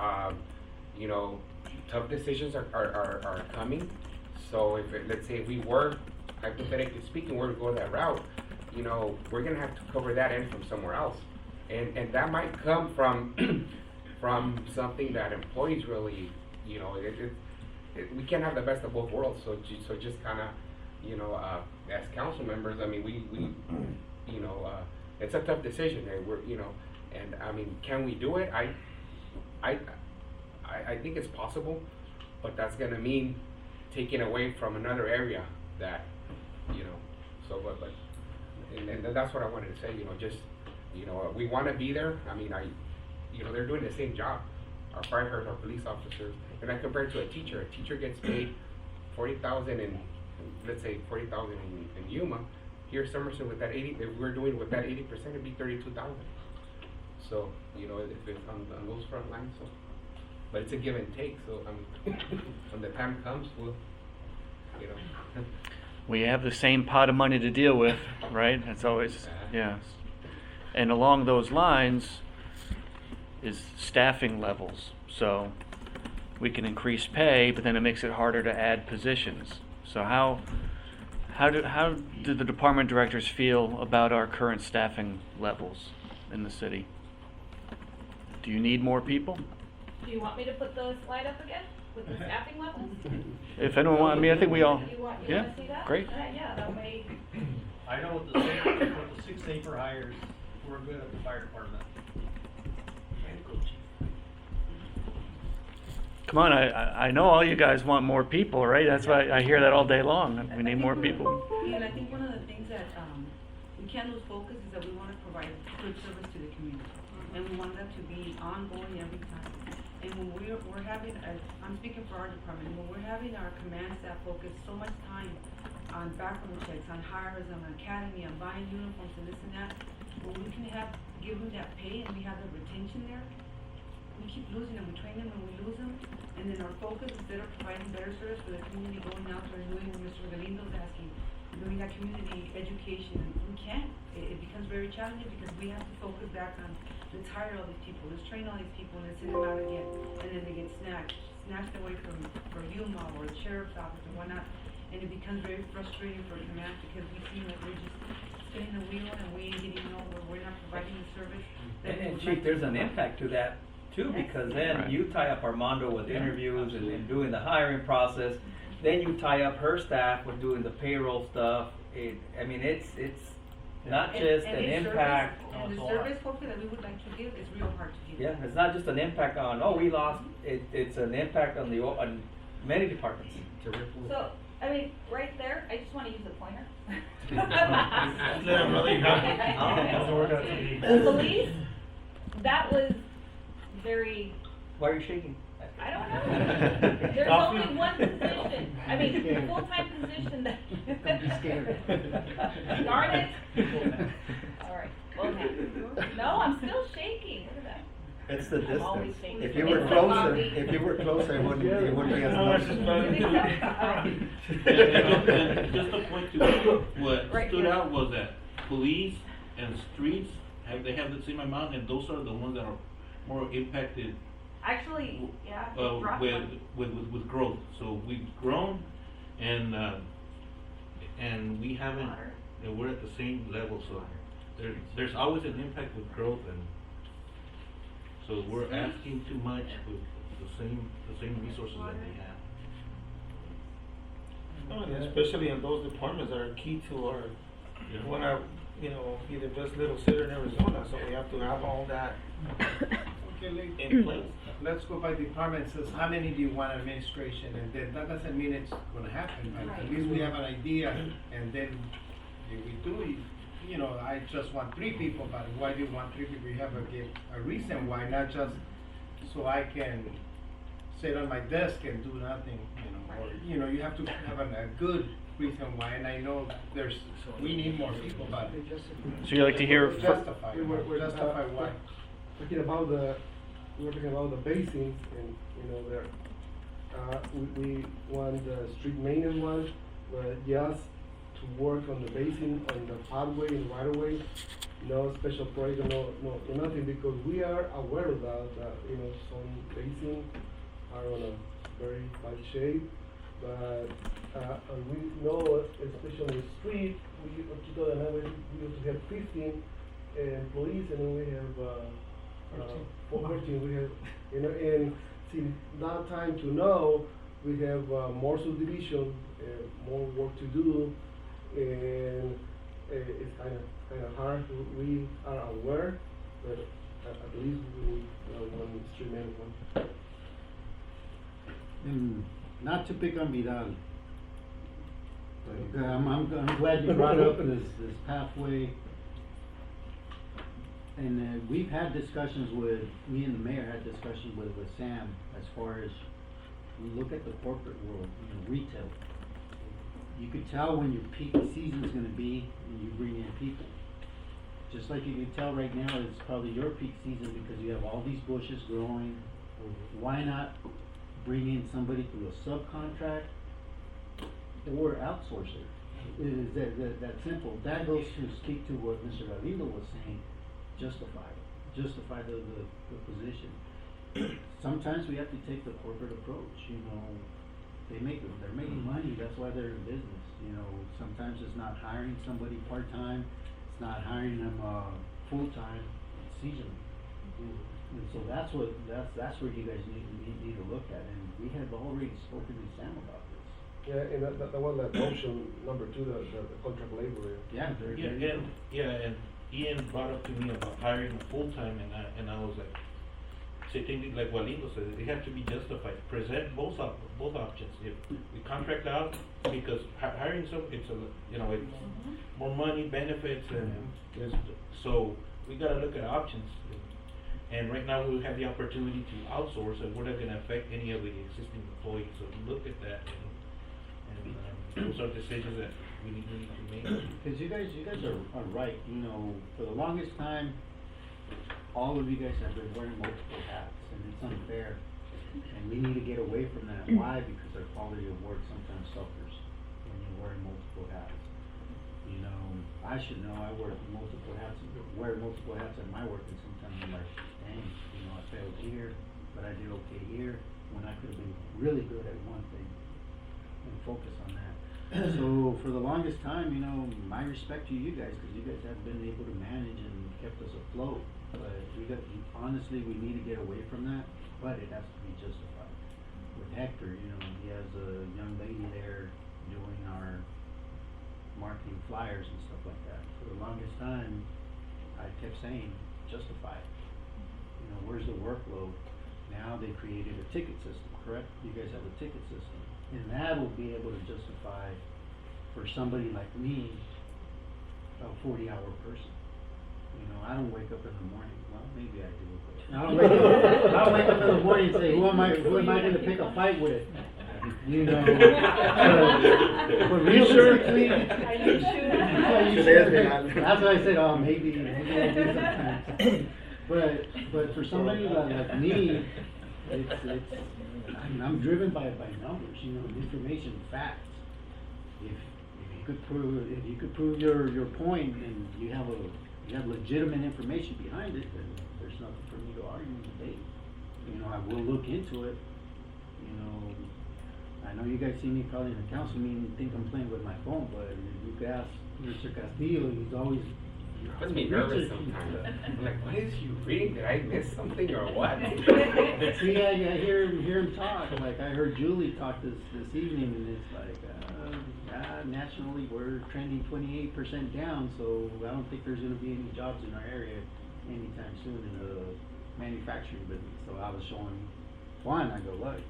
Tough decisions are coming. So let's say we were, hypothetically speaking, we're to go that route, you know, we're gonna have to cover that in from somewhere else, and that might come from from something that employees really, you know, we can't have the best of both worlds. So just kind of, you know, as council members, I mean, we you know, it's a tough decision. We're, you know, and I mean, can we do it? I think it's possible, but that's gonna mean taking away from another area that, you know, so but and that's what I wanted to say, you know, just, you know, we want to be there. I mean, you know, they're doing the same job, our firefighters, our police officers, and I compare it to a teacher gets paid $40,000 in, let's say $40,000 in Yuma. Here Somerton with that 80, if we're doing with that 80%, it'd be $32,000. So, you know, if it's on those front lines, so. But it's a give and take, so I mean, when the time comes, we'll, you know. We have the same pot of money to deal with, right? It's always, yes. And along those lines is staffing levels. So we can increase pay, but then it makes it harder to add positions. So how How do the department directors feel about our current staffing levels in the city? Do you need more people? Do you want me to put the slide up again with the staffing levels? If anyone wants, I mean, I think we all, You wanna see that? great. Yeah, that way. I know with the 6 safer hires, we're good at the fire department. Come on, I know all you guys want more people, right? That's why I hear that all day long. We need more people. Yeah, and I think one of the things that, we can't lose focus is that we wanna provide good service to the community. And we want that to be ongoing every time. And when we're having, I'm speaking for our department, when we're having our command staff focus so much time on background checks, on hires, on academy, on buying uniforms and this and that, when we can give them that pay and we have the retention there, we keep losing them, we train them and we lose them, and then our focus, instead of providing better service for the community, going out there and doing what Mr. Galindo's asking, doing that community education, and we can't. It becomes very challenging because we have to focus back on, let's hire all these people, let's train all these people, and let's send them out again, and then they get snatched away from Yuma or the sheriff's office and whatnot, and it becomes very frustrating for command because we seem like we're just spinning the wheel and we ain't getting nowhere, we're not providing the service. And Chief, there's an impact to that too, because then you tie up Armando with interviews and doing the hiring process, then you tie up her staff with doing the payroll stuff. It's not just an impact. And the service hopefully that we would like to give is real hard to give. Yeah, it's not just an impact on, oh, we lost, it's an impact on on many departments. So, I mean, right there, I just wanna use a pointer. The police, that was very. Why are you shaking? I don't know. There's only one position, I mean, full-time position that. I'm scared. Darn it. All right, okay. No, I'm still shaking, look at that. It's the I'm always distance. shaking. If you were closer, it wouldn't be as much. And just a point to what Right stood here. out was that police and streets they have the same amount, and those are the ones that are more impacted Actually, yeah. it dropped one. with growth. So we've grown, and we haven't. And we're at the same level. So there's always an impact with growth, and so we're asking too much with the same resources that they have. Oh, and especially in those departments that are key to our, when our, either just Little City in Arizona, so we have to have all that in place. Let's go by department, says how many do you want administration, and then that doesn't mean it's gonna happen, but at least we have an idea, and then if we do, I just want 3 people, but why do you want 3 people? You have to give a reason why, not just so I can sit on my desk and do nothing, or, you have to have a good reason why, and I know we need more people, but. So you like to hear? Justify why. We're talking about the basins, and we want the street maintenance one, but just to work on the basin, on the pathway and right of way, no special project, no nothing, because we are aware of that some basins are on a very bad shape, but and we know, especially on the street, we used to have 15 employees, and then we have 14. We have, and since that time to now, we have more subdivision, more work to do, and it's kind of hard. We are aware, but at least we need one street management. And not to pick on Vidal, but I'm glad you brought up this pathway. And we've had discussions me and the mayor had discussions with Sam as far as we look at the corporate world, retail. You could tell when your peak season is going to be when you bring in people. Just like you can tell right now, it's probably your peak season because you have all these bushes growing. Why not bring in somebody through a subcontract or outsource it? It is that simple. That goes to speak to what Mr. Galindo was saying. Justify the position. Sometimes we have to take the corporate approach, they're making money, that's why they're in business, you know. Sometimes it's not hiring somebody part-time, it's not hiring them, full-time, it's seasonal. And so that's where you guys need to look at, and we have already spoken to Sam about this. Yeah, and that was that option number 2, the contract labor. Yeah, and Ian brought up to me about hiring full-time, and I was like, same thing like what Lindo said, they have to be justified, present both options. If we contract out, because hiring some, it's it's more money, benefits, and so we gotta look at options. And right now we have the opportunity to outsource, and we're not gonna affect any of the existing employees, so look at that, and those are decisions that we need to make. Because you guys are right, you know, for the longest time, all of you guys have been wearing multiple hats, and it's unfair. And we need to get away from that. Why? Because our quality of work sometimes suffers when you're wearing multiple hats. You know, I should know, I wear multiple hats at my work, and sometimes I'm like, dang, you know, I failed here, but I did okay here, when I could have been really good at one thing, and focus on that. So for the longest time, you know, my respect to you guys, because you guys have been able to manage and kept us afloat. But honestly, we need to get away from that, but it has to be justified. With Hector, you know, he has a young lady there doing our marketing flyers and stuff like that. For the longest time, I kept saying, justify it. You know, where's the workload? Now they created a ticket system, correct? You guys have a ticket system. And that will be able to justify for somebody like me, a 40-hour person. You know, I don't wake up in the morning. Well, maybe I do. But I don't wake up in the morning and say, who am I going to pick a fight with? You know. But realistically, that's why I said, oh, maybe I do sometimes. But for somebody like me, I'm driven by numbers. You know, information, facts. If you could prove your point, and you have legitimate information behind it, then there's nothing for me to argue and debate. You know, I will look into it. You know, I know you guys see me probably in the council meeting and think I'm playing with my phone, but if you could ask Mr. Castillo, he's always... It puts me nervous sometimes. I'm like, what is he reading? Did I miss something or what? See, I hear him talk. Like, I heard Julie talk this evening, and it's like, nationally we're trending 28% down, so I don't think there's going to be any jobs in our area anytime soon in the manufacturing business. So I was showing Juan, I go, look.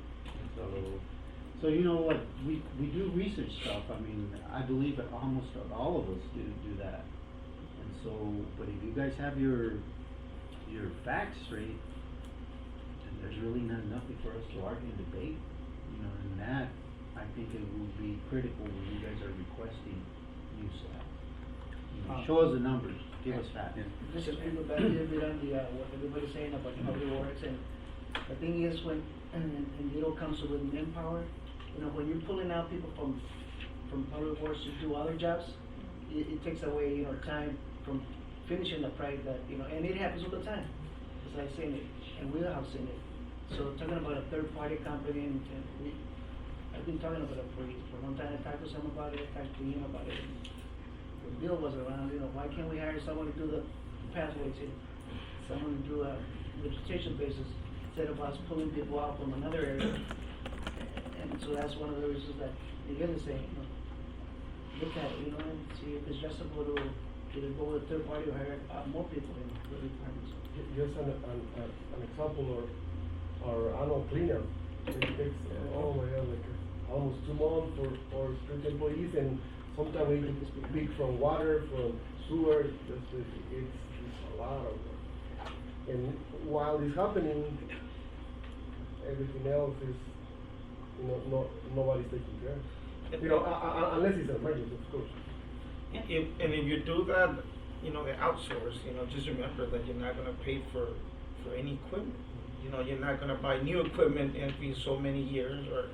So you know what, we do research stuff. I mean, I believe that almost all of us do that. And so, but if you guys have your facts straight, then there's really nothing for us to argue and debate. You know, and that, I think it will be critical when you guys are requesting new staff. You know, show us the numbers, give us facts. Just to go back a little bit on what everybody's saying about how it works, and the thing is when it all comes with manpower, you know, when you're pulling out people from public works to do other jobs, it takes away, you know, time from finishing the project that, you know, and it happens all the time. It's like saying it, and we have seen it. So talking about a third-party company, and I've been talking about it for a long time. I talked to some about it, I talked to him about it. When Bill was around, you know, why can't we hire someone to do the pathways here? Someone to do a vegetation basis instead of us pulling people out from another area. And so that's one of the reasons that Miguel is saying, you know, look at it, you know, and see if it's justifiable to either go with a third party or hire more people in the requirements. Just an example, our annual cleanup, it takes, oh my God, like almost 2 months for street employees, and sometimes we pick from water, from sewer, it's a lot of work. And while it's happening, everything else is, you know, nobody's taking care. You know, unless it's an emergency, of course. And if you do that, you know, they outsource, you know, just remember that you're not gonna pay for any equipment. You know, you're not gonna buy new equipment in so many years, or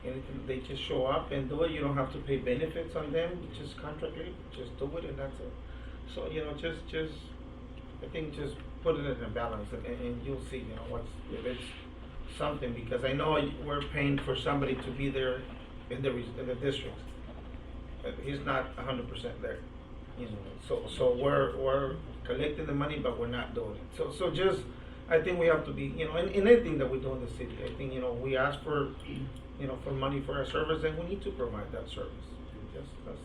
anything. They just show up and do it. You don't have to pay benefits on them, just contract labor, just do it, and that's it. So, you know, just I think just put it in a balance, and you'll see, you know, if it's something, because I know we're paying for somebody to be there in the districts. But he's not 100% there, you know, so we're collecting the money, but we're not doing it. So just, I think we have to be, you know, in anything that we do in the city, I think, you know, we ask for, you know, for money for our service, and we need to provide that service. That's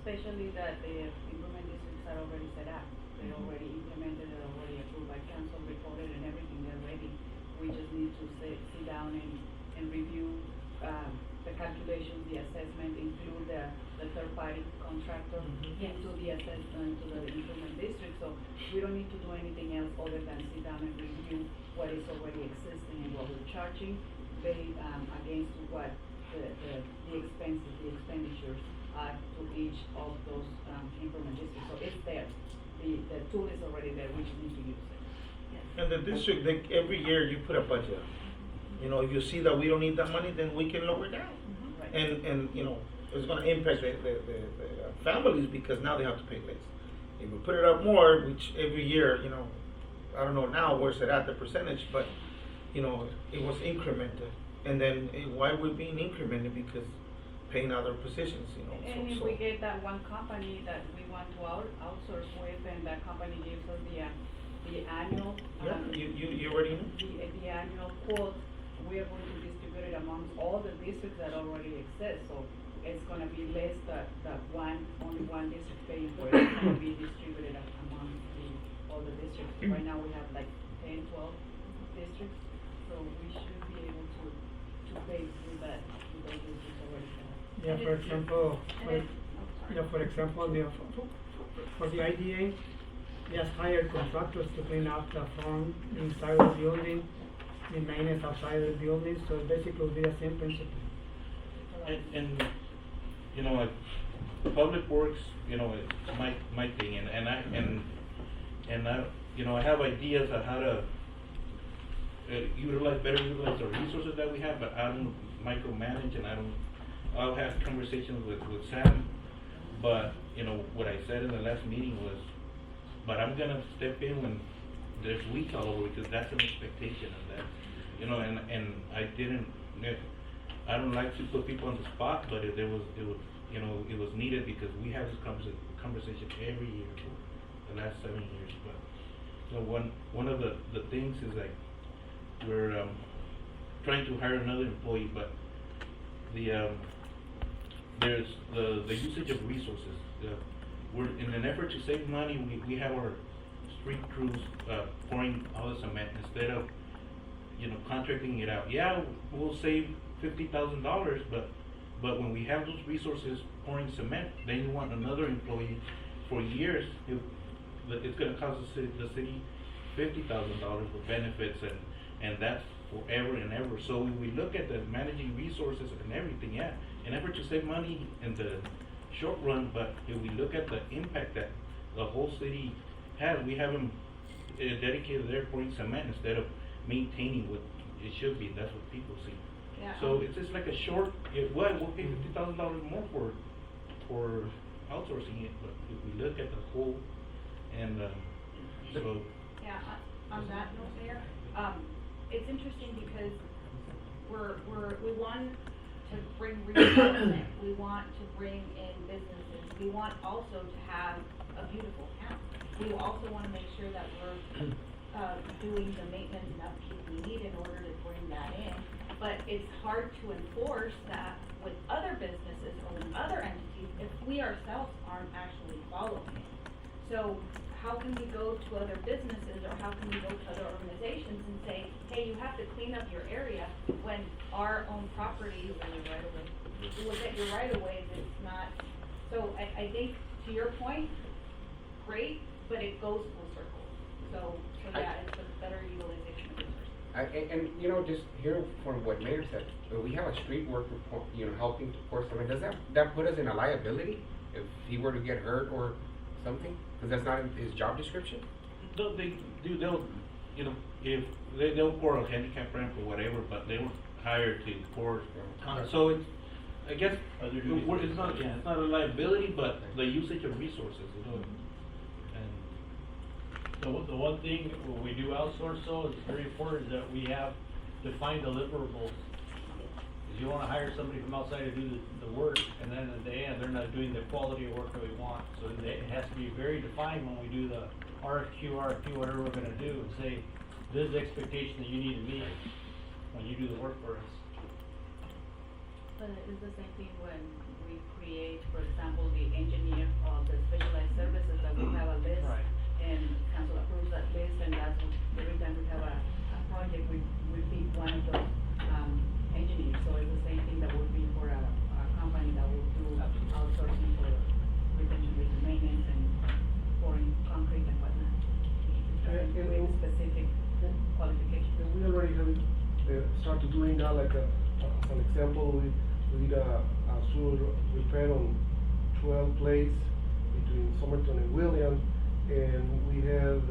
Especially that the implement districts are already set up. They already implemented it, already approved by council, recorded and everything, they're ready. We just need to sit down and review, the calculations, the assessment, include the third party contractor into the assessment, to the implement district. So we don't need to do anything else other than sit down and review what is already existing and what we're charging, against what the expenditures are to each of those implement districts. So it's there. The tool is already there. We just need to use it. And the district, every year you put a budget. You know, if you see that we don't need that money, then we can lower down. Right. And you know, it's gonna impact the families, because now they have to pay less. If we put it up more, which every year, you know, I don't know now where's it at, the percentage, but you know, it was incremented. And then why we're being incremented? Because paying other positions, you know. And if we get that one company that we want to outsource with, and that company gives us the annual, you already know. The annual quote, we are going to distribute it amongst all the districts that already exist. So it's going to be less that only one district paying for it. It's going to be distributed among all the districts. Right now we have like 10, 12 districts, so we should be able to pay through those districts already. Yeah, for example, for the IDA, they have hired contractors to clean up the front inside of the building, the maintenance outside of the building, so basically it will be the same principle. And you know, like, public works, you know, it's my thing, and I you know, I have ideas on how to utilize the resources that we have, but I don't micromanage, and I'll have conversations with Sam, but you know, what I said in the last meeting was, but I'm gonna step in when there's leaks all over, because that's an expectation of that, you know, and I don't like to put people on the spot, but it was needed, because we have this conversation every year for the last 7 years. But so one of the things is like, we're trying to hire another employee, but there's the usage of resources. We're in an effort to save money. We have our street crews pouring all the cement instead of, you know, contracting it out. Yeah, we'll save $50,000, but when we have those resources pouring cement, then you want another employee for years. It's going to cost the city $50,000 for benefits, and that's forever and ever. So when we look at the managing resources and everything, yeah, in effort to save money in the short run, but if we look at the impact that the whole city has, we have them dedicated there pouring cement instead of maintaining what it should be. That's what people see. Yeah. So it's just like a short, we'll pay $50,000 more for outsourcing it, but if we look at the whole, and so. Yeah, on that note there, it's interesting because we want to bring redevelopment, we want to bring in businesses, we want also to have a beautiful town. We also want to make sure that we're doing the maintenance and upkeep we need in order to bring that in. But it's hard to enforce that with other businesses or with other entities if we ourselves aren't actually following it. So how can we go to other businesses, or how can we go to other organizations and say, hey, you have to clean up your area, when our own property, we'll get your right of way, it's not. So I think, to your point, great, but it goes full circle. So yeah, it's a better utilization of resources. And you know, just hearing from what Mayor said, we have a street worker, you know, helping to pour cement. Does that put us in a liability if he were to get hurt or something? Because that's not in his job description. They'll you know, if they'll pour a handicap ramp or whatever, but they were hired to pour. So it's, I guess, it's not a liability, but the usage of resources, you know. The one thing when we do outsource, though, it's very important that we have define deliverables. Cause you wanna hire somebody from outside to do the work, and then at the end, they're not doing the quality of work that we want. So it has to be very defined when we do the RFQ, whatever we're gonna do, and say, this is the expectation that you need to meet when you do the work for us. But it's the same thing when we create, for example, the engineer of the specialized services, that we have a list. Right. And council approves that list, and that's every time we have a project, we pick one of those, engineers. So it's the same thing that would be for a company that will do outsourcing for retention with maintenance and pouring concrete and whatnot. With specific qualifications. And we already have started doing that, like as an example, we did a sewer repair on 12 plates between Somerton and William, and we had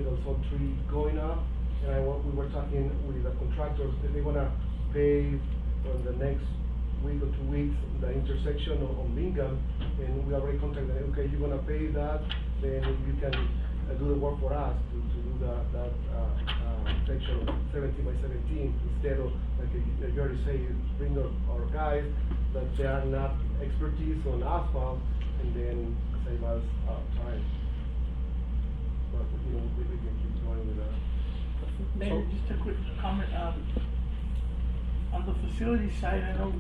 also tree going up, and we were talking with the contractors that they wanna pave on the next week or 2 weeks the intersection on Bingham, and we already contacted them. Okay, you're gonna pave that, then you can do the work for us to do that section 17 by 17 instead of, like you already say, bring our guys that they are not expertise on asphalt, and then save us time. But we can keep going with that. Mayor, just a quick comment, on the facility side, I know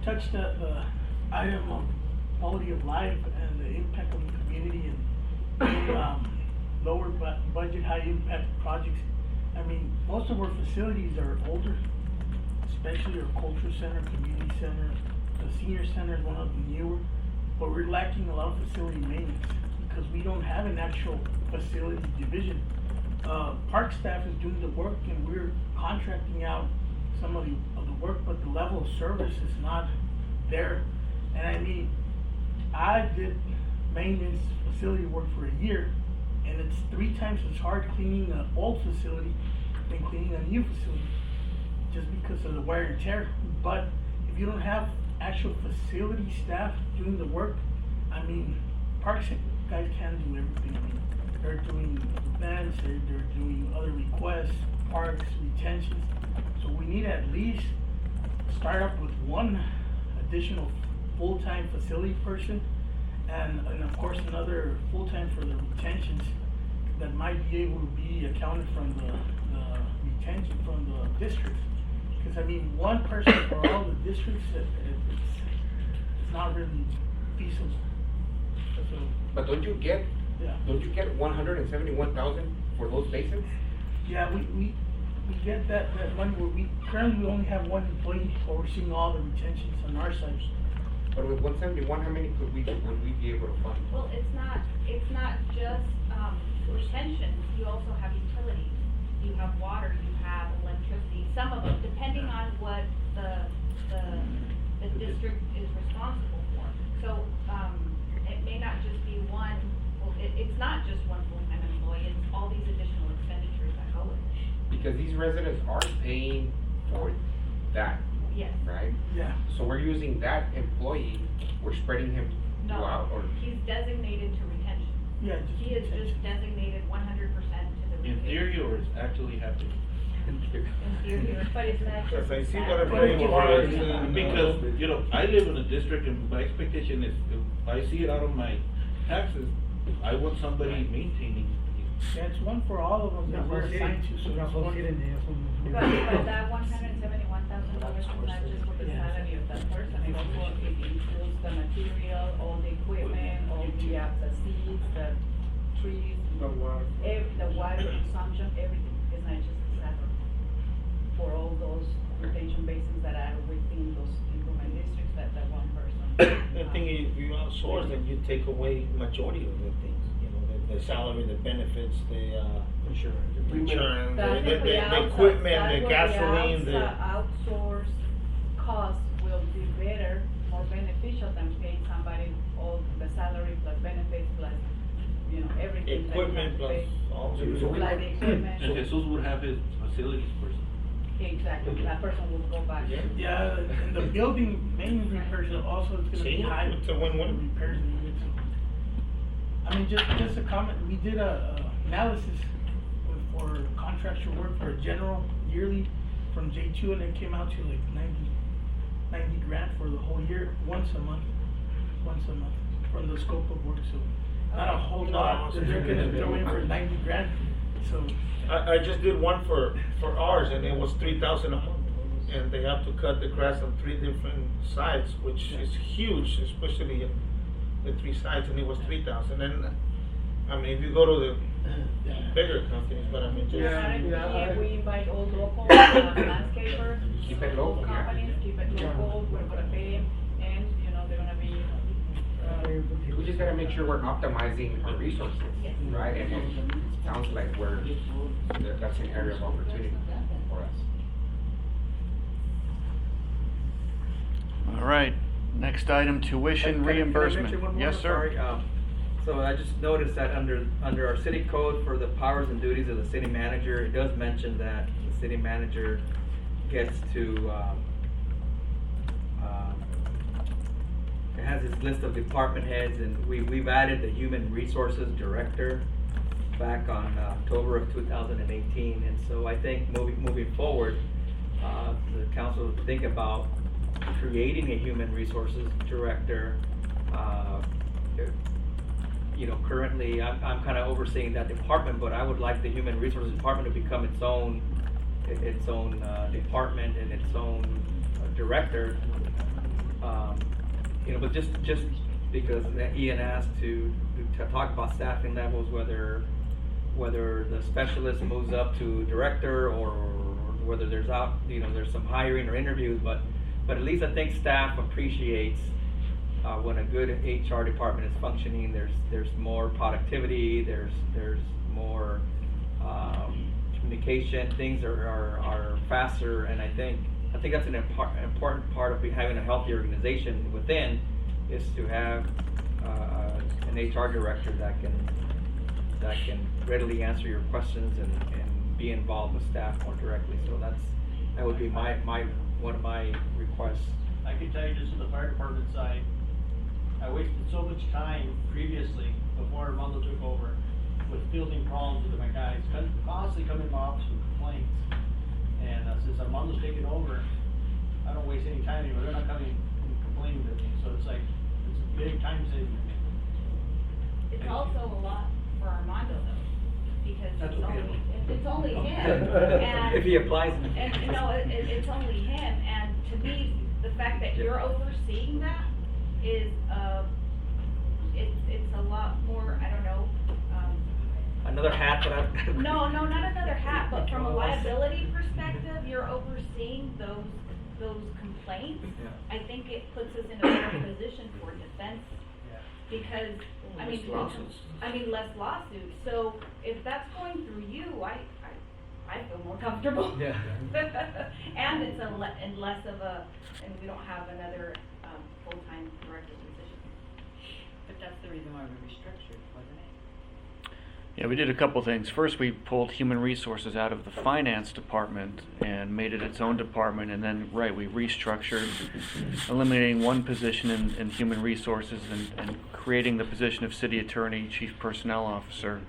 touched the item of quality of life and the impact on the community and lower budget, high impact projects. I mean, most of our facilities are older, especially our culture center, community center, the senior center is one of the newer, but we're lacking a lot of facility maintenance because we don't have an actual facility division. Park staff is doing the work and we're contracting out some of the work, but the level of service is not there. And I mean, I did maintenance facility work for a year, and it's 3 times as hard cleaning an old facility than cleaning a new facility, just because of the wear and tear. But if you don't have actual facility staff doing the work, I mean, parks guys can't do everything. I mean, they're doing events, they're doing other requests, parks, retentions. So we need to at least start up with one additional full-time facility person, and of course another full-time for the retentions that might be able to be accounted from the retention from the districts. Because I mean, one person for all the districts, it's not really feasible. So, But don't you get yeah. 171,000 for those basins? Yeah, we get that money where we currently only have one employee overseeing all the retentions on our side. But with 171, how many would we be able to fund? Well, it's not just, retention, you also have utilities, you have water, you have electricity, some of them, depending on what the district is responsible for. So, it may not just be one, it's not just one full-time employee, it's all these additional expenditures that go with it. Because these residents are paying for that. Yes. Right? Yeah. So we're using that employee, we're spreading him throughout, or? He's designated to retention. Yeah. He is just designated 100% to the retention. In theory, or it's actually happening? In theory, but it's not just I see that. what I'm saying for it, because, I live in a district and my expectation is, if I see it out of my taxes, I want somebody maintaining. Yeah, it's one for all of them that we're assigned to, so it's one. But that $171,000 is not just for the salary of that person, it also includes the material, all the equipment, all the seeds, the trees, the water consumption, everything. It's not just the salary. For all those retention basins that are within those improvement districts, that one person. The thing is, if you outsource, then you take away majority of the things, the salary, the benefits, the insurance, the equipment, the gasoline, the outsource cost will be better, more beneficial than paying somebody all the salary plus benefits plus, everything. equipment plus all the. Like the equipment. And Jesus would have his facilities person. Exactly, that person will go back. Yeah, and the building maintenance repairs are also gonna be high. It's a win-win. Repairs needed. I mean, just a comment, we did a analysis with for contractual work for a general yearly from J2, and it came out to like 90 grand for the whole year, once a month from the scope of work, so not a whole lot that they're gonna throw in for 90 grand, so. I just did one for ours, and it was 3,000 a month, and they have to cut the grass on 3 different sides, which is huge, especially in the 3 sides, and it was 3,000. And I mean, if you go to the bigger companies, but I mean, just We invite all local landscapers, Keep it local, yeah. companies, keep it local, we're gonna pay them, and, you know, they're gonna be, We just gotta make sure we're optimizing our resources, right? And it sounds like that's an area of opportunity for us. All right, next item, tuition Can I mention reimbursement. one more? Yes, sir. Sorry, so I just noticed that under our city code for the powers and duties of the city manager, it does mention that the city manager gets to, it has this list of department heads, and we've added the human resources director back on October of 2018, and so I think moving forward, the council would think about creating a human resources director. You know, currently I'm kind of overseeing that department, but I would like the human resources department to become its own department and its own director. You know, but just because Ian asked to talk about staffing levels, whether the specialist moves up to director or whether there's some hiring or interviews, but at least I think staff appreciates when a good HR department is functioning. There's more productivity, there's more communication, things are faster, and I think that's an important part of having a healthy organization within, is to have an HR director that can readily answer your questions and be involved with staff more directly. So that would be one of my requests. I can tell you just on the fire department side, I wasted so much time previously, before Armando took over, with fielding problems with my guys, constantly coming to my office with complaints. And since Armando's taken over, I don't waste any time anymore. They're not coming and complaining to me, so it's like, it's a big time saving to me. It's also a lot for Armando though, because That's it's only him, okay. and. If he applies. And, you know, it's only him, and to me, the fact that you're overseeing that is, it's a lot more, I don't know, Another hat that I. No, not another hat, but from a liability perspective, you're overseeing those complaints. Yeah. I think it puts us in a better position for defense, because, Less lawsuits. less lawsuits. So if that's going through you, I feel more comfortable. Yeah. And it's and less of and we don't have another, full-time director position. but that's the reason why we restructured, wasn't it? Yeah, we did a couple things. First, we pulled human resources out of the finance department and made it its own department, and then, we restructured, eliminating one position in human resources and creating the position of city attorney, chief personnel officer,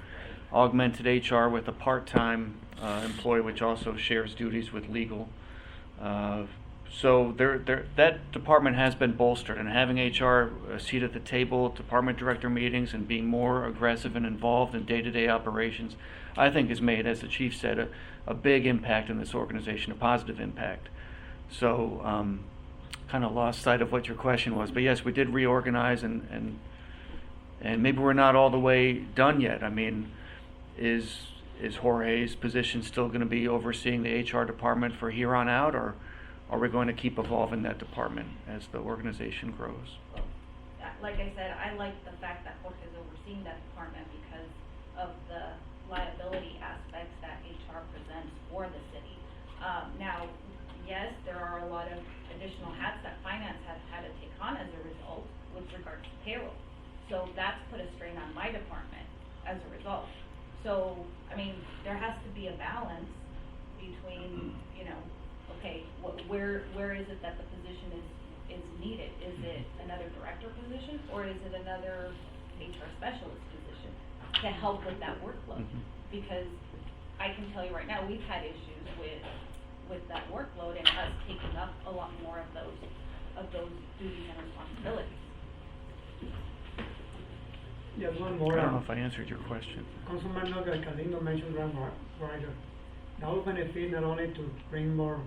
augmented HR with a part-time employee, which also shares duties with legal. So that department has been bolstered, and having HR a seat at the table, department director meetings, and being more aggressive and involved in day-to-day operations, I think has made, as the chief said, a big impact in this organization, a positive impact. So kind of lost sight of what your question was, but yes, we did reorganize, and maybe we're not all the way done yet. I mean, is Jorge's position still going to be overseeing the HR department for here on out, or are we going to keep evolving that department as the organization grows? Like I said, I like the fact that Jorge is overseeing that department because of the liability aspects that HR presents for the city. Now, yes, there are a lot of additional hats that finance has had to take on as a result with regards to payroll. So that's put a strain on my department as a result. So, I mean, there has to be a balance between, okay, where is it that the position is needed? Is it another director position, or is it another HR specialist position to help with that workload? Mm-hmm. Because I can tell you right now, we've had issues with that workload and us taking up a lot more of those duties and responsibilities. Just one more. I don't know if I answered your question. Councilman Calino mentioned grant writer. That will benefit not only to bring more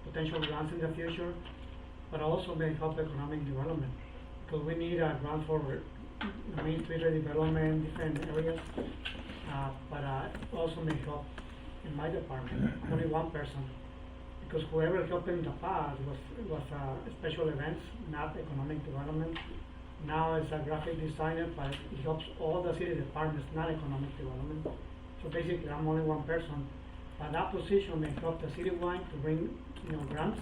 potential grants in the future, but also may help economic development. Because we need a grant for Main Street redevelopment, different areas, but also may help in my department, only one person. Because whoever helped in the past was special events, not economic development. Now it's a graphic designer, but it helps all the city departments, not economic development. So basically, I'm only one person. But that position may help the citywide to bring, grants,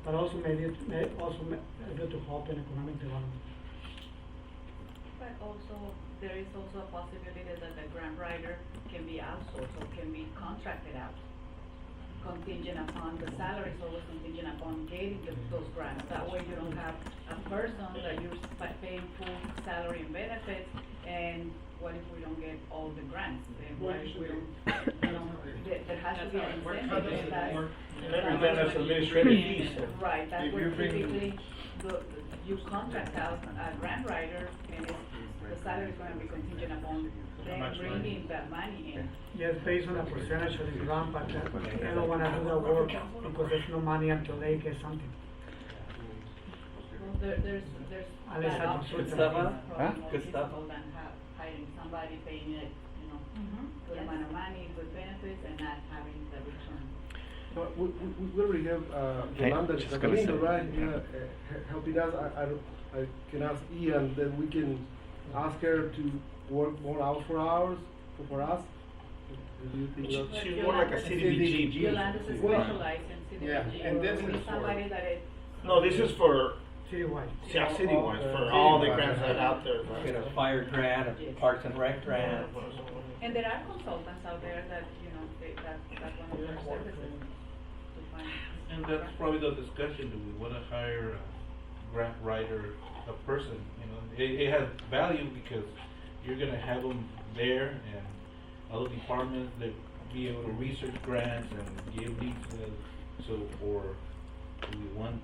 but also may do to help in economic development. But also, there is also a possibility that the grant writer can be outsourced or can be contracted out, contingent upon the salaries, always contingent upon getting those grants. That way you don't have a person that you're paying full salary and benefits, and what if we don't get all the grants? Then what if we don't, there has to be an incentive that. And everything that's administrative fees. Right, that's where typically you contract out a grant writer, and the salary is gonna be contingent upon them bringing that money in. Yes, based on a percentage of the grant, but they don't wanna do the work because there's no money until they get something. Well, there's Unless that I option. consult them. Huh? Good stuff. Than hiring somebody, paying it, good amount of money, good benefits, and not having the return. But we already have, Yolanda, just gonna say, right, helping us. I can ask Ian, then we can ask her to work more hours for us. Do you think that's? She's more like a CDBG. Yolanda's a specialized in CDBG. Yeah, and this is somebody that is. No, this is for, Citywide. yeah, citywide, for all the grants that are out there. Get a fire grant, a Parks and Rec grant. And there are consultants out there that, that's one of their services to find. And that's probably the discussion, do we wanna hire a grant writer, a person, it has value because you're gonna have them there and other departments that be able to research grants and give these, or do we want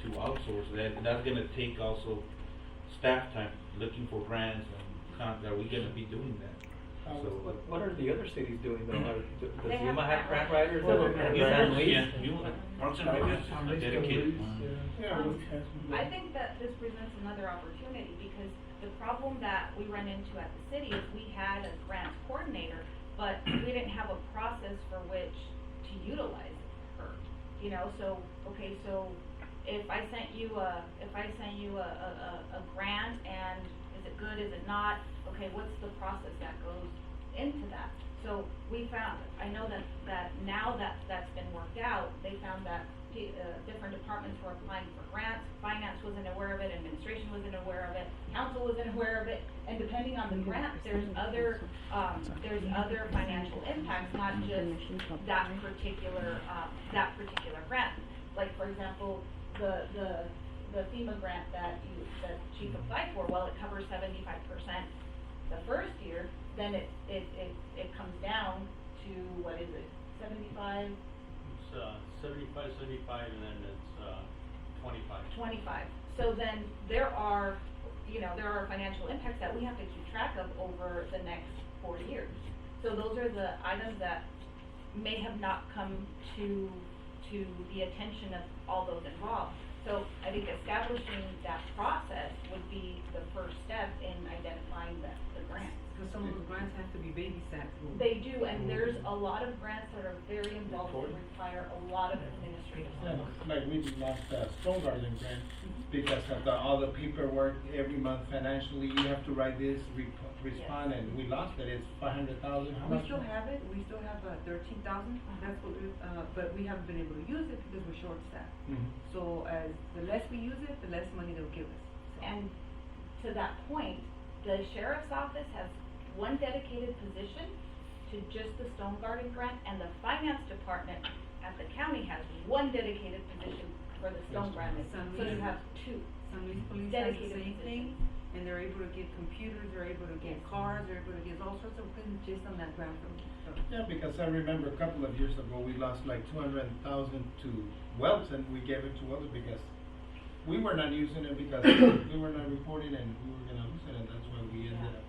to outsource that? And that's gonna take also staff time, looking for grants and are we gonna be doing that? So. What are the other cities doing though? Does They have Yuma have grant grant writers? Parks and Rec is dedicated. I think that this presents another opportunity because the problem that we run into at the city is we had a grants coordinator, but we didn't have a process for which to utilize her. So if I sent you a grant and is it good, is it not? Okay, what's the process that goes into that? So we found, I know that now that's been worked out, they found that different departments were applying for grants, finance wasn't aware of it, administration wasn't aware of it, council wasn't aware of it, and depending on the grant, there's other financial impacts, not just that particular grant. Like, for example, the FEMA grant that Chief applied for, well, it covers 75% the first year, then it comes down to, what is it, 75? It's 75, and then it's 25. 25. So then there are financial impacts that we have to keep track of over the next 4 years. So those are the items that may have not come to the attention of all those involved. So I think establishing that process would be the first step in identifying the grants. Because some of the grants have to be babysat. They do, and there's a lot of grants that are very involved and require a lot of administrative Yeah, work. like we lost Stone Garden grant because of all the paperwork every month financially, you have to write this, respond, and we lost it, it's 500,000, how We much? still have it, we still have 13,000, that's what we, but we haven't been able to use it because we're short-staffed. Mhm. So as the less we use it, the less money they'll give us. And to that point, the sheriff's office has one dedicated position to just the Stone Garden grant, and the finance department at the county has one dedicated position for the Stone Garden. So you have two San Luis Police has the dedicated same thing, positions. and they're able to get computers, they're able to get cars, they're able to get all sorts of things just on that grant from. Yeah, because I remember a couple of years ago, we lost like 200,000 to wells, and we gave it to others because we were not using it because we were not reporting and we were gonna lose it, and that's why we ended up.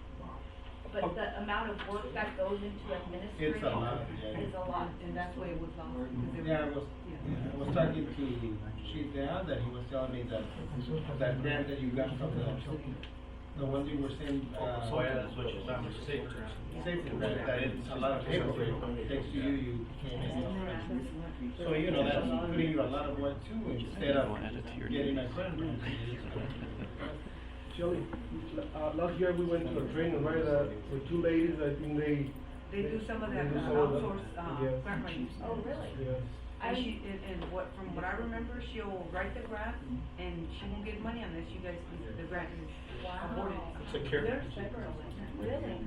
But the amount of work that goes into administrating It's a lot, yeah. is a lot. And that's why it was lost. because they Yeah, were- I was talking to Chief Dan, that he was telling me that, that grant that you got from the one you were saying, So yeah, that's what you're talking about, safer grant. Safety grant, that it's a lot of paperwork, takes to you came in. So, you know, that's putting you a lot of work too, instead of getting a grant. Shelley, last year we went to a training, right, with two ladies, I think They do some of that they do some of the- outsourced, yes. grant writing. Oh, really? Yes. And she, and what, from what I remember, she'll write the grant, and she won't get money unless you guys, the grant is awarded. Secure. There's several, really.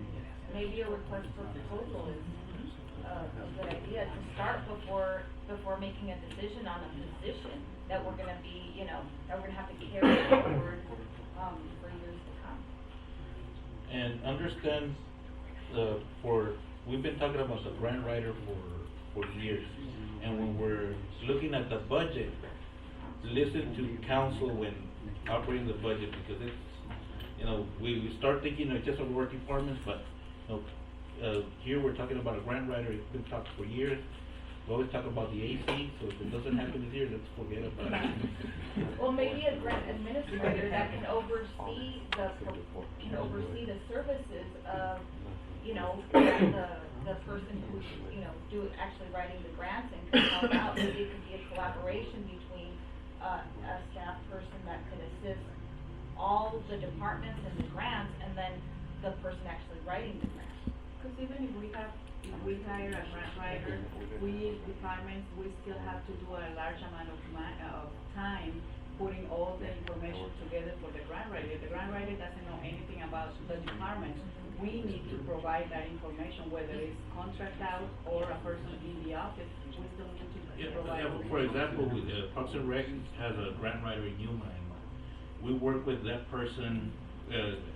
Maybe a request for proposal is a good idea to start before making a decision on a position that we're gonna be, that we're gonna have to carry forward, for years to come. And understand, we've been talking about the grant writer for years. And when we're looking at the budget, listen to council when operating the budget, because it's, we start thinking of just our work departments, but, here we're talking about a grant writer, it's been talked for years. We always talk about the AC, so if it doesn't happen this year, let's forget about it. Well, maybe a grant administrator that can oversee the services of, the person who's, actually writing the grants and can help out. Maybe it could be a collaboration between, a staff person that could assist all the departments and the grants, and then the person actually writing the grants. Because even if we hire a grant writer, we departments, we still have to do a large amount of time putting all the information together for the grant writer. If the grant writer doesn't know anything about the department, we need to provide that information, whether it's contract out or a person in the office, we still need to provide. For example, Parks and Rec has a grant writer in Yuma, and we work with that person,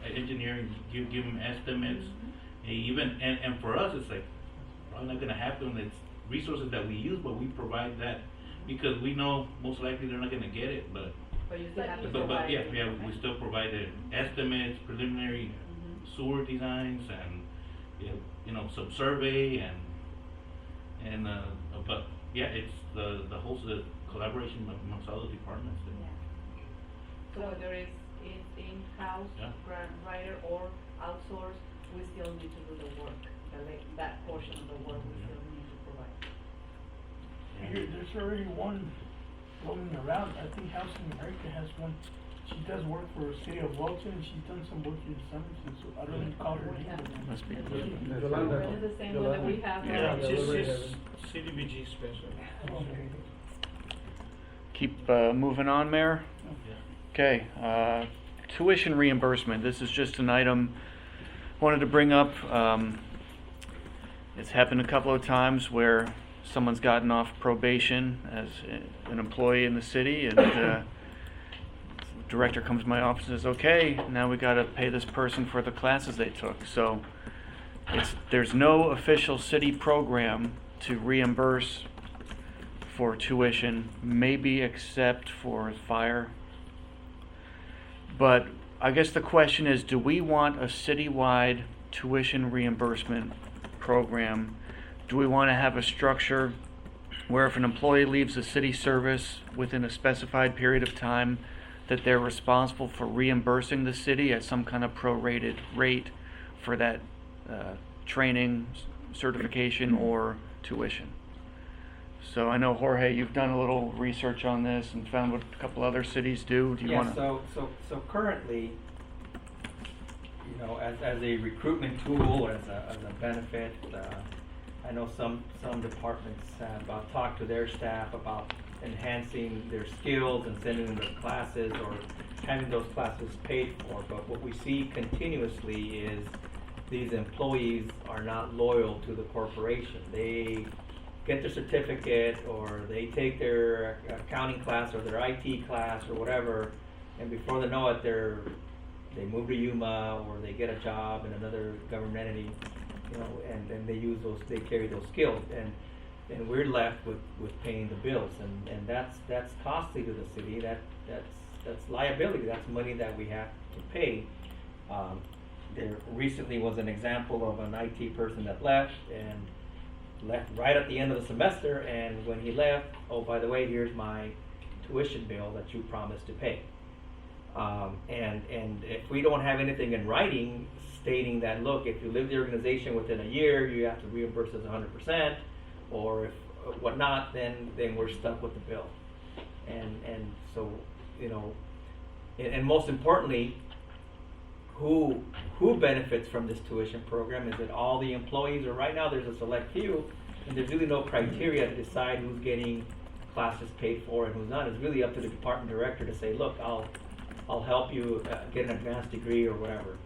engineering, give them estimates. And for us, it's like, probably not gonna happen, it's resources that we use, but we provide that, because we know most likely they're not gonna get it, but you still have to but provide yeah, it. we still provide the estimates, preliminary sewer designs, and, some survey, and, but, yeah, it's the whole, collaboration amongst all the departments. So whether it's in-house Yeah. grant writer or outsourced, we still need to do the work, that portion of the work we still need to provide. There's already one going around. I think Housing America has one. She does work for the city of Walton, and she's done some work in Somerton, so I don't recall her name. Must be. Yolanda. It's the same one that we have. Yeah, Yeah. she's CDBG special. Okay. Keep moving on, Mayor. Okay, tuition reimbursement. This is just an item I wanted to bring up. It's happened a couple of times where someone's gotten off probation as an employee in the city, and the director comes to my office and says, okay, now we got to pay this person for the classes they took. So there's no official city program to reimburse for tuition, maybe except for fire. But I guess the question is, do we want a citywide tuition reimbursement program? Do we want to have a structure where if an employee leaves a city service within a specified period of time, that they're responsible for reimbursing the city at some kind of prorated rate for that training, certification, or tuition? So I know, Jorge, you've done a little research on this and found what a couple other cities do. Do you want to? So currently, as a recruitment tool, as a benefit, I know some departments have talked to their staff about enhancing their skills and sending them to classes or having those classes paid for. But what we see continuously is these employees are not loyal to the corporation. They get their certificate, or they take their accounting class or their IT class or whatever, and before they know it, they're they move to Yuma or they get a job in another government entity, you know, and then they carry those skills, and we're left with paying the bills, and that's costly to the city. That's liability. That's money that we have to pay. There recently was an example of an IT person that left right at the end of the semester, and when he left, oh, by the way, here's my tuition bill that you promised to pay. And if we don't have anything in writing stating that, look, if you leave the organization within a year, you have to reimburse us 100%, or if whatnot, then we're stuck with the bill. And so, you know, and most importantly, who benefits from this tuition program? Is it all the employees, or right now there's a select few, and there's really no criteria to decide who's getting classes paid for and who's not. It's really up to the department director to say, look, I'll help you get an advanced degree or whatever.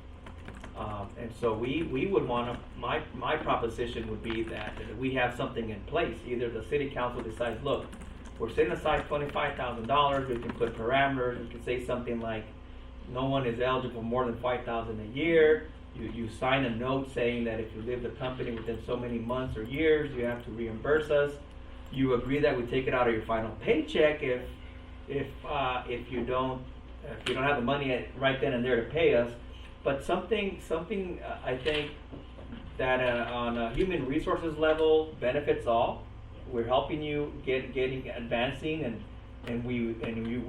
And so we would want to, my proposition would be that we have something in place. Either the city council decides, look, we're setting aside $25,000, we can put parameters, we can say something like, no one is eligible more than $5,000 a year. You sign a note saying that if you leave the company within so many months or years, you have to reimburse us. You agree that we take it out of your final paycheck if you don't have the money right then and there to pay us. But something I think that on a human resources level benefits all. We're helping you getting advancing, and we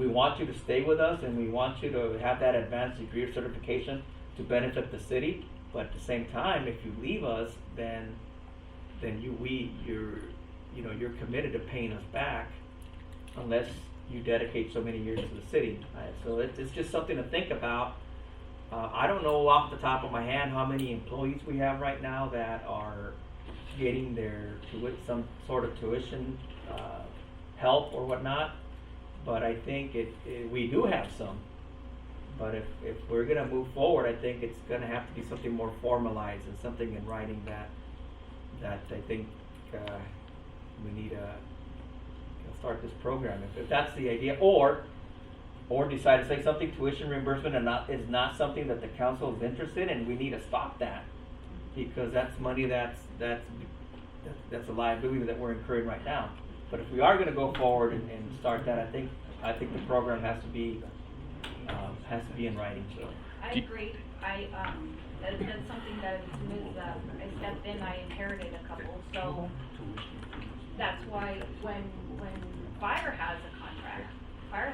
want you to stay with us, and we want you to have that advanced degree or certification to benefit the city. But at the same time, if you leave us, then you're committed to paying us back unless you dedicate so many years to the city. So it's just something to think about. I don't know off the top of my hand how many employees we have right now that are getting their some sort of tuition help or whatnot, but I think we do have some. But if we're going to move forward, I think it's going to have to be something more formalized and something in writing that I think we need to start this program. If that's the idea, or decide to say something, tuition reimbursement is not something that the council is interested in, we need to stop that, because that's money that's a liability that we're incurring right now. But if we are going to go forward and start that, I think the program has to be in writing. So I agree. That's something that as soon as I stepped in, I inherited a couple. So that's why when Fire has a contract where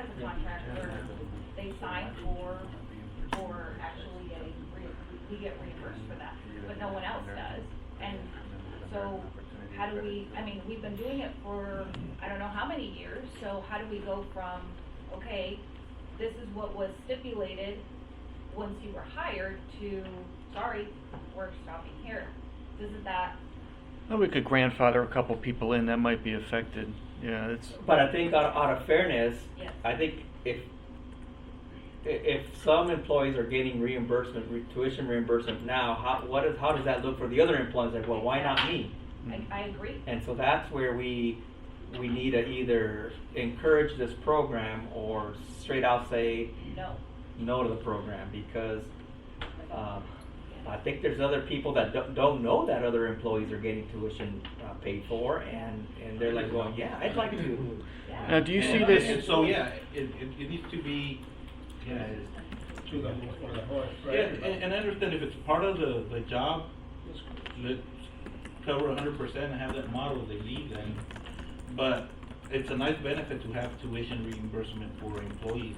they sign for actually we get reimbursed for that, but no one else does. And so how do we, we've been doing it for I don't know how many years, so how do we go from, okay, this is what was stipulated once you were hired to, sorry, we're stopping here. Isn't that? Well, we could grandfather a couple people in that might be affected. Yeah, it's. But I think out of fairness, yes. I think if some employees are getting tuition reimbursement now, how does that look for the other employees? Like, well, why not me? I agree. And so that's where we need to either encourage this program or straight out say no to the program, because I think there's other people that don't know that other employees are getting tuition paid for, and they're like going, yeah, I'd like to. Now, do you see this? And so it needs to be. Yeah, to the horse, right? Yeah, and I understand if it's part of the job, let's cover 100% and have that model if they leave then. But it's a nice benefit to have tuition reimbursement for employees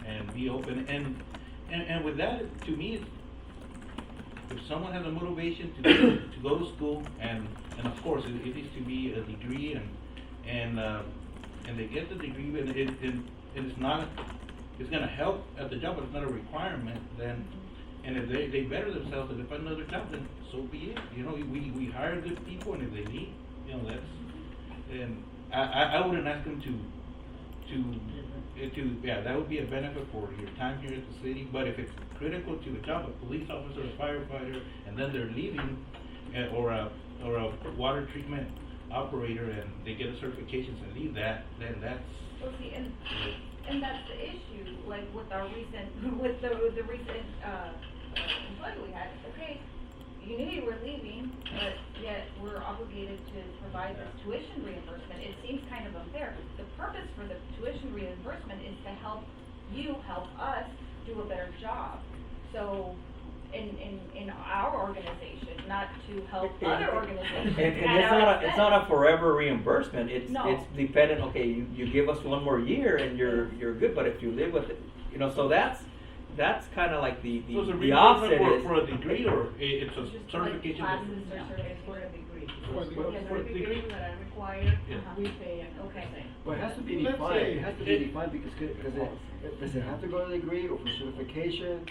and be open. And with that, to me, if someone has a motivation to go to school, and of course it needs to be a degree, and they get the degree, and it's not. It's going to help at the job, but it's not a requirement. Then, and if they better themselves and they find another job, then so be it. You know, we hire good people, and if they leave, that's. And I wouldn't ask them that would be a benefit for your time here at the city. But if it's critical to the job, a police officer, a firefighter, and then they're leaving, or a water treatment operator, and they get a certification and leave that, then that's. Well, see, and And that's the issue, like with our recent, with the recent, employee we had, okay, you knew you were leaving, but yet we're obligated to provide this tuition reimbursement. It seems kind of unfair. The purpose for the tuition reimbursement is to help us do a better job. So, in our organization, not to help other organizations. And at our it's not a forever reimbursement, it's dependent, okay, you give us one more year and you're good, but if you live with it, you know, so that's kinda like the opposite is. For a degree, or it's a certification? Classes or certificates for a degree. For a degree? That are required, Yeah. we pay it. Okay. Well, it has to be Let's defined, say it has to be defined because does it have to go to the degree or for certification?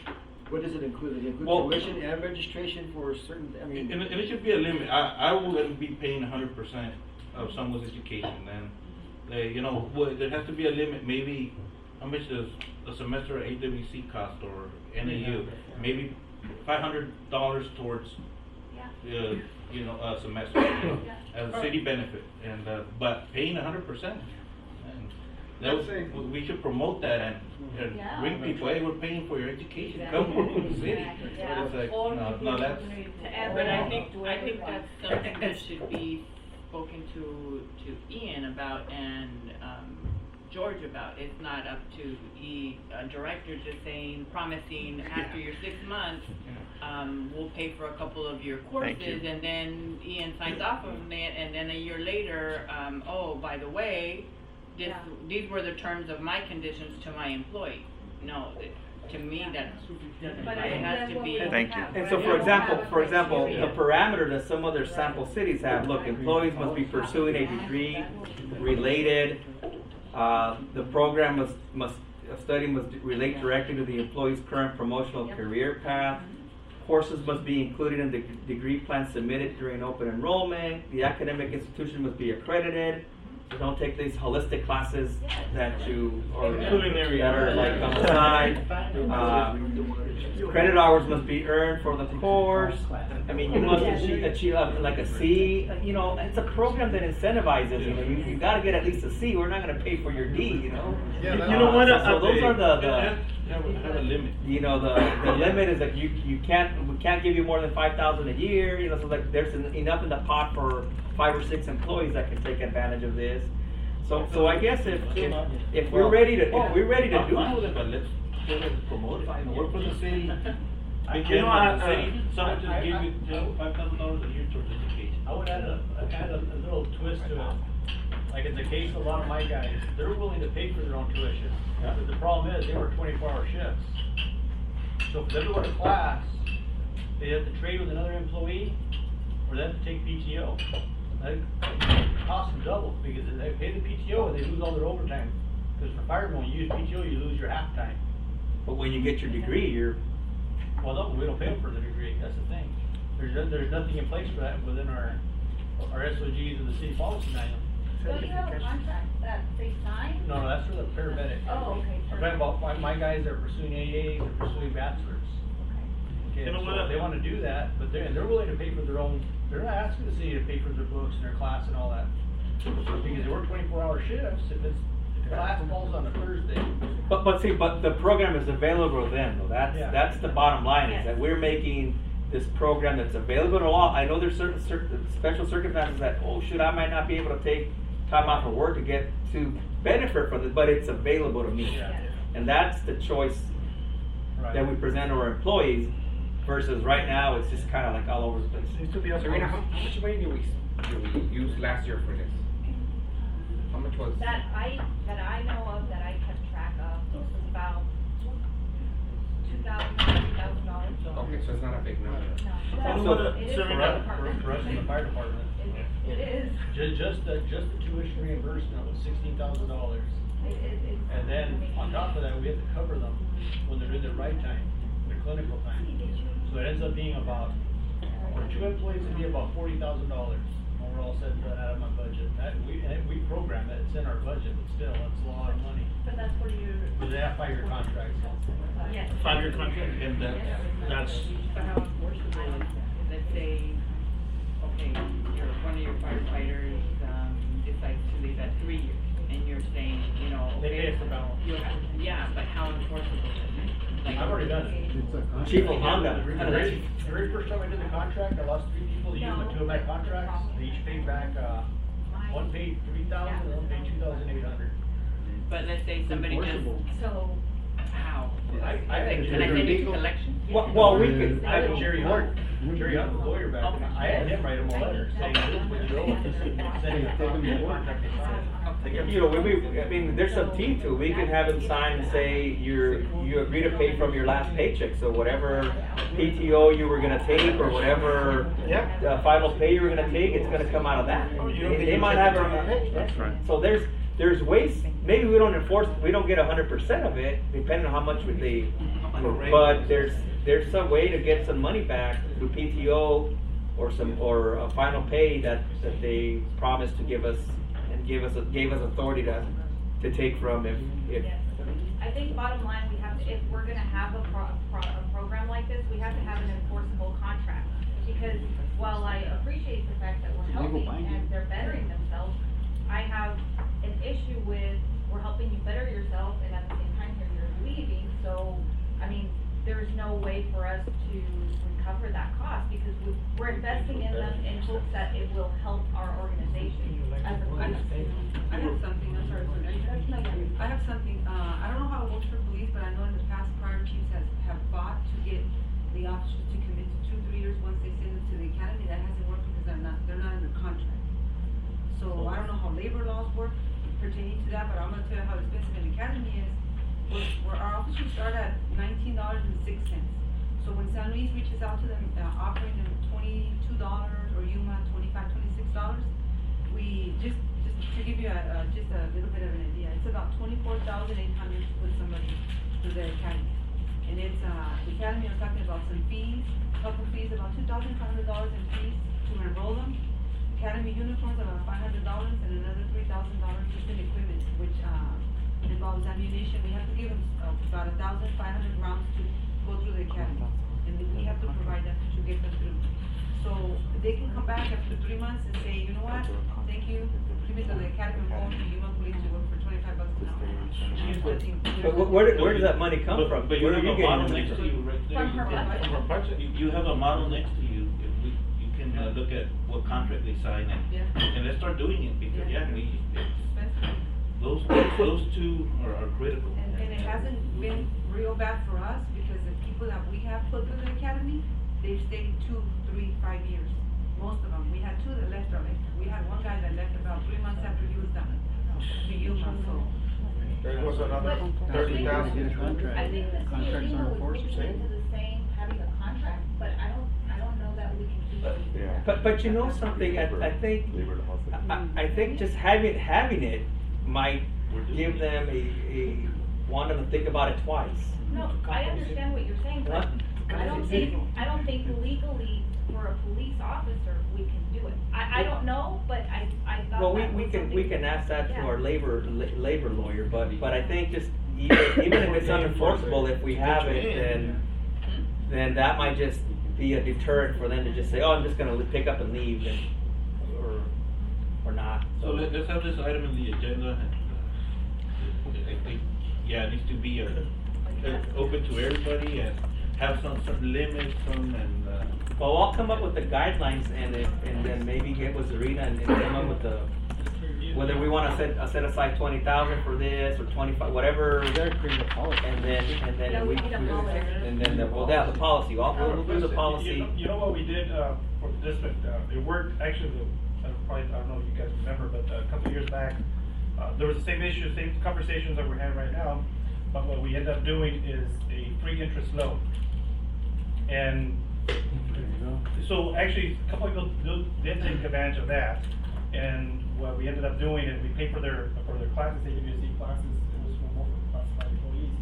What does it include? Does it include tuition and registration for certain, I mean? And it should be a limit. I wouldn't be paying 100% of someone's education, then, you know, there has to be a limit. Maybe, how much does a semester at AWC cost, or NAU? Maybe $500 towards, you know, a semester as a city benefit, and, but paying 100%. We should promote that and bring people, hey, we're paying for your education, come work in the city. But it's like, no, that's. But I think that's something that should be spoken to Ian about and George about. It's not up to the director just saying, promising after your 6 months, we'll pay for a couple of your courses, and then Ian signs off on it, and then a year later, oh, by the way, these were the terms of my conditions to my employee. No, to me, it has to be. Thank you. And so, for example, the parameter that some other sample cities have, look, employees must be pursuing a degree related. The program a study must relate directly to the employee's current promotional career path. Courses must be included in the degree plan submitted during open enrollment. The academic institution must be accredited. So don't take these holistic classes that are like on the side. Credit hours must be earned for the course. I mean, you must achieve like a C. You know, it's a program that incentivizes. You know, you got to get at least a C. We're not going to pay for your D. You know. You know what? So those are the have a limit. You know, the limit is that we can't give you more than 5,000 a year. You know, so like there's enough in the pot for 5 or 6 employees that can take advantage of this. So I guess if we're ready to do it, but let's promote it and work for the city. Someone just give you $5,000 a year towards education. I would add a little twist to it. Like in the case of a lot of my guys, they're willing to pay for their own tuition. But the problem is they work 24-hour shifts. So for them to go to class, they have to trade with another employee, or they have to take PTO. That costs them double because they pay the PTO and they lose all their overtime. Because for firemen, when you use PTO, you lose your half time. But when you get your degree, well, no, we don't pay them for the degree. That's the thing. There's nothing in place for that within our SOGs and the city policy manual. Don't you have a contract that they sign? No, that's for the paramedic. Oh, okay. I'm talking about my guys that are pursuing AAs, they're pursuing bachelors. Okay, You know what? so they want to do that, but they're willing to pay for their own. They're not asking the city to pay for their books and their class and all that. Because they work 24-hour shifts. If the class falls on a Thursday. But the program is available to them, though. That's the bottom line, is that we're making this program that's available to all. I know there's certain special circumstances that, oh shoot, I might not be able to take time off of work to benefit from this, but it's available to me. And that's the choice that we present to our employees, versus right now it's just kind of like all over the place. Serena, how much money did we use last year for this? How much was? That I know of, that I kept track of, was about $2,000, $3,000. Okay, so it's not a big number. No. It is for us in the fire department. It is. Just the tuition reimbursement was $16,000. And then on top of that, we have to cover them when they're in their right time, their clinical time. So it ends up being about, for 2 employees, it'd be about $40,000 when we're all said and done out of my budget. We program it, it's in our budget, but still, it's a lot of money. But that's for you. Because they have 5-year contracts. Yes. 5-year contract, and that's. But how enforceable is, let's say, okay, one of your firefighters decides to leave at 3 years, and you're saying, you know, They okay, pay us the balance. our contract? Chief of Honda. The very first time I did the contract, I lost 3 people using the 2 of my contracts. They each paid back, one paid 3,000 and one paid 2,800. But let's say somebody just, So, how? I think Can I send it to collection? Well, we could, I had Jerry Hunt, Jerry Hunt, the lawyer back then, I had him write him a letter saying, this is what you owe us, sending a copy of the contract they signed. you know, I mean, there's some teeth to it. We could have him sign and say, you agree to pay from your last paycheck, so whatever PTO you were gonna take, or whatever final pay you were gonna take, it's gonna come out of that. They might have a, That's right. so there's ways, maybe we don't enforce, we don't get 100% of it, depending on how much they, but there's some way to get some money back through PTO or a final pay that they promised to give us and gave us authority to take from if. yes. I think bottom line, we have to, if we're gonna have a program like this, we have to have an enforceable contract. Because while I appreciate the fact that we're helping and they're bettering themselves, I have an issue with, we're helping you better yourself, and at the same time here you're leaving, so, I mean, there's no way for us to recover that cost, because we're investing in them in hopes that it will help our organization as a police. I have something, I'm sorry, I have something, I don't know how it works for police, but I know in the past prior chiefs have fought to get the officers to commit to 2-3 years once they send them to the academy. That hasn't worked because they're not under contract. So I don't know how labor laws work pertaining to that, but I'm gonna tell you how expensive an academy is. Where our officers start at $19.06. So when San Luis reaches out to them, offering them $22 or Yuma $25, $26, we just to give you just a little bit of an idea, it's about $24,800 to put somebody through the academy. And it's the academy, I'm talking about some fees, a couple fees, about $2,500 in fees to enroll them. Academy uniforms about $500 and another $3,000 just in equipment, which involves ammunition. We have to give them about 1,500 rounds to go through the academy, and we have to provide that to get them through. So they can come back after 3 months and say, you know what, thank you, bring me to the academy, I'm going to Yuma Police to work for $25 an hour. But where does that money come from? But you Where have are a getting model it? next to you right there. From her budget. From her budget. You have a model next to you. If you can look at what contract they sign and let's start doing it, because those two are critical. And it hasn't been real bad for us, because the people that we have put through the academy, they've stayed 2, 3, 5 years. Most of them. We had 2 that left already. We had one guy that left about 3 months after he was done. To Yuma, so. There was another But 30,000. I think the city of Lima would push into the same, having a contract, but I don't know that we can keep it. But you know something, I think just having it might give them want them to think about it twice. No, I understand what you're saying, but I don't think legally for a police officer, we can do it. I don't know, but I thought Well, that we was can something- ask that to Yeah. our labor lawyer, but I think just even if it's unenforceable, if we have it, then that might just be a deterrent for them to just say, oh, I'm just gonna pick up and leave, or not. So let's have this item in the agenda. I think, it needs to be open to everybody and have some limits, Well, I'll come up with the guidelines and then maybe get with Zarina and come up with whether we wanna set aside 20,000 for this or 25, whatever. And then we the policy, we'll do the policy. You know what we did, for the district, it worked, actually, I don't know if you guys remember, but a couple of years back, there was the same issue, same conversations that we're having right now, but what we ended up doing is a free interest loan. And so actually, a couple of people did take advantage of that, and what we ended up doing is we paid for their classes, AWSC classes, it was for most of the classified employees,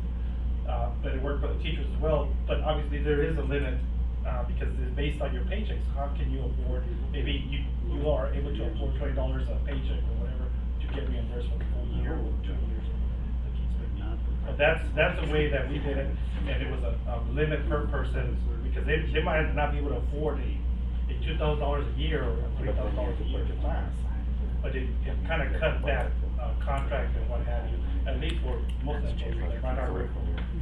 but it worked for the teachers as well. But obviously there is a limit, because it's based on your paychecks. How can you afford, maybe you are able to afford $20 a paycheck or whatever to get reimbursed for the full year or 2 years. But that's the way that we did it, and it was a limit per person, because they might not be able to afford a $2,000 a year or $3,000 a year to class, but it kind of cut that contract and what have you, at least for most employees, like right now we're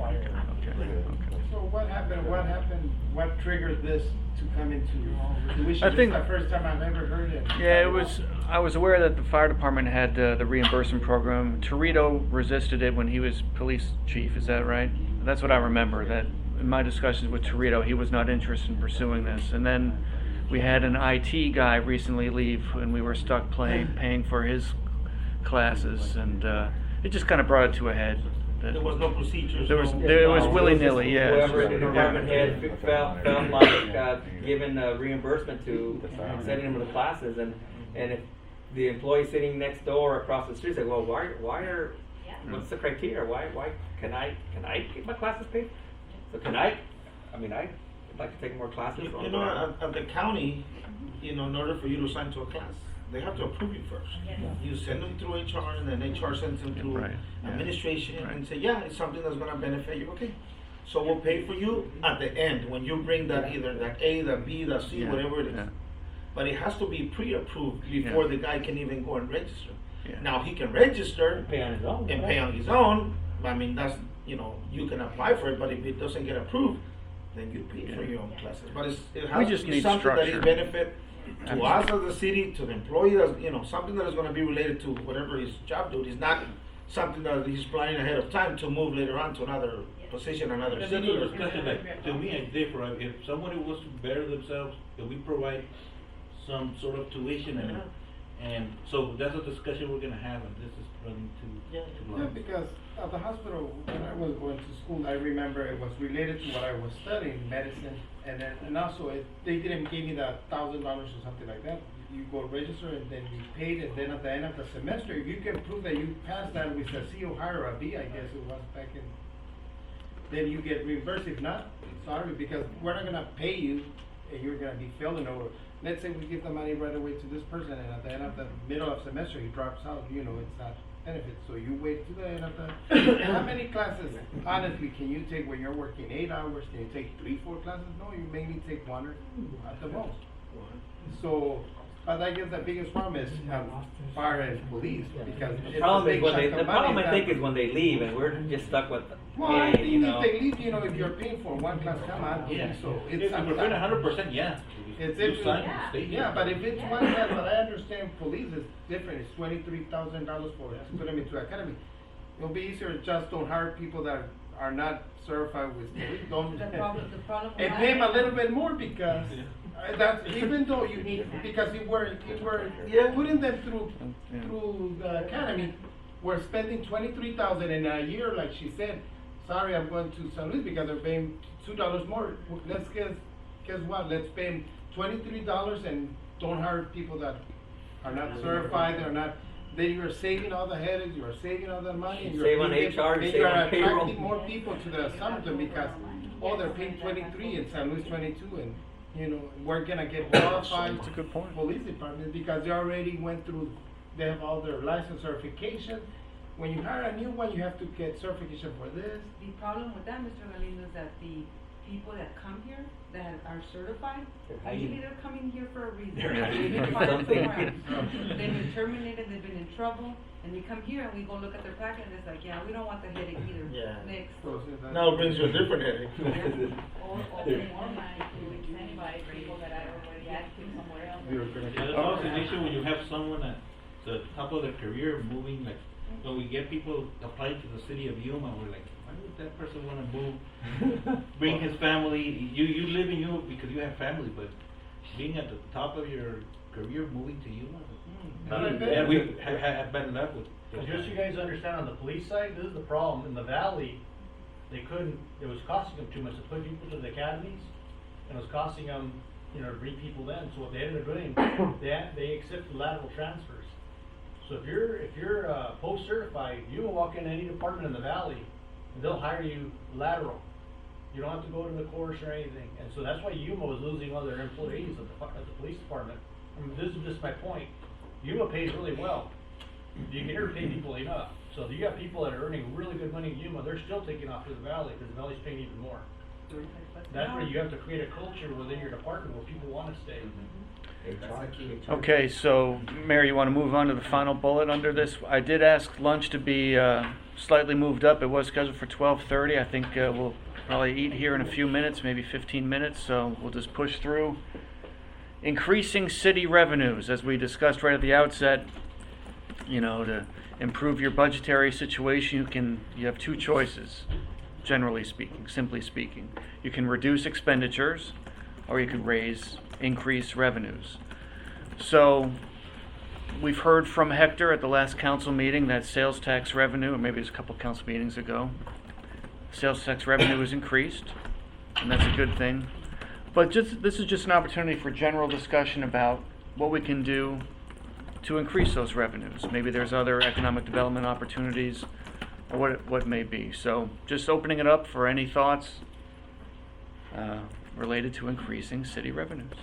fire. So what happened, what triggered this to come into fruition? I think- This is the first time I've ever heard it. Yeah, I was aware that the fire department had the reimbursement program. Torito resisted it when he was police chief, is that right? That's what I remember, that in my discussions with Torito, he was not interested in pursuing this. And then we had an IT guy recently leave, and we were stuck paying for his classes, and it just kind of brought it to a head. There was no procedures. It was No, willy-nilly, yeah. Whoever the department head felt like giving reimbursement to sending them to the classes, and if the employee sitting next door across the street said, well, why are, what's the criteria? Why can I get my classes paid? So I'd like to take more classes. You know, at the county, you know, in order for you to assign to a class, they have to approve you first. You send them through HR, and then HR sends them through administration and say, yeah, it's something that's gonna benefit you, okay. So we'll pay for you at the end, when you bring that, either that A, that B, that C, whatever it is. But it has to be pre-approved before the guy can even go and register. Now, he can register and pay on his own. I mean, that's, you know, you can apply for it, but if it doesn't get approved, then you pay for your own classes. But it has to be something that is benefit to us as the city, to the employee, you know, something that is going to be related to whatever his job duties, not something that he's planning ahead of time to move later on to another position, another And city. that's a discussion that, to me, it's different. If somebody wants to better themselves, then we provide some sort of tuition, and so that's a discussion we're gonna have, and this is running to Yeah, because at the hospital, when I was going to school, I remember it was related to what I was studying, medicine, and also they didn't give me that $1,000 or something like that. You go register and then you paid, and then at the end of the semester, if you can prove that you passed that with a C or higher, a B, I guess it was back in, then you get reimbursed. If not, sorry, because we're not gonna pay you and you're gonna be failing over. Let's say we give the money right away to this person, and at the end of the middle of semester, he drops out, you know, it's not benefit. So you wait to the end of the, how many classes, honestly, can you take when you're working 8 hours? Can you take 3-4 classes? No, you mainly take 1 or 2 at the most. So, but I guess the biggest problem is fire and police, because The problem I think is when they leave and we're just stuck with, well, I think you know. if they leave, you know, if you're paying for 1 class, come on, so it's. If we're paying 100%, yeah. It's You sign and stay here. yeah, but if it's 1 class, but I understand police is different, it's $23,000 for to put them into academy. It'll be easier, just don't hire people that are not certified with police, don't. The problem And pay them a little bit more, because that's, even though because you were putting them through the academy, we're spending $23,000 in a year, like she said. Sorry, I'm going to San Luis because they're paying $2 more. Let's guess what? Let's pay them $23 and don't hire people that are not certified. They're not. Then you are saving all the headaches. You are saving all the money. And Save on HR, you save are on payroll. attracting more people to the Somerton because they're paying 23 and San Luis 22, and you know we're gonna get qualified. That's a good point. Police department because they already went through. They have all their license certification. When you hire a new one, you have to get certification for this. The problem with that, Mr. Galindo, is that the people that come here that are certified, usually they're coming here for a reason. They're They've hiding been fired something. somewhere else. They've been terminated, they've been in trouble, and they come here and we go look at their packet and it's like, yeah, we don't want the headache either. Yeah. Next. Now it brings you a different headache. Or more money to incentivize people that are already active somewhere else. Yeah, that's always an issue when you have someone at the top of their career moving, like, when we get people applying to the city of Yuma, we're like, why would that person wanna move? Bring his family, you live in Yuma because you have family, but being at the top of your career, moving to Yuma, and we have bad luck with. Just so you guys understand, on the police side, this is the problem. In the valley, it was costing them too much to put people to the academies, and it was costing them, you know, to bring people in. So what they ended up doing, they accepted lateral transfers. So if you're post certified, you can walk in any department in the valley, and they'll hire you lateral. You don't have to go to the course or anything. And so that's why Yuma was losing all their employees at the police department. I mean, this is just my point. Yuma pays really well. You can never pay people enough. So if you got people that are earning really good money in Yuma, they're still taking off to the valley because the valley's paying even more. That's where you have to create a culture within your department where people want to stay. Okay, so Mary, you want to move on to the final bullet under this? I did ask lunch to be slightly moved up. It was scheduled for 12:30. I think we'll probably eat here in a few minutes, maybe 15 minutes, so we'll just push through. Increasing city revenues, as we discussed right at the outset, to improve your budgetary situation, you have two choices, generally speaking, simply speaking. You can reduce expenditures, or you could increase revenues. So we've heard from Hector at the last council meeting that sales tax revenue, or maybe it was a couple council meetings ago, sales tax revenue was increased, and that's a good thing. But this is just an opportunity for general discussion about what we can do to increase those revenues. Maybe there's other economic development opportunities, or what it may be. So just opening it up for any thoughts related to increasing city revenues.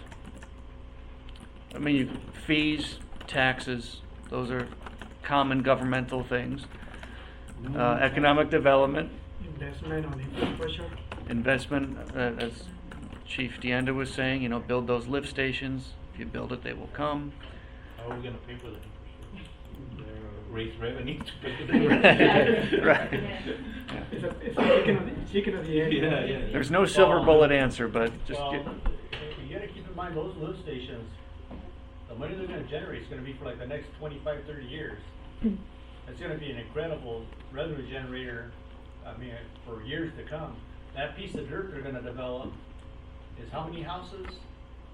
I mean, fees, taxes, those are common governmental things. Economic development. Investment on infrastructure. Investment, as Chief DeAnda was saying, build those lift stations. If you build it, they will come. How are we going to pay for the infrastructure? Raise revenue to pay for the Right. It's a chicken of the egg. Yeah. There's no silver bullet answer, but just you gotta keep in mind, those lift stations, the money they're gonna generate is gonna be for like the next 25, 30 years. It's gonna be an incredible revenue generator, for years to come. That piece of dirt they're gonna develop is how many houses?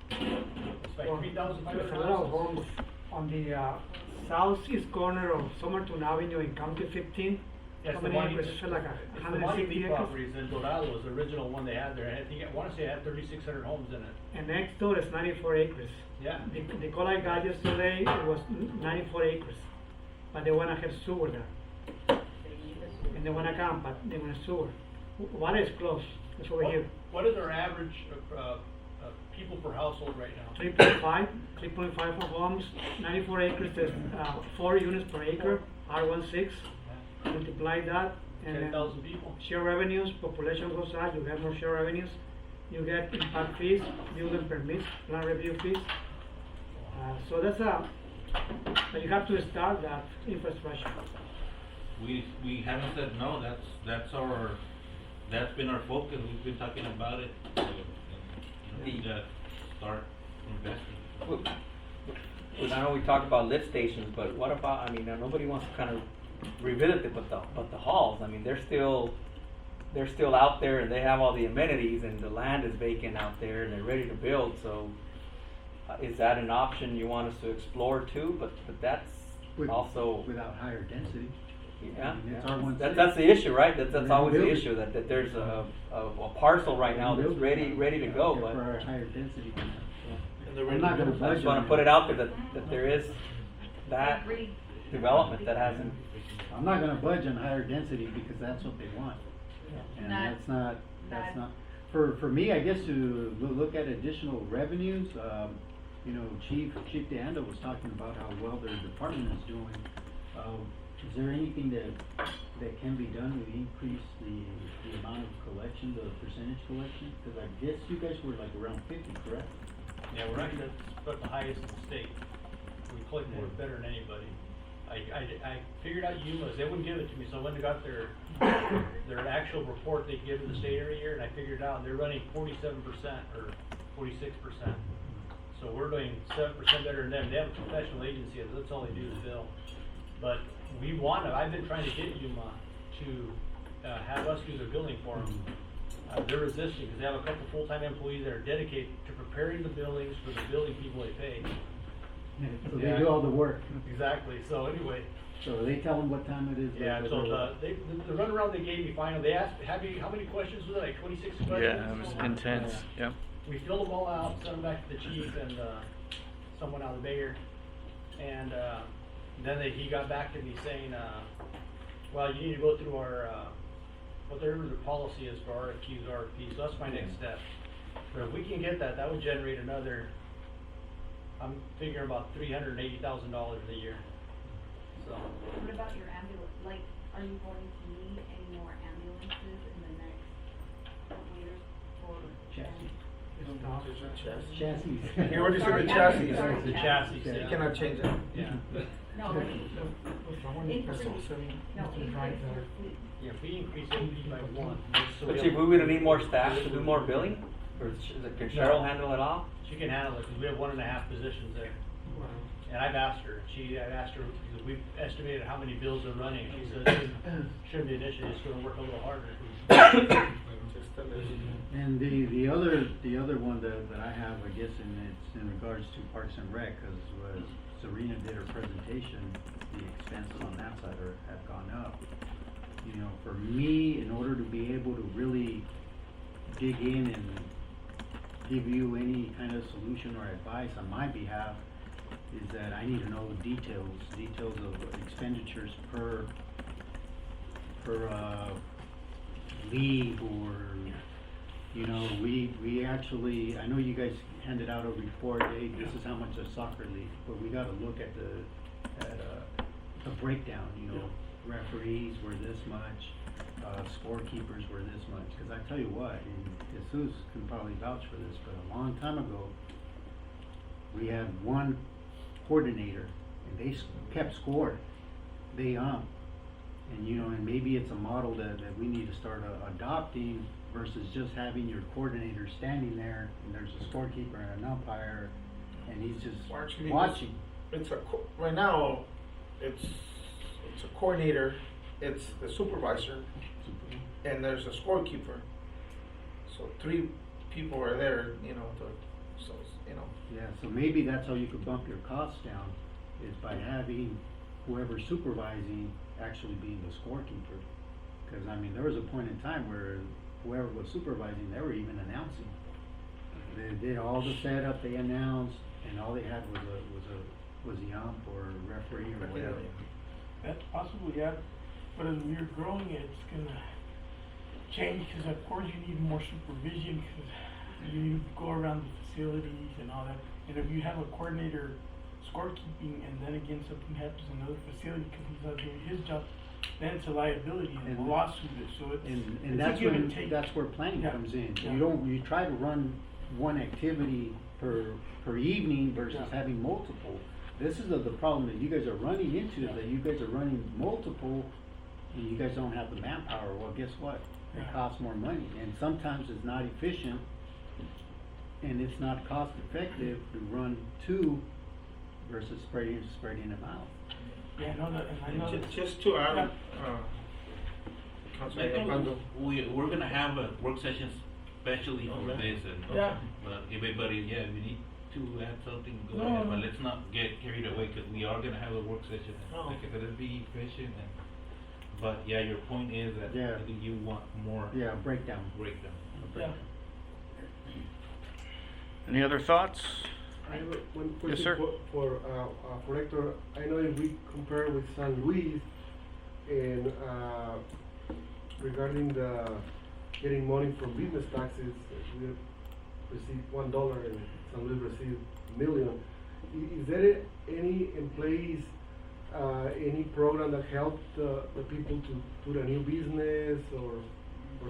It's like 3,500 There's a lot of houses. homes on the southeast corner of Somerton Avenue in County 15. Yes, How the many money, acres? It's like it's the 160 Money acres. properties in Dorado was the original one they had there. I want to say it had 3,600 homes in it. And next door is 94 acres. Yeah. The call I got yesterday, it was 94 acres. But they wanna have sewer there. And they wanna come, but they want sewer. Water is close, it's over here. What is our average people per household right now? 3.5 for homes, 94 acres, there's 4 units per acre, R16. Multiply that, and then 10,000 people. share revenues, population goes up, you have more share revenues. You get impact fees, building permits, plan review fees. So but you have to start that infrastructure. We haven't said no. That's been our focus. We've been talking about it. Start investing. I know we talked about lift stations, but what about? Nobody wants to kind of revisit it, but the halls. They're still out there, and they have all the amenities, and the land is vacant out there, and they're ready to build. So, is that an option you want us to explore too? But that's also without higher density. Yeah, It's R1 that's the issue, right? That's always the building. issue that there's a parcel right now that's ready to go, but for a higher density. I'm not going to I budge just want on to put it out there that there is that development that hasn't. I'm not going to budge on higher density because that's what they want, and that's not. For me, I guess to look at additional revenues. Chief DeAnda was talking about how well their department is doing. Is there anything that can be done to increase the amount of collection, the percentage collection? Because I guess you guys were like around 50, correct? Yeah, we're actually about the highest in the state. We collect more better than anybody. I figured out Yuma's, they wouldn't give it to me, so I went and got their actual report they give to the state every year, and I figured out they're running 47% or 46%. So we're doing 7% better than them. They have a professional agency, that's all they do is bill. But I've been trying to get Yuma to have us do the billing for them. They're resisting because they have a couple full-time employees that are dedicated to preparing the buildings for the building people they pay. So they do all the work. Exactly. So anyway. So they tell them what time it is. Yeah. So the runaround they gave me finally, they asked, how many questions was it? Like 26 questions? Yeah, it was intense. Yeah. We filled them all out, sent them back to the chief and someone out of the mayor, and then he got back to me saying, well, you need to go through our whatever the policy is for RFQs, RFPs. So that's my next step. But if we can get that, that would generate another. I'm figuring about $380,000 a year. So. What about your ambulance? Like, are you going to need any more ambulances in the next couple years for? Chassis. stuff. Chassis. He already said the chassis. The chassis. You cannot change it. Yeah. No, Increase. no, increase. Yeah, if we increase it by one. so But we Chief, have- we would need more staff to do more billing? Or can Cheryl handle it all? She can handle it, because we have 1.5 positions there. And I've asked her, because we've estimated how many bills are running, she says, shouldn't be an issue, it's gonna work a little harder. And the other one that I have, I guess, and it's in regards to Parks and Rec, cause was Serena did her presentation, the expenses on that side have gone up. You know, for me, in order to be able to really dig in and give you any kind of solution or advice on my behalf, is that I need to know the details of expenditures per league, or, you know, we actually, I know you guys handed out a report, hey, this is how much a soccer league, but we gotta look at the breakdown, you know, referees were this much, scorekeepers were this much, cause I tell you what, and Jesus can probably vouch for this, but a long time ago, we had one coordinator, and they kept score, and you know, and maybe it's a model that we need to start adopting, versus just having your coordinator standing there, and there's a scorekeeper and an umpire, and he's just Actually, watching. Right now, it's a coordinator, it's the supervisor, and there's a scorekeeper. So 3 people are there, you know, so, you know. Yeah, so maybe that's how you could bump your costs down, is by having whoever's supervising actually being the scorekeeper. Cause I mean, there was a point in time where whoever was supervising, they were even announcing. They did all the setup, they announced, and all they had was the ump or referee or whatever. That's possible, yeah, but as we're growing, it's gonna change, cause of course you need more supervision, cause you need to go around the facilities and all that. And if you have a coordinator scorekeeping, and then again something happens in another facility because he's not doing his job, then it's a liability and a lawsuit, so it's, And it's that's a give when, and take. that's where planning Yeah. comes in. Yeah. You try to run one activity per evening versus Yeah. having multiple. This is the problem that you guys are running into, is that you guys are running multiple, and you guys don't have the manpower. Well, guess what? It Yeah. costs more money, and sometimes it's not efficient, and it's not cost effective to run 2 versus spreading them out. Yeah, no, that, and I know. Just to add, Yeah. Councilman I think Orlando. we're gonna have a work session especially for Okay. this, and, Yeah. everybody, yeah, we need to add something, go No, ahead, no. but let's not get carried away, cause we are gonna have a work session, and No. like I said, let's be efficient, and, but yeah, your point is that Yeah. I think you want more Yeah, breakdown. breakdown. Yeah. Any other thoughts? I have one Yes, question sir. for Hector. I know if we compare with San Luis, and regarding the getting money from business taxes, we have received $1 and San Luis received $1 million. Is there any in place, any program that helped the people to put a new business, or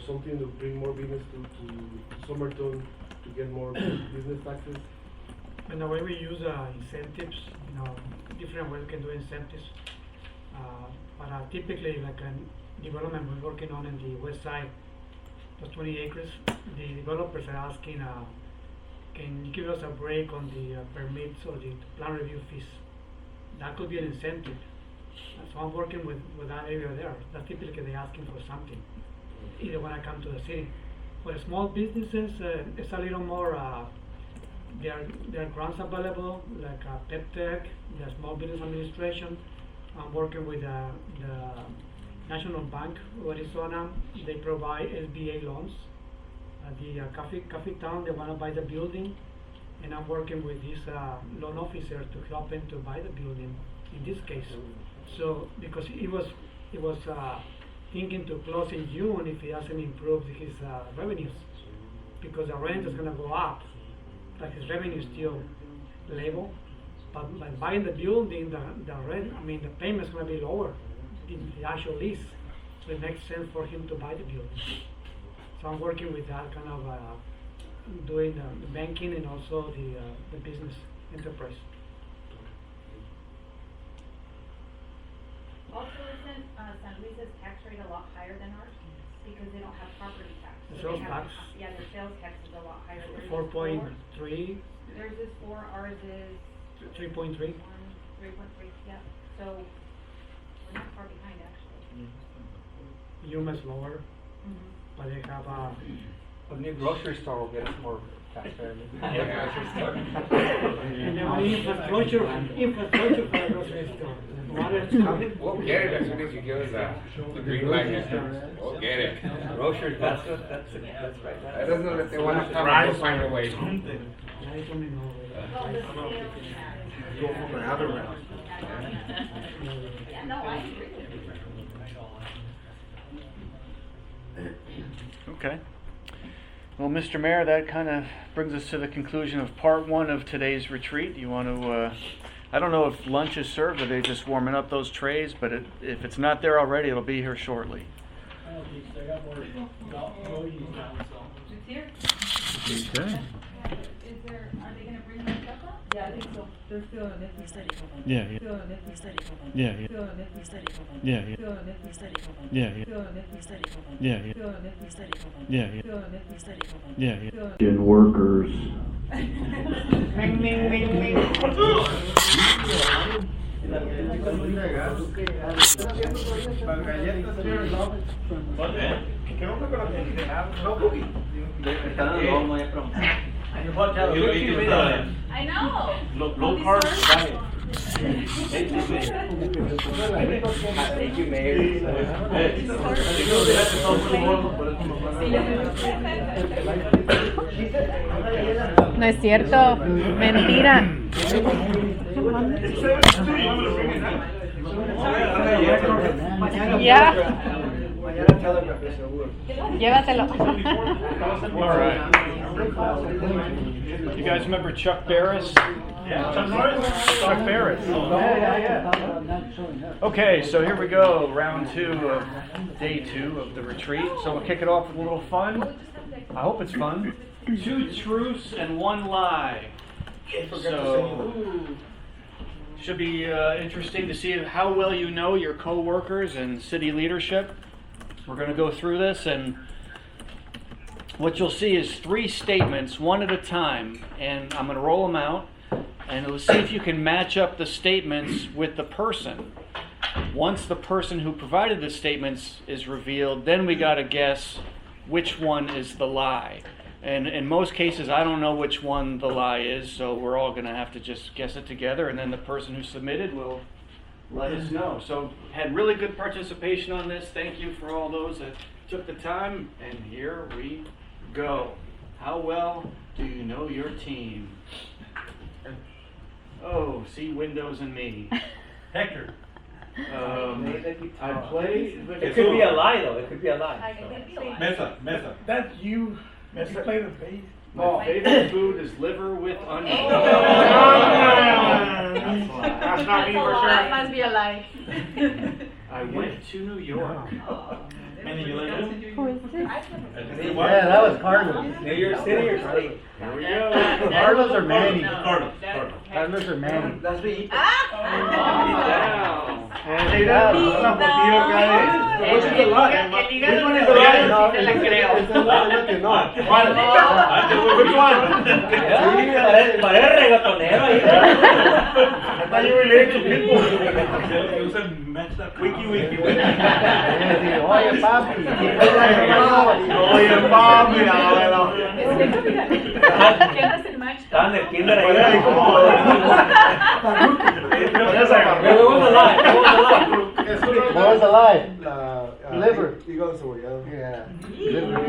something to bring more business to Somerton to get more business taxes? And the way we use incentives, you know, different ways we can do incentives. But typically, like a development we're working on in the west side, those 20 acres, the developers are asking, can you give us a break on the permits or the plan review fees? That could be an incentive. So I'm working with that area there. That's typically they're asking for something, either when I come to the city. For small businesses, it's a little more, there are grants available, like PepTech, the Small Business Administration. I'm working with the National Bank of Arizona. They provide SBA loans. The Coffee Town, they want to buy the building, and I'm working with this loan officer to help him to buy the building in this case. So because he was thinking to close in June if he hasn't improved his revenues, because the rent is going to go up, but his revenue is still level. But by buying the building, the rent, I mean, the payment is going to be lower in the actual lease. So it makes sense for him to buy the building. So I'm working with that kind of doing the banking and also the business enterprise. Also, isn't, San Luis's tax rate a lot higher than ours? Because they don't have property tax. The So they sales have- tax? Yeah, their sales tax is a lot higher. Theirs is 4.3, Theirs is 4, ours is 3.3. 3.3, yeah. So we're not far behind, actually. Yuma's lower, but they have A new grocery store will get us more tax revenue. and then we infrastructure for the grocery store. Water is coming. We'll get it as soon as you give us the green light. We'll get it. Groceries, that's right. That doesn't know that they want to come, we'll find a way. Yeah, it's only Well, the sales tax. Go for the other round. Yeah, no, I agree with you. Okay. Well, Mr. Mayor, that kind of brings us to the conclusion of part one of today's retreat. You want to, I don't know if lunch is served or they're just warming up those trays, but if it's not there already, it'll be here shortly. I got more employees now, so. It's here. Okay. Is there, are they gonna bring their stuff up? Yeah, I think so. They're still an ethnic study company. Yeah, yeah. Still an ethnic study company. Yeah, yeah. Still an ethnic study company. Yeah, yeah. Still an ethnic study company. Yeah, yeah. Still an ethnic study company. Yeah, yeah. Still an ethnic study company. Yeah, yeah. Still an ethnic study company. Yeah, yeah. Still an- Workers. Ding, ding, ding, ding. I know. Low carb diet. Thank you, Mayor. No es cierto, mentira. Ya, llévatelo. All right. You guys remember Chuck Barris? Yeah, Chuck Barris. Okay, so here we go, round two of day two of the retreat. So we'll kick it off with a little fun. I hope it's fun. 2 truths and 1 lie. So should be interesting to see how well you know your co-workers and city leadership. We're going to go through this, and what you'll see is 3 statements, one at a time, and I'm going to roll them out, and we'll see if you can match up the statements with the person. Once the person who provided the statements is revealed, then we got to guess which one is the lie. And in most cases, I don't know which one the lie is, so we're all going to have to just guess it together, and then the person who submitted will let us know. So, had really good participation on this. Thank you for all those that took the time, and here we go. How well do you know your team? Oh, see Windows and me. Hector. I play. It could be a lie, though. It could be a lie. Mesa. That's you. You play the bass. My favorite food is liver with onions. That's not me for That sure. must be a lie. I went to New York. Any you like him? Who is this? Yeah, that was Carlos. New York City or state? Here we go. Carlos or Manny? Carlos. Carlos or Manny? That's me. Wow. Hey, that was una portillo acá, eh. Which is a lie? Which one is a lie? No, it's a lie, look it, no. Which one? Parece reggaetonero ahí. I thought you were related to people. Que usan matched up wiki. Oye, papi. Oye, papi, ¿Quién es el match? Estaba en el kinder ahí. What was the lie? What was the lie? Liver. You go cebollado. Yeah. Liver.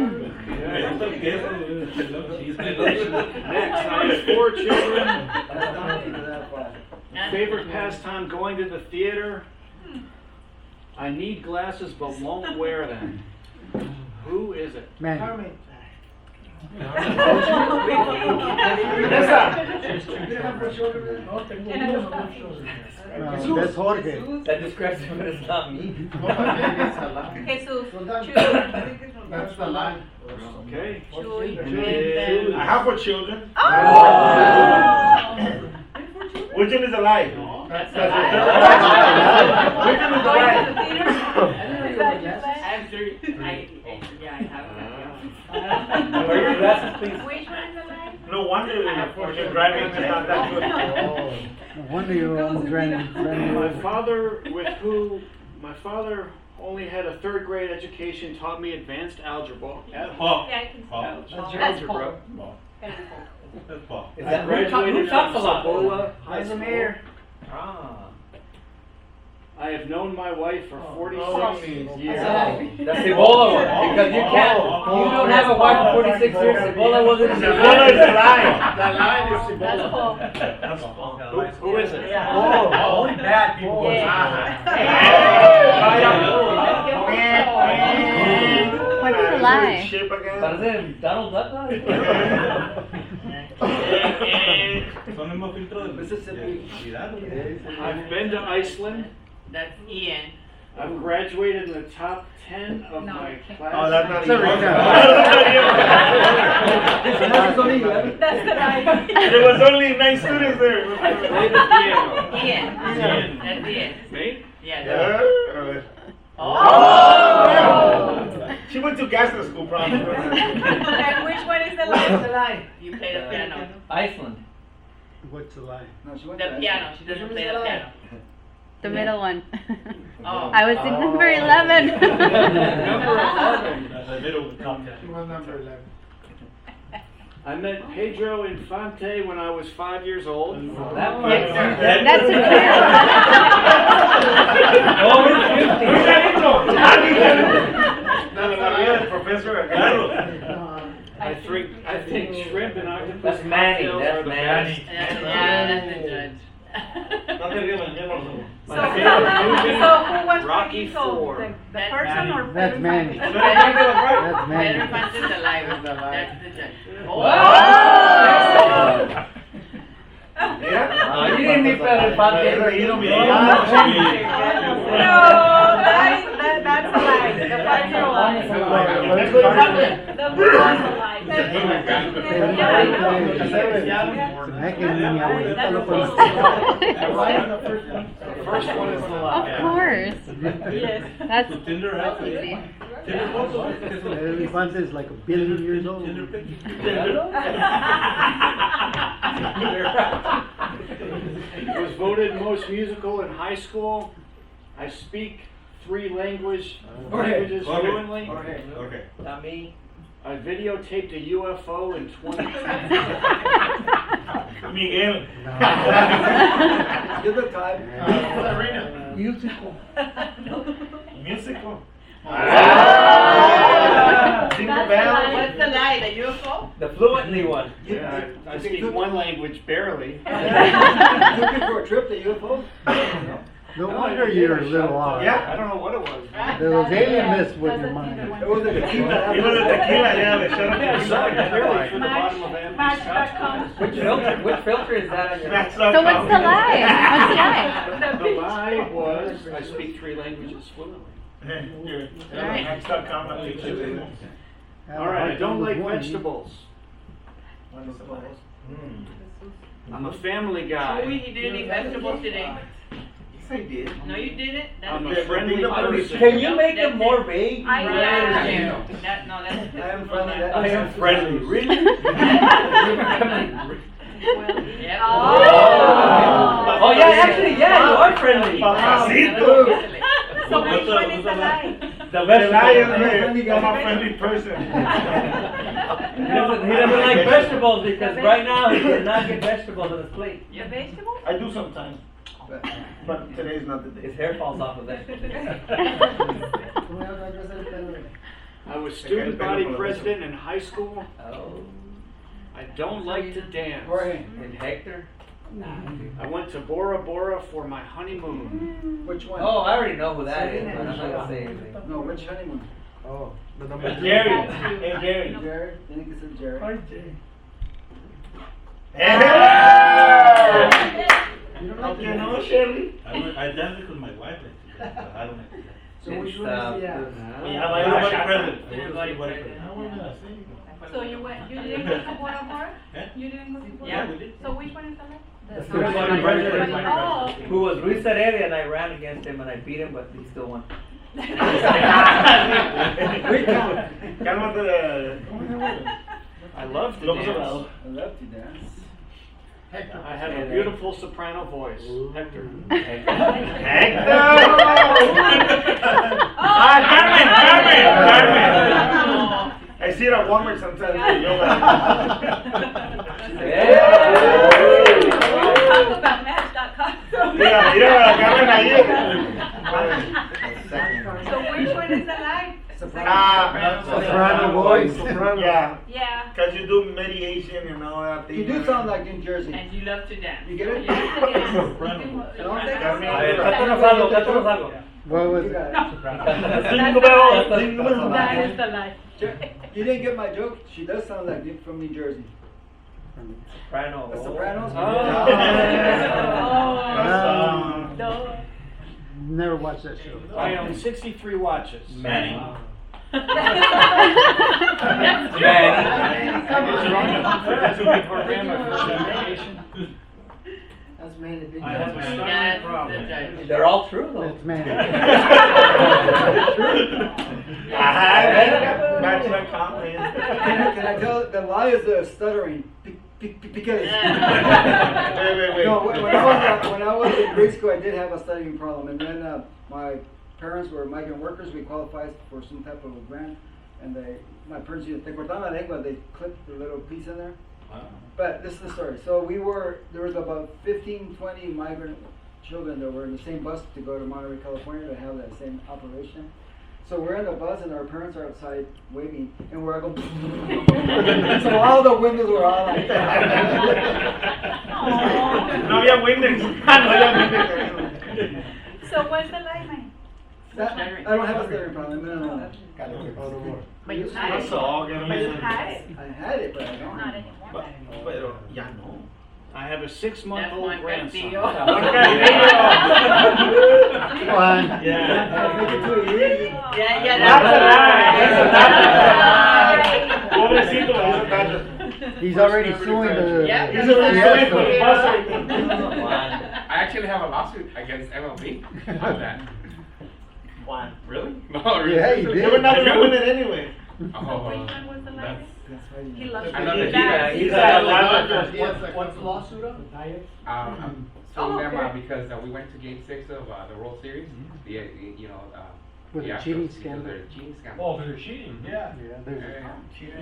Next, I have 4 children. Favorite pastime, going to the theater. I need glasses but won't wear them. Who is it? Manny. No, that's Jorge. That describes him, but it's not me. Jesús. That's the lie. Okay. I have 4 children. Oh. Which one is alive? That's Which one is Going alive? to the theater? I have 3. Yeah, I have that. Which one is alive? No wonder your driving is not that good. No wonder you're almost running. My father only had a 3rd grade education, taught me advanced algebra. Yeah, I can see. That's Algebra. Paul. That's Paul. Is I that graduated who talks a from lot? Cibola High How's the School. mayor? Ah. I have known my wife for 46 years. The Cibola one, because you can't, you don't have a wife for 46 years, Cibola wasn't in Cibola is alive. The line is That's Paul. Cibola. Who is it? Only bad people. What's the lie? Parece Donald Duck. Mississippi. I've been to Iceland. That's Ian. I've graduated in the top 10 of my class. Oh, that's not That's the lie. There was only 9 students there. Ian. That's Ian. Me? Yeah. Oh! She went to Gaston school, probably. And which one is the lie? You play the piano. Iceland. What's the lie? No, she went The to piano. She doesn't play the piano. The middle one. Oh. I was in number 11. The middle contact. She was number 11. I met Pedro Infante when I was 5 years old. That's a Professor. I think shrimp and octopus That's Manny. cocktails That's are the Manny. best. Yeah, that's the judge. So who was Rocky Rocky told? Four. The person or That's Manny. Pedro That's Pedro Manny. Infante is alive. That's the judge. Yeah? You didn't need Pedro Infante. You don't No, that's a lie. The 5-year-old. The boy was alive. The first one is the lie. Of course. Yes. That's Tinder has easy. El Infante is like 1 billion years old. I was voted most musical in high school. I speak 3 languages fluently. Okay. Not me. I videotaped a UFO in 2020. Miguel. Give it time. Musical. Musical. Jingle bell. What's the lie? The UFO? The fluently one. Yeah, I speak 1 language barely. Looking for a trip to UFO? No wonder you're a little off. Yeah. I don't know what it was. There was alien mist with your mind. It was a tequila. It was a tequila, yeah, they shut up Yeah, the sorry, tequila. clearly for the bottom of Anthony's scotch. Which filter is that on your? So what's the lie? What's the lie? The lie was I speak 3 languages fluently. Match.com. All right, I don't like vegetables. I'm a family guy. Joey, he didn't eat vegetables today. Yes, I did. No, you didn't. I'm That's a friendly person. Can you make it more vague? I Yeah. That, no, that's. I am friendly. That I am friendly. Really? Yep. Oh yeah, actually, yeah, you are friendly. So which one is the lie? The The lie is vegetable. I'm a friendly person. He doesn't like vegetables because right now he does not get vegetables on his plate. The vegetable? I do sometimes. But today's not the day. His hair falls off of that. I was student body president in high school. Oh. I don't like to dance. And Hector? I went to Bora Bora for my honeymoon. Which one? Oh, I already know who that is. But I'm not gonna say anything. No, which honeymoon? Oh, the number 2. Gary. Hey, Gary. Jared. I think it's Jared. Hi, Jay. You don't like You to know, dance? Shirley? I dance because my wife likes to dance, but I don't like to dance. So which It's, one is the Yeah, my present. Student body president. I want to So you didn't go to Bora? You didn't go to Bora? Yeah, we did. So which one is the left? That's The- the one I'm running. Oh. Who was Luis Heredia, and I ran against him and I beat him, but he still won. I love to dance. I love to dance. I have a beautiful soprano voice. Hector. Carmen! I see it at Walmart sometimes. Talk about Match.com. Carmen ahí. So which one is the light? Soprano voice. Yeah. Yeah. Because you do mediation and all that thing. You do sound like New Jersey. And you love to dance. You get it? Cántanos algo. What was it? That is the light. You didn't get my joke? She does sound like from New Jersey. Soprano. The Sopranos? Oh. Never watched that show. I own 63 watches. Manny. That's Manny. I have a stomach problem. They're all true though. That's Manny. Can I tell the lie is the stuttering? Because Wait. no, when I was in grade school, I did have a stuttering problem, and then my parents were migrant workers. We qualified for some type of a grant, and my parents used to cortaban la lengua. They clipped the little piece in there. Wow. But this is the story. So there was about 15, 20 migrant children that were in the same bus to go to Monterey, California to have that same operation. So we're in the bus and our parents are outside waving and we're all going so all the windows were all like No había Windex. So what's the light, man? I don't have a stuttering problem. No. But you had it. I had it, but I don't. Not anymore. Pero ya no. I have a 6-month-old grandson. Come on. Yeah. Make it to a year. Yeah, That's a lie. He's already suing the. Yeah. He's already suing for the bus. I actually have a lawsuit against MLB on that. Why? Really? No, really. Yeah, you did. They were not going to win it anyway. Which one was the light? He loves I know to that do he's that. What's the lawsuit on? I'm suing them because we went to Game 6 of the World Series. With the the Astros, cheating because of scandal. their cheating scandal. Oh, because they're cheating. Yeah, there's Yeah. a Keep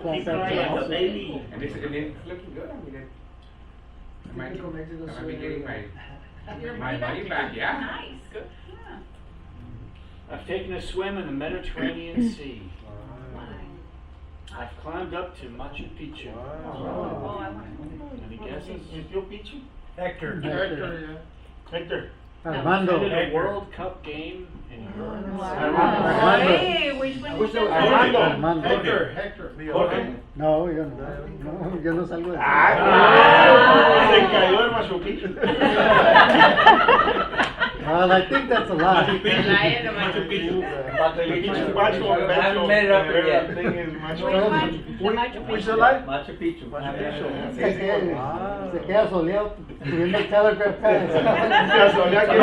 class crying action like a lawsuit. baby. And it's looking good. I mean, I might be getting my money back. Yeah. Nice. Good. Yeah. I've taken a swim in the Mediterranean Sea. I've climbed up to Machu Picchu. Oh, I want Any guesses? Hector. Hector. Attended Armando. a World Cup game in Europe. Armando. Hey, which one is that? Armando. Hector. No, yo no. No, yo no salgo de eso. Se cayó el Machu Picchu. Well, I think that's a lie. Machu Picchu. I haven't made it up there yet. Which lie? Machu Picchu. Se queda soleado subiendo el Telegraph Pass. That's Hector.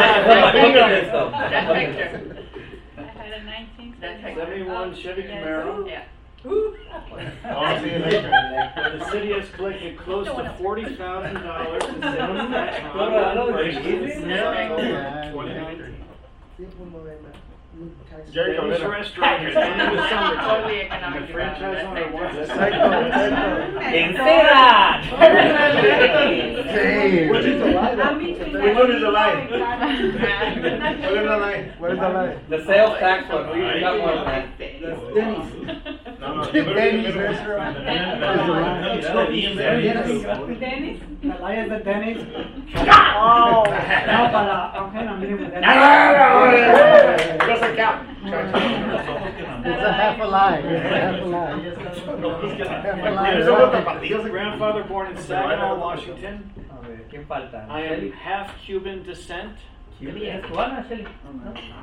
I had a 19. That's Hector. 71 Chevy Camaro. Yeah. The city has collected close to $40,000 in sales tax. Jerry This Cabrera. restaurant is in the Somerton. Totally And economic the franchise owner wants to Which is the lie? Which one is the lie? What is the lie? The sales tax one, we got one of that. Denny's. Denny's restaurant. Dennis, la lie is the Dennis. No, para, okay, no, mire, Doesn't count. It's a half a lie. It's a half a lie. Grandfather born in Saginaw, Washington. ¿Quién falta? I am half Cuban descent. Cubana, Shelly.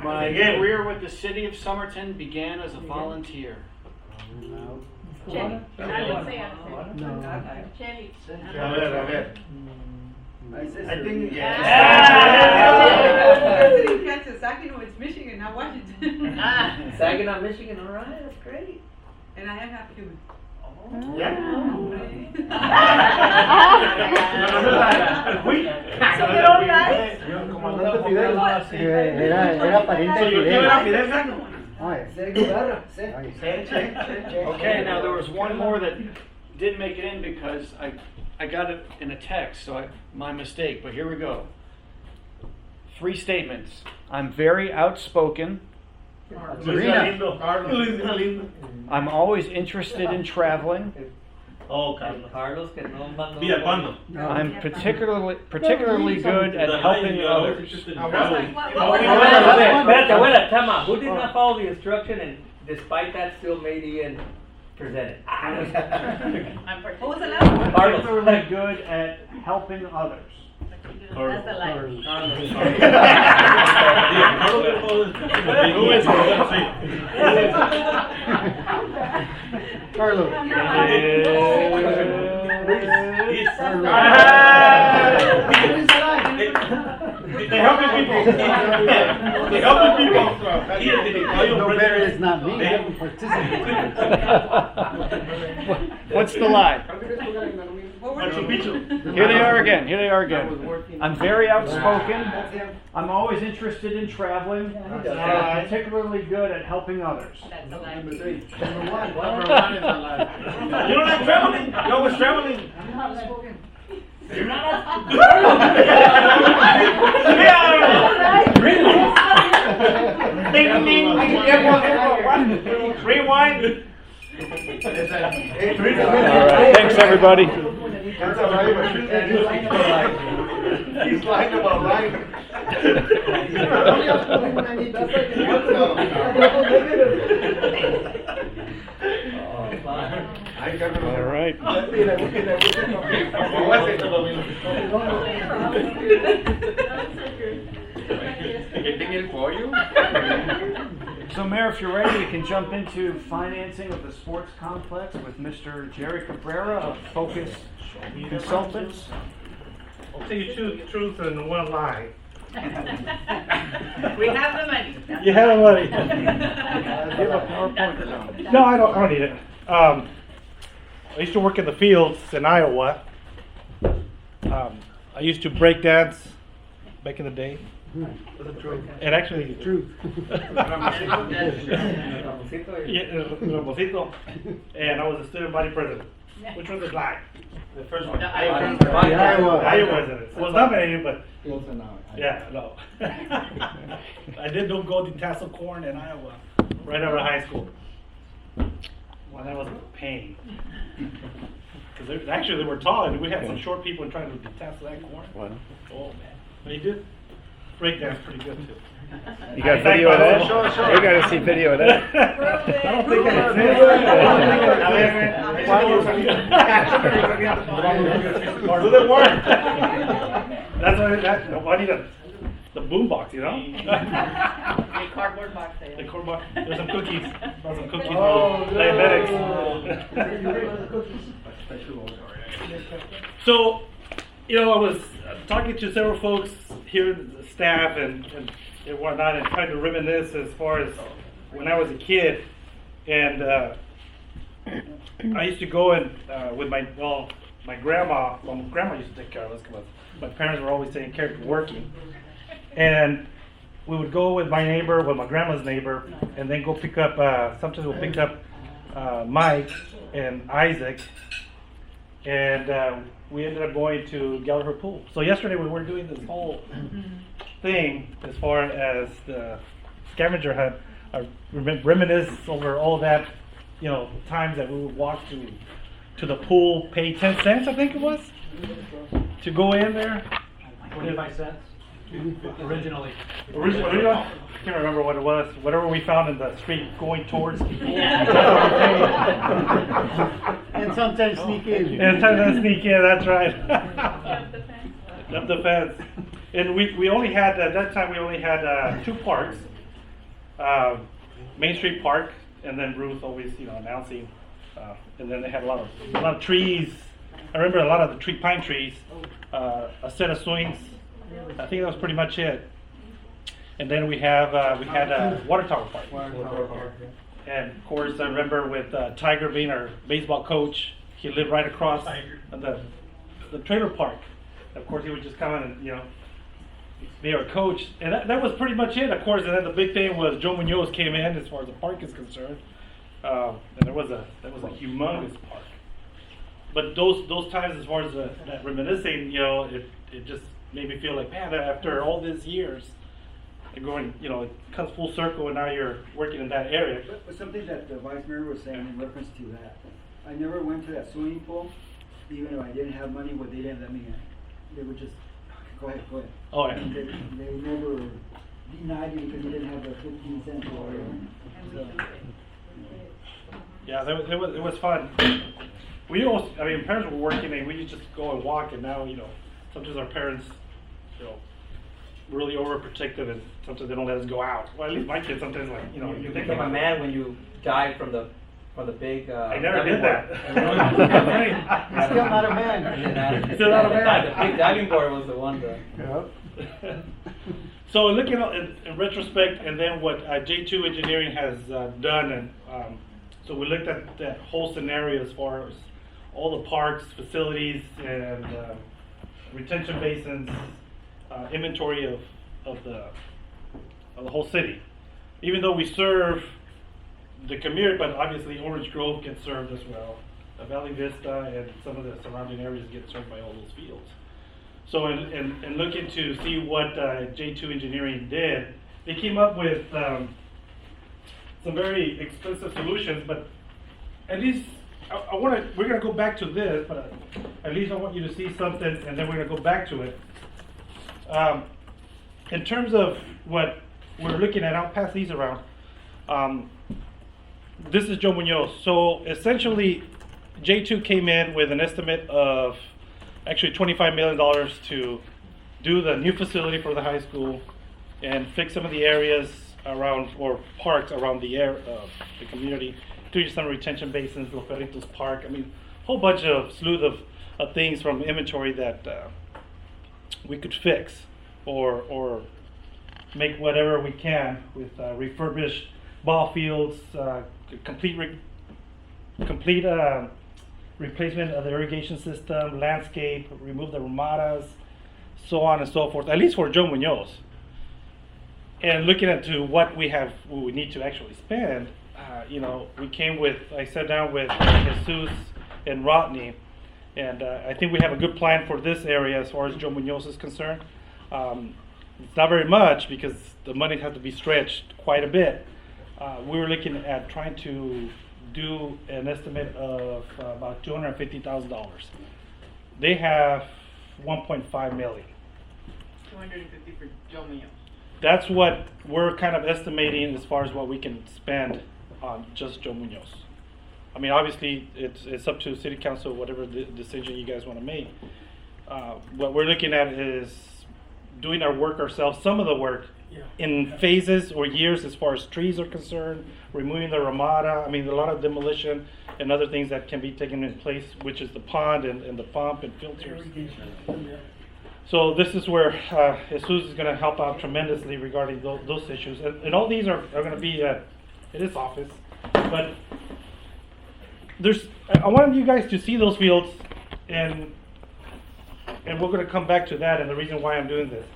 My career with the city of Somerton began as a volunteer. Jenny. I would say No. Jenny. A ver. I think, Yeah. Kansas, Saginaw, it's Michigan, not Washington. Saginaw, Michigan, all right, that's great. And I am half human. Era pariente de Fidel. Okay, now there was one more that didn't make it in because I got it in a text, so my mistake, but here we go. 3 statements. I'm very outspoken. I'm always interested in traveling. Carlos, que no mandó. I'm particularly good at helping others. Wait, come on. Who did not follow the instruction and despite that still made Ian present it? What was the last one? Particularly good at helping others. That's the lie. Who is Carlos. They're helping people. They're helping people. No better is not me. I haven't participated. What's the lie? Machu Here they are again. I'm very outspoken. I'm always interested in traveling. I'm particularly good at helping others. That's the lie. Number 1 is a lie. You don't like traveling? You're always traveling. You're not. Ding ding. Rewind. Alright, thanks everybody. He's lying about lying. All right. So, Mayor, if you're ready, we can jump into financing of the sports complex with Mr. Jerry Cabrera of Focus Consultants. I'll tell you two truths and one lie. We have the money. You have the money. Do you have a PowerPoint or no? No, I don't need it. I used to work in the fields in Iowa. I used to break dance back in the day. And actually, the truth. Ramosito. And I was a student body president. Which one is lie? The first one. Iowa resident. Was nominated, but yeah, no. I did no golden tassel corn in Iowa, right out of high school. Well, that was a pain. Because actually they were tall, and we had some short people trying to detassel that corn. What? Oh man, but he did break dance pretty good too. You got video of that? We got to see video of that. I don't think Does it work? That's why I need the boom box, you know? The cardboard box there. The cardboard box. There's some cookies. Brought some cookies for diabetics. So, I was talking to several folks here, the staff and whatnot, and trying to reminisce as far as when I was a kid. And I used to go and with my grandma. Well, my grandma used to take care of us because my parents were always taking care of working. And we would go with my neighbor, with my grandma's neighbor, and then go pick up. Sometimes we'll pick up Mike and Isaac, and we ended up going to Gallagher Pool. So yesterday we were doing this whole thing as far as the scavenger hunt. I reminisce over all that, times that we would walk to the pool, pay 10 cents, I think it was, to go in there. 25 cents. Originally. I can't remember what it was. Whatever we found in the street going towards the pool. And sometimes sneak in. And sometimes sneak in, that's right. Jump the fence. And we only had, at that time, we only had 2 parks. Main Street Park, and then Ruth always, announcing And then they had a lot of trees. I remember a lot of the pine trees, a set of swings. I think that was pretty much it. And then we had a water tower park. And of course, I remember with Tiger being our baseball coach, he lived right across the trailer park. Of course, he would just come in and be our coach, and that was pretty much it. Of course, and then the big thing was Joe Munoz came in as far as the park is concerned, and that was a humongous park. But those times, as far as that reminiscing, it just made me feel like, man, after all these years, going, it comes full circle, and now you're working in that area. But something that the Vice Mayor was saying in reference to that, I never went to that swimming pool, even though I didn't have money, but they didn't let me in. They would just, go ahead. Oh, yeah. And they never denied you because you didn't have the 15 cents or whatever. So, yeah, it was fun. Parents were working, and we used to just go and walk, and now, sometimes our parents, really overprotective, and sometimes they don't let us go out. Well, at least my kids sometimes You become a man when you dive from the big. I never did that. Still not a man. Still not a man. The big diving board was the one. So looking in retrospect, and then what J2 Engineering has done, and so we looked at that whole scenario as far as all the parks, facilities, and retention basins, inventory of the whole city. Even though we serve the community, but obviously Orange Grove gets served as well. Valley Vista and some of the surrounding areas get served by all those fields. So in looking to see what J2 Engineering did, they came up with some very expensive solutions, but at least we're going to go back to this, but at least I want you to see something, and then we're going to go back to it. In terms of what we're looking at, I'll pass these around. This is Joe Munoz. So essentially, J2 came in with an estimate of actually $25 million to do the new facility for the high school and fix some of the areas around, or parks around the community, do some retention basins, Los Perritos Park. A whole bunch of slew of things from inventory that we could fix or make whatever we can with refurbished ball fields, complete replacement of the irrigation system, landscape, remove the ramadas, so on and so forth, at least for Joe Munoz. And looking into what we need to actually spend, I sat down with Jesus and Rodney, and I think we have a good plan for this area as far as Joe Munoz is concerned. It's not very much because the money has to be stretched quite a bit. We were looking at trying to do an estimate of about $250,000. They have $1.5 million. 250 for Joe Munoz. That's what we're kind of estimating as far as what we can spend on just Joe Munoz. Obviously, it's up to City Council, whatever the decision you guys want to make. What we're looking at is doing our work ourselves, some of the work, in phases or years as far as trees are concerned, removing the ramada, a lot of demolition and other things that can be taken in place, which is the pond and the pump and filters. So this is where Jesus is going to help out tremendously regarding those issues. And all these are going to be at his office. But I wanted you guys to see those fields, and we're going to come back to that and the reason why I'm doing this.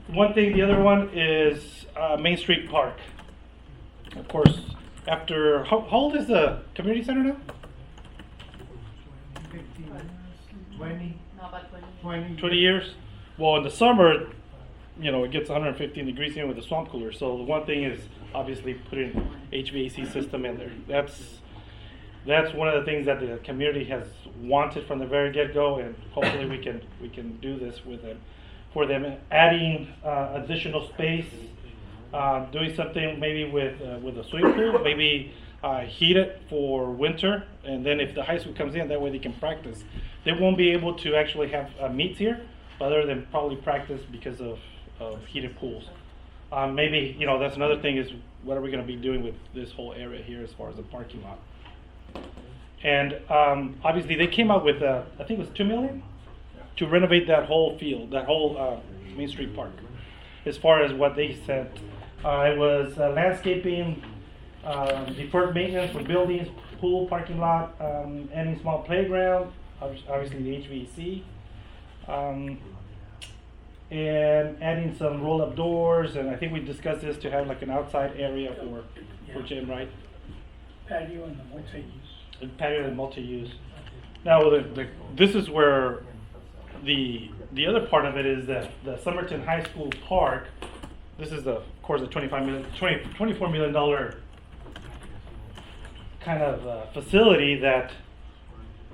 One thing, the other one is Main Street Park. Of course, after, how old is the community center now? 20. No, about 20. 20 years? Well, in the summer, it gets 115 degrees here with the swamp cooler. So the one thing is obviously putting HVAC system in there. That's one of the things that the community has wanted from the very get-go, and hopefully we can do this with them. For them, adding additional space, doing something maybe with a swimming pool, maybe heat it for winter, and then if the high school comes in, that way they can practice. They won't be able to actually have meets here, other than probably practice because of heated pools. Maybe, you know, that's another thing is what are we gonna be doing with this whole area here as far as the parking lot? And obviously they came out with, I think it was 2 million to renovate that whole field, that whole Main Street Park. As far as what they said, it was landscaping, deferred maintenance for buildings, pool, parking lot, any small playground, obviously the HVAC, and adding some roll-up doors, and I think we discussed this to have like an outside area for gym, right? Patio and the multi-use. Patio and multi-use. Now, this is where the other part of it is that the Somerton High School Park. This is of course a $24 million kind of facility that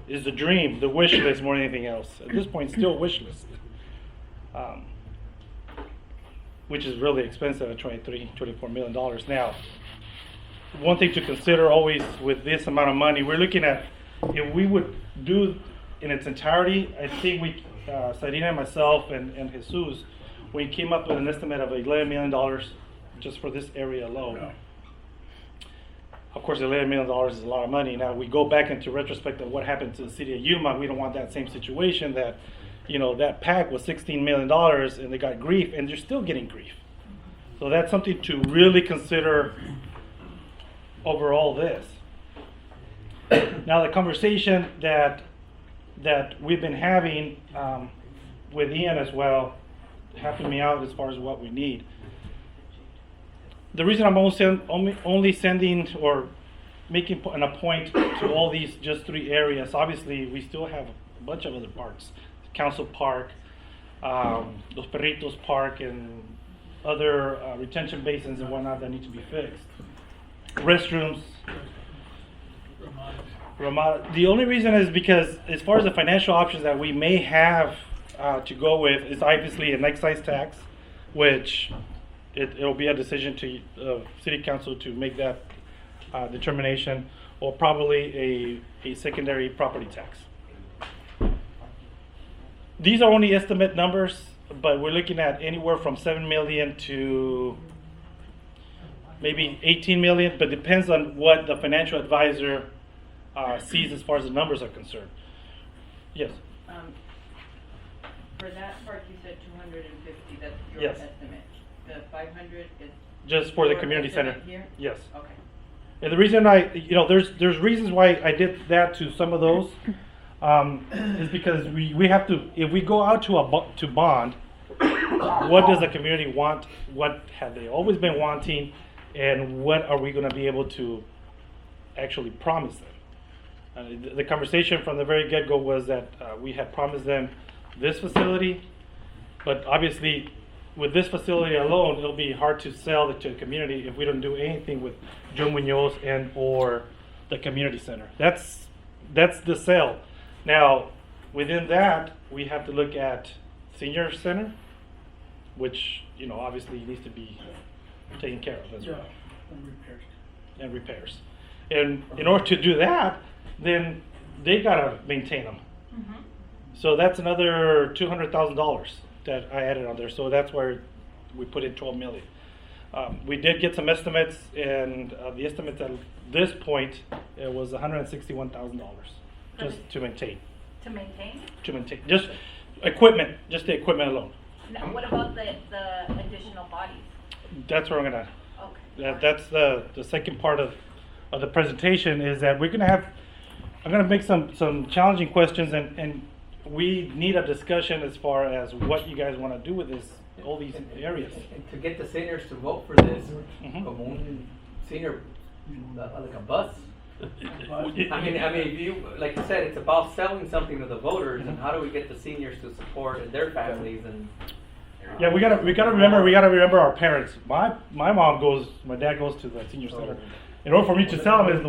is the dream, the wish list more than anything else. At this point, still wish list, which is really expensive at $24 million. Now, one thing to consider always with this amount of money, we're looking at if we would do in its entirety. I think we, Sarina, myself, and Jesus, we came up with an estimate of $11 million just for this area alone. Yeah. Of course, $11 million is a lot of money. Now we go back into retrospect of what happened to the city of Yuma. We don't want that same situation that, you know, that pack was $16 million and they got grief and they're still getting grief. So that's something to really consider over all this. Now the conversation that we've been having with Ian as well, helping me out as far as what we need. The reason I'm only sending or making a point to all these just 3 areas, obviously we still have a bunch of other parks. Council Park, Los Perritos Park, and other retention basins and whatnot that need to be fixed. Restrooms. The only reason is because as far as the financial options that we may have to go with is obviously an excise tax, which it'll be a decision to City Council to make that determination, or probably a secondary property tax. These are only estimate numbers, but we're looking at anywhere from 7 million to maybe 18 million, but depends on what the financial advisor sees as far as the numbers are concerned. Yes? For that part, you said 250, that's your Yes. estimate. The 500 is Just for the your community center. estimate here? Yes. Okay. And the reason there's reasons why I did that to some of those, is because we have to, if we go out to bond, what does the community want? What have they always been wanting? And what are we going to be able to actually promise them? The conversation from the very get-go was that we had promised them this facility, but obviously with this facility alone, it'll be hard to sell it to the community if we don't do anything with Joe Munoz and or the community center. That's the sale. Now, within that, we have to look at senior center, which, you know, obviously needs to be taken care of as well. And repairs. And in order to do that, then they gotta maintain them. Mm-hmm. So that's another $200,000 that I added on there. So that's where we put in 12 million. We did get some estimates, and the estimates at this point it was $161,000 just to maintain. To maintain? To maintain, just equipment, just the equipment alone. Now, what about the additional bodies? That's where I'm gonna. Okay. That's the second part of the presentation is that we're gonna have. I'm gonna make some challenging questions, and we need a discussion as far as what you guys want to do with this, all these areas. And to get the seniors to vote for this, como un senior, like a bus. I mean, if you, like you said, it's about selling something to the voters, and how do we get the seniors to support their families and. Yeah, we gotta remember our parents. My dad goes to the senior center. In order for me to tell them is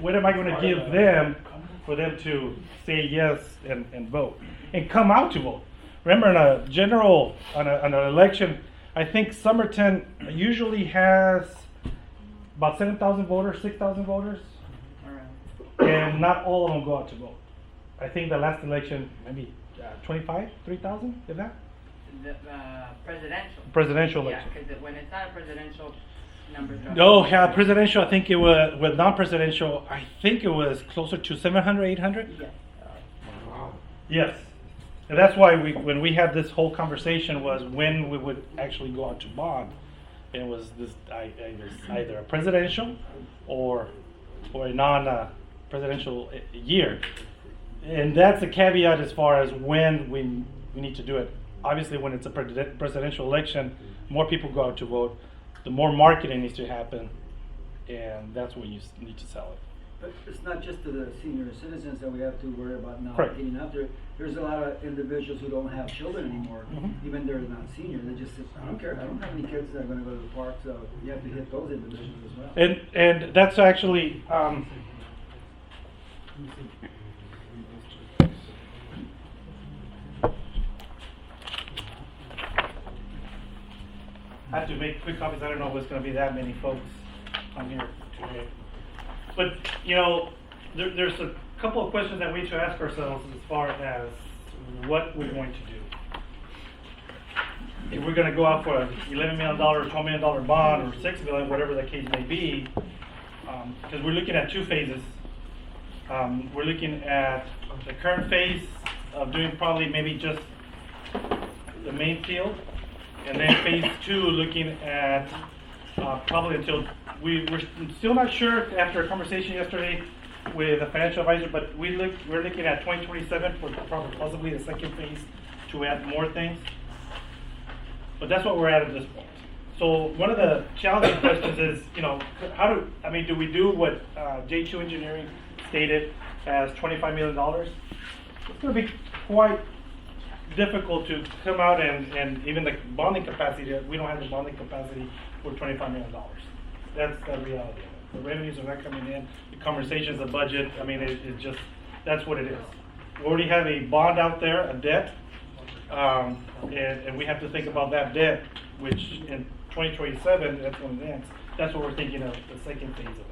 what am I going to give them for them to say yes and vote and come out to vote. Remember, in a general on an election, I think Somerton usually has about 7,000 voters, 6,000 voters, and not all of them go out to vote. I think the last election maybe 3,000, if that. the, presidential. Presidential Yeah, election. because when it's not a presidential, numbers are. No, yeah, presidential, I think it was, with non-presidential, I think it was closer to 700, 800? Yeah. Yes. And that's why when we had this whole conversation was when we would actually go out to bond. And it was this, it was either a presidential or a non-presidential year. And that's a caveat as far as when we need to do it. Obviously, when it's a presidential election, more people go out to vote, the more marketing needs to happen, and that's when you need to sell it. But it's not just to the senior citizens that we have to worry about now Correct. getting out there. There's a lot of individuals who don't have children anymore, even they're not senior. They just say, I don't care, I don't have any kids that are going to go to the park, so you have to hit those individuals as well. And that's actually, I have to make quick copies. I don't know if it's going to be that many folks on here today. But, you know, there's a couple of questions that we need to ask ourselves as far as what we're going to do. If we're going to go out for an $11 million or $12 million bond or $6 million, whatever the case may be, because we're looking at two phases. We're looking at the current phase of doing probably maybe just the main field, and then phase two looking at probably until we're still not sure after a conversation yesterday with a financial advisor, but we're looking at 2027 for probably possibly the second phase to add more things. But that's what we're at this point. So one of the challenging questions is, you know, do we do what J2 Engineering stated as $25 million? It's going to be quite difficult to come out and even the bonding capacity, we don't have the bonding capacity for $25 million. That's the reality. The revenues are not coming in. The conversations, the budget, I mean, it just, that's what it is. We already have a bond out there, a debt, and we have to think about that debt, which in 2027, that's when it ends. That's what we're thinking of, the second phase of it.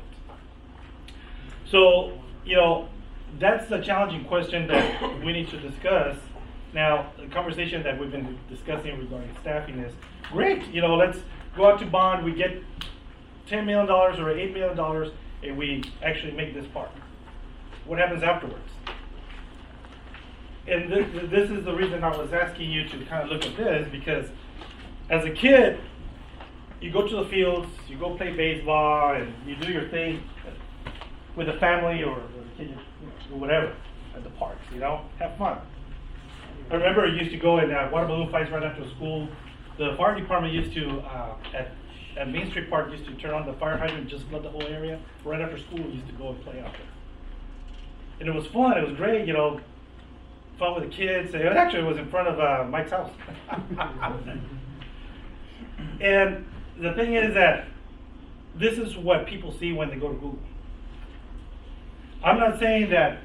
So, you know, that's the challenging question that we need to discuss. Now, the conversation that we've been discussing regarding staffing is great. You know, let's go out to bond. We get $10 million or $8 million, and we actually make this park. What happens afterwards? And this is the reason I was asking you to kind of look at this, because as a kid, you go to the fields, you go play baseball, and you do your thing with the family or whatever at the parks, you know, have fun. I remember I used to go in water balloon fights right after school. The fire department used to, at Main Street Park, used to turn on the fire hydrant and just flood the whole area. Right after school, we used to go and play out there. And it was fun, it was great, you know, fun with the kids. It actually was in front of Mike's house. And the thing is that this is what people see when they go to Google. I'm not saying that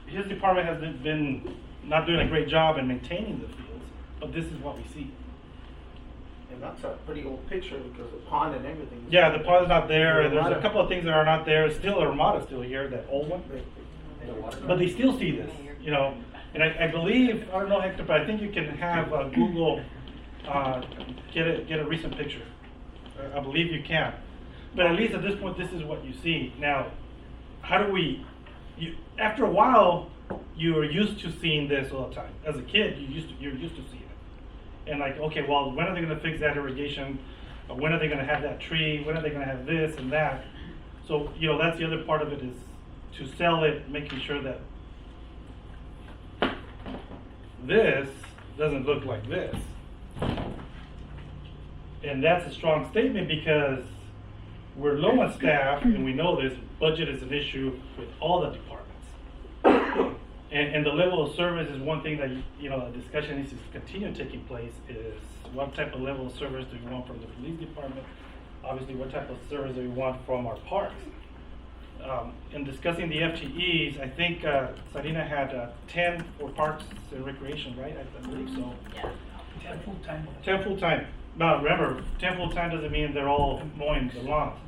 his department has been not doing a great job in maintaining the fields, but this is what we see. And that's a pretty old picture because the pond and everything. Yeah, the pond's not there. There's a couple of things that are not there. Still, the Ramada's still here, that old one. But they still see this, you know. And I believe, I don't know, Hector, but I think you can have Google get a recent picture. I believe you can. But at least at this point, this is what you see. Now, how do we? After a while, you are used to seeing this all the time. As a kid, you're used to seeing it. And like, okay, well, when are they going to fix that irrigation? Or when are they going to have that tree? When are they going to have this and that? So, you know, that's the other part of it, is to sell it, making sure that this doesn't look like this. And that's a strong statement because we're low on staff, and we know this. Budget is an issue with all the departments. And the level of service is one thing that, you know, a discussion needs to continue taking place, is what type of level of service do we want from the police department? Obviously, what type of service do we want from our parks? In discussing the FTEs, I think Sarina had 10 for parks and recreation, right? I believe so. Yeah. 10 full-time. 10 full-time. Now, remember, 10 full-time doesn't mean they're all mowing the lawns.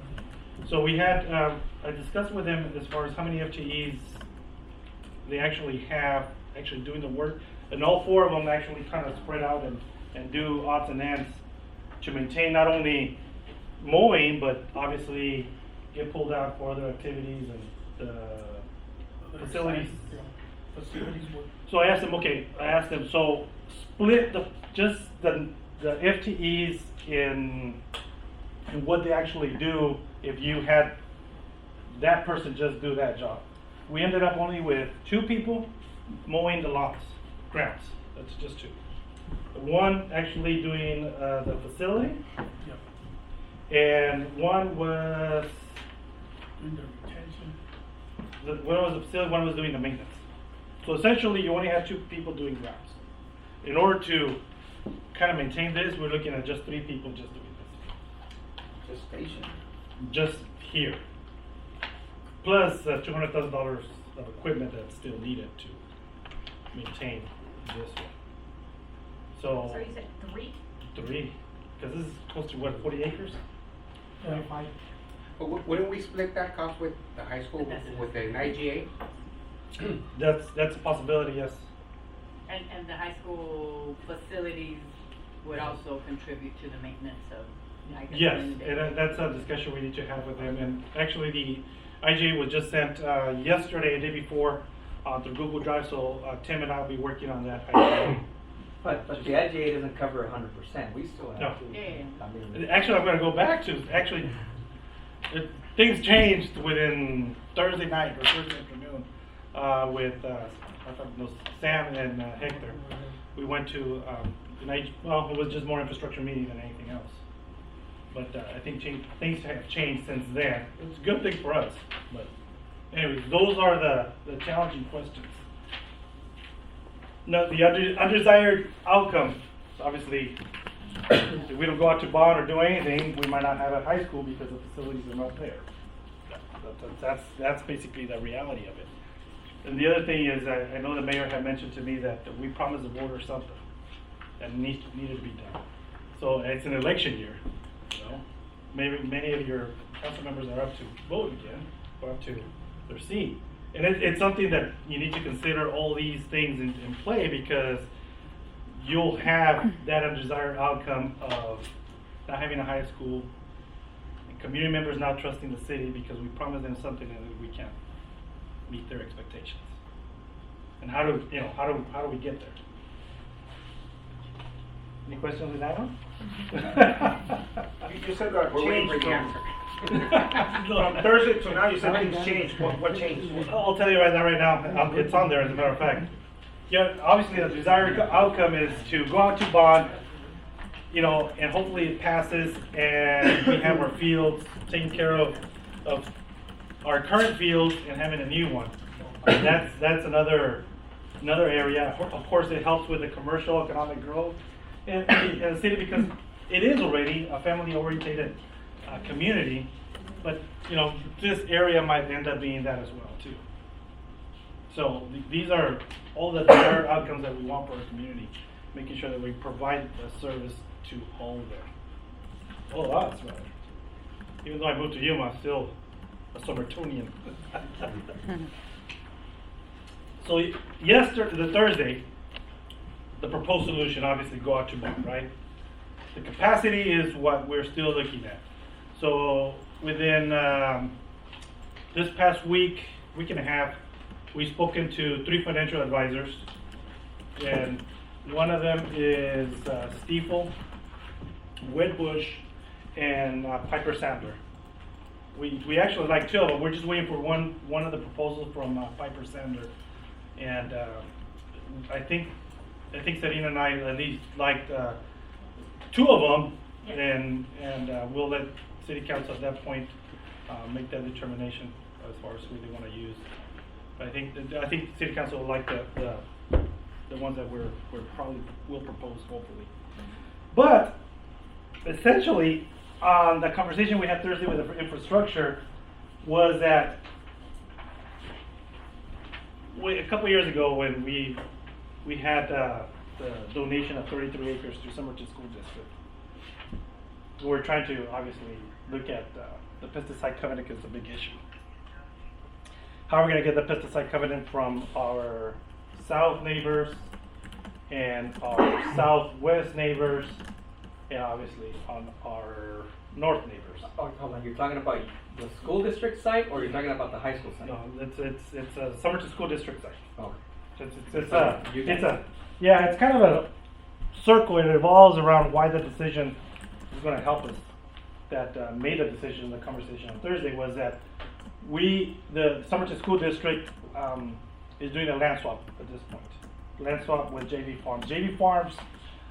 So we had, I discussed with them as far as how many FTEs they actually have, actually doing the work. And all 4 of them actually kind of spread out and do odds and ends to maintain not only mowing, but obviously get pulled out for other activities and facilities. So I asked them, so split the FTEs in what they actually do if you had that person just do that job. We ended up only with 2 people mowing the lawns, grounds. That's just 2. 1 actually doing the facility, and 1 was Doing the retention. one was the facility, 1 was doing the maintenance. So essentially, you only have 2 people doing grounds. In order to kind of maintain this, we're looking at just 3 people just doing this. Just station. Just here. Plus $200,000 of equipment that's still needed to maintain this one. So you said 3? 3, because this is close to what, 40 acres? 25. But wouldn't we split that cost with the high school, with an IGA? That's a possibility, yes. And the high school facilities would also contribute to the maintenance of, I guess. Yes, and that's a discussion we need to have with them. And actually, the IGA was just sent yesterday, the day before, through Google Drive. So Tim and I will be working on that. But the IGA doesn't cover 100%. We still have No. to. Yeah. I mean, Actually, I'm going to go back to things changed within Thursday night or Thursday afternoon with I thought it was Sam and Hector. We went to it was just more infrastructure meeting than anything else. But I think things have changed since then. It's a good thing for us. But anyways, those are the challenging questions. No, the undesired outcome. Obviously, if we don't go out to bond or do anything, we might not have a high school because the facilities are not there. That's basically the reality of it. And the other thing is, I know the mayor had mentioned to me that we promised the voters something that needed to be done. So it's an election year. You know, maybe many of your council members are up to vote again, or up to their seat. And it's something that you need to consider all these things in play, because you'll have that undesired outcome of not having a high school, and community members not trusting the city because we promised them something and we can't meet their expectations. And how do we get there? Any questions on that one? You said that changed from Thursday to now. You said things changed. What changed? I'll tell you right now. It's on there, as a matter of fact. Yeah, obviously the desired outcome is to go out to bond, and hopefully it passes, and we have our fields taken care of our current fields and having a new one. That's another area. Of course, it helps with the commercial economic growth in the city, because it is already a family-oriented community, but this area might end up being that as well too. So these are all the desired outcomes that we want for our community, making sure that we provide the service to all of them. All of us, rather. Even though I moved to Yuma, I'm still a Somertonian. So the Thursday, the proposed solution obviously go out to bond, right? The capacity is what we're still looking at. So within this past week and a half, we've spoken to 3 financial advisors, and one of them is Stiefel, Wedbush, and Piper Sandler. We actually like 2 of them. We're just waiting for one of the proposals from Piper Sandler, and I think Serena and I at least liked 2 of them, and we'll let City Council at that point make that determination as far as who they want to use. But I think City Council will like the ones that we're probably will propose, hopefully. But essentially, the conversation we had Thursday with the infrastructure was that a couple years ago, when we had the donation of 33 acres to Somerton School District, we were trying to obviously look at the pesticide covenant, because it's a big issue. How are we going to get the pesticide covenant from our south neighbors and our southwest neighbors, and obviously on our north neighbors. Oh, hold on, you're talking about the school district site, or you're talking about the high school site? No, it's a Somerton School District site. Oh. It's kind of a circle. It revolves around why the decision is going to help us. That made the decision in the conversation on Thursday was that the Somerton School District is doing a land swap at this point. Land swap with JV Farms. JV Farms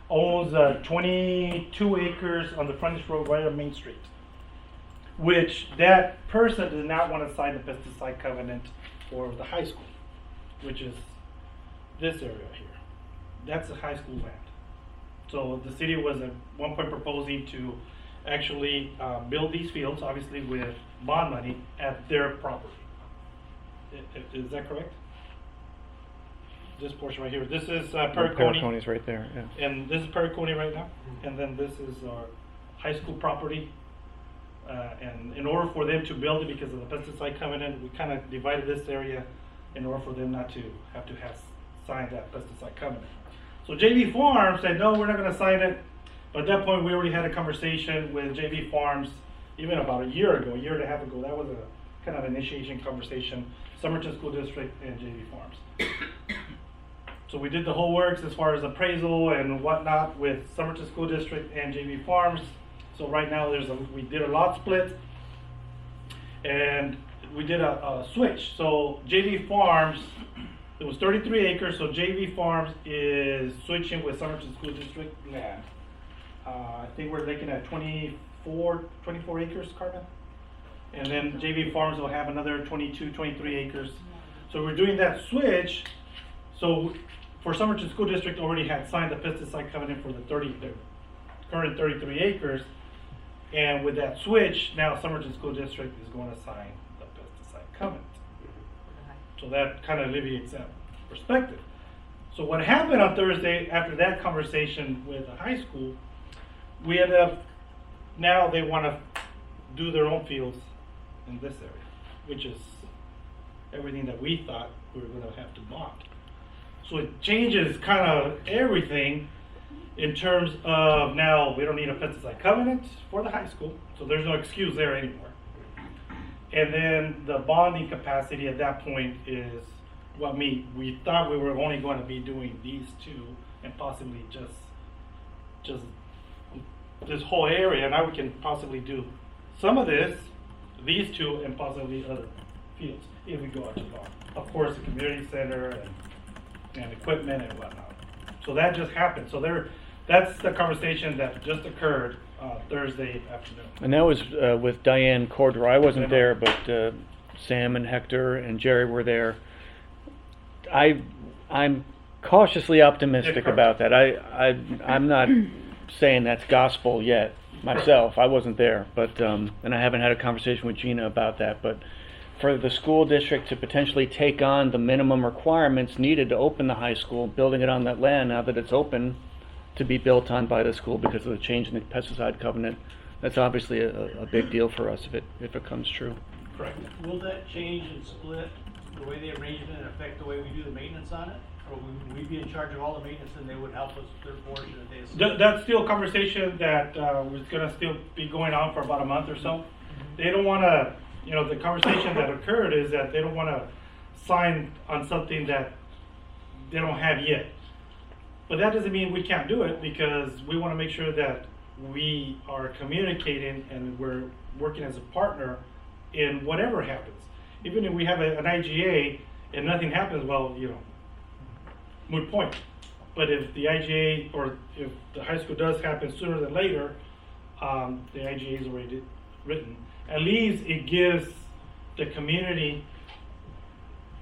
owns 22 acres on the frontage road right on Main Street, which that person did not want to sign the pesticide covenant for the high school, which is this area here. That's the high school land. So the city was at one point proposing to actually build these fields, obviously with bond money, at their property. Is that correct? This portion right here. This is Pericone. Pericone's right there, yeah. And this is Pericone right now. And then this is our high school property. And in order for them to build it, because of the pesticide covenant, we kind of divided this area in order for them not to have signed that pesticide covenant. So JV Farms said, no, we're not going to sign it. But at that point, we already had a conversation with JV Farms, even about a year and a half ago. That was a kind of initiation conversation, Somerton School District and JV Farms. So we did the whole works as far as appraisal and whatnot with Somerton School District and JV Farms. So right now we did a lot split, and we did a switch. So JV Farms, it was 33 acres, so JV Farms is switching with Somerton School District land. I think we're looking at 24 acres, Carmen? And then JV Farms will have another 22, 23 acres. So we're doing that switch. So for Somerton School District already had signed the pesticide covenant for the current 33 acres. And with that switch, now Somerton School District is going to sign the pesticide covenant. So that kind of alleviates that perspective. So what happened on Thursday after that conversation with the high school, we ended up, now they want to do their own fields in this area, which is everything that we thought we were going to have to bond. So it changes kind of everything in terms of now we don't need a pesticide covenant for the high school, so there's no excuse there anymore. And then the bonding capacity at that point is what we thought we were only going to be doing these two and possibly just this whole area. Now we can possibly do some of this, these two, and possibly other fields if we go out to bond. Of course, the community center and equipment and whatnot. So that just happened. So that's the conversation that just occurred Thursday afternoon. And that was with Diane Cordero. I wasn't there, but Sam and Hector and Jerry were there. I'm cautiously optimistic about that. I'm not saying that's gospel yet myself. I wasn't there, but and I haven't had a conversation with Gina about that. But for the school district to potentially take on the minimum requirements needed to open the high school, building it on that land now that it's open to be built on by the school because of the change in the pesticide covenant, that's obviously a big deal for us if it comes true. Correct. Will that change and split the way the arrangement and affect the way we do the maintenance on it? Or would we be in charge of all the maintenance and they would help us with their portion if they assist? That's still a conversation that was going to still be going on for about a month or so. They don't want to, the conversation that occurred is that they don't want to sign on something that they don't have yet. But that doesn't mean we can't do it, because we want to make sure that we are communicating and we're working as a partner in whatever happens. Even if we have an IGA and nothing happens, well, moot point. But if the IGA or if the high school does happen sooner than later, the IGA is already written. At least it gives the community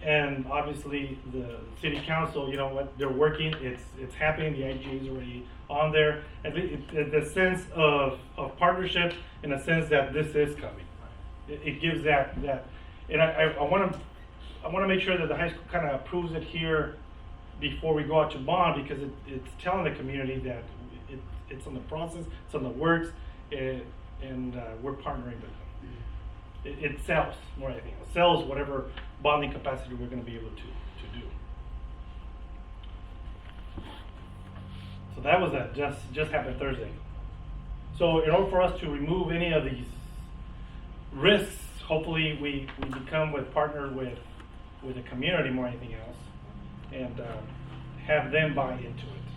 and obviously the city council, what they're working, it's happening, the IGA is already on there. And the sense of partnership in a sense that this is coming. It gives that, and I want to make sure that the high school kind of approves it here before we go out to bond, because it's telling the community that it's on the process, it's on the works, and we're partnering with them. It sells more, I think. It sells whatever bonding capacity we're going to be able to do. that was just happened Thursday. So in order for us to remove any of these risks, hopefully we become partner with the community more than anything else, and have them buy into it.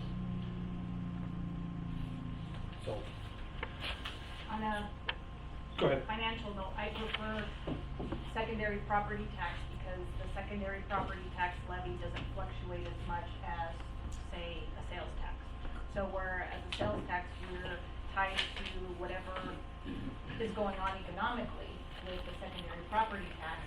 So. On a Go ahead. financial note, I prefer secondary property tax because the secondary property tax levy doesn't fluctuate as much as, say, a sales tax. So whereas a sales tax, we're tied to whatever is going on economically. With the secondary property tax,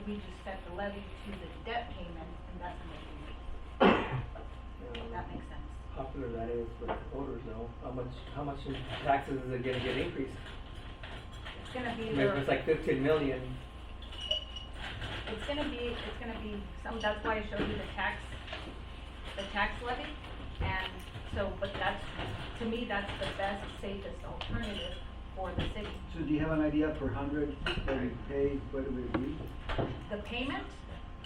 we just set the levy to the debt payment, and that's what we make. That makes sense. Popular that is with voters though. How much in taxes is it gonna get increased? It's gonna be Maybe it's like 15 million. It's gonna be some, that's why I showed you the tax levy. And so, but that's, to me, that's the best, safest alternative for the city. So do you have an idea per hundred that we pay, what it would be? The payment,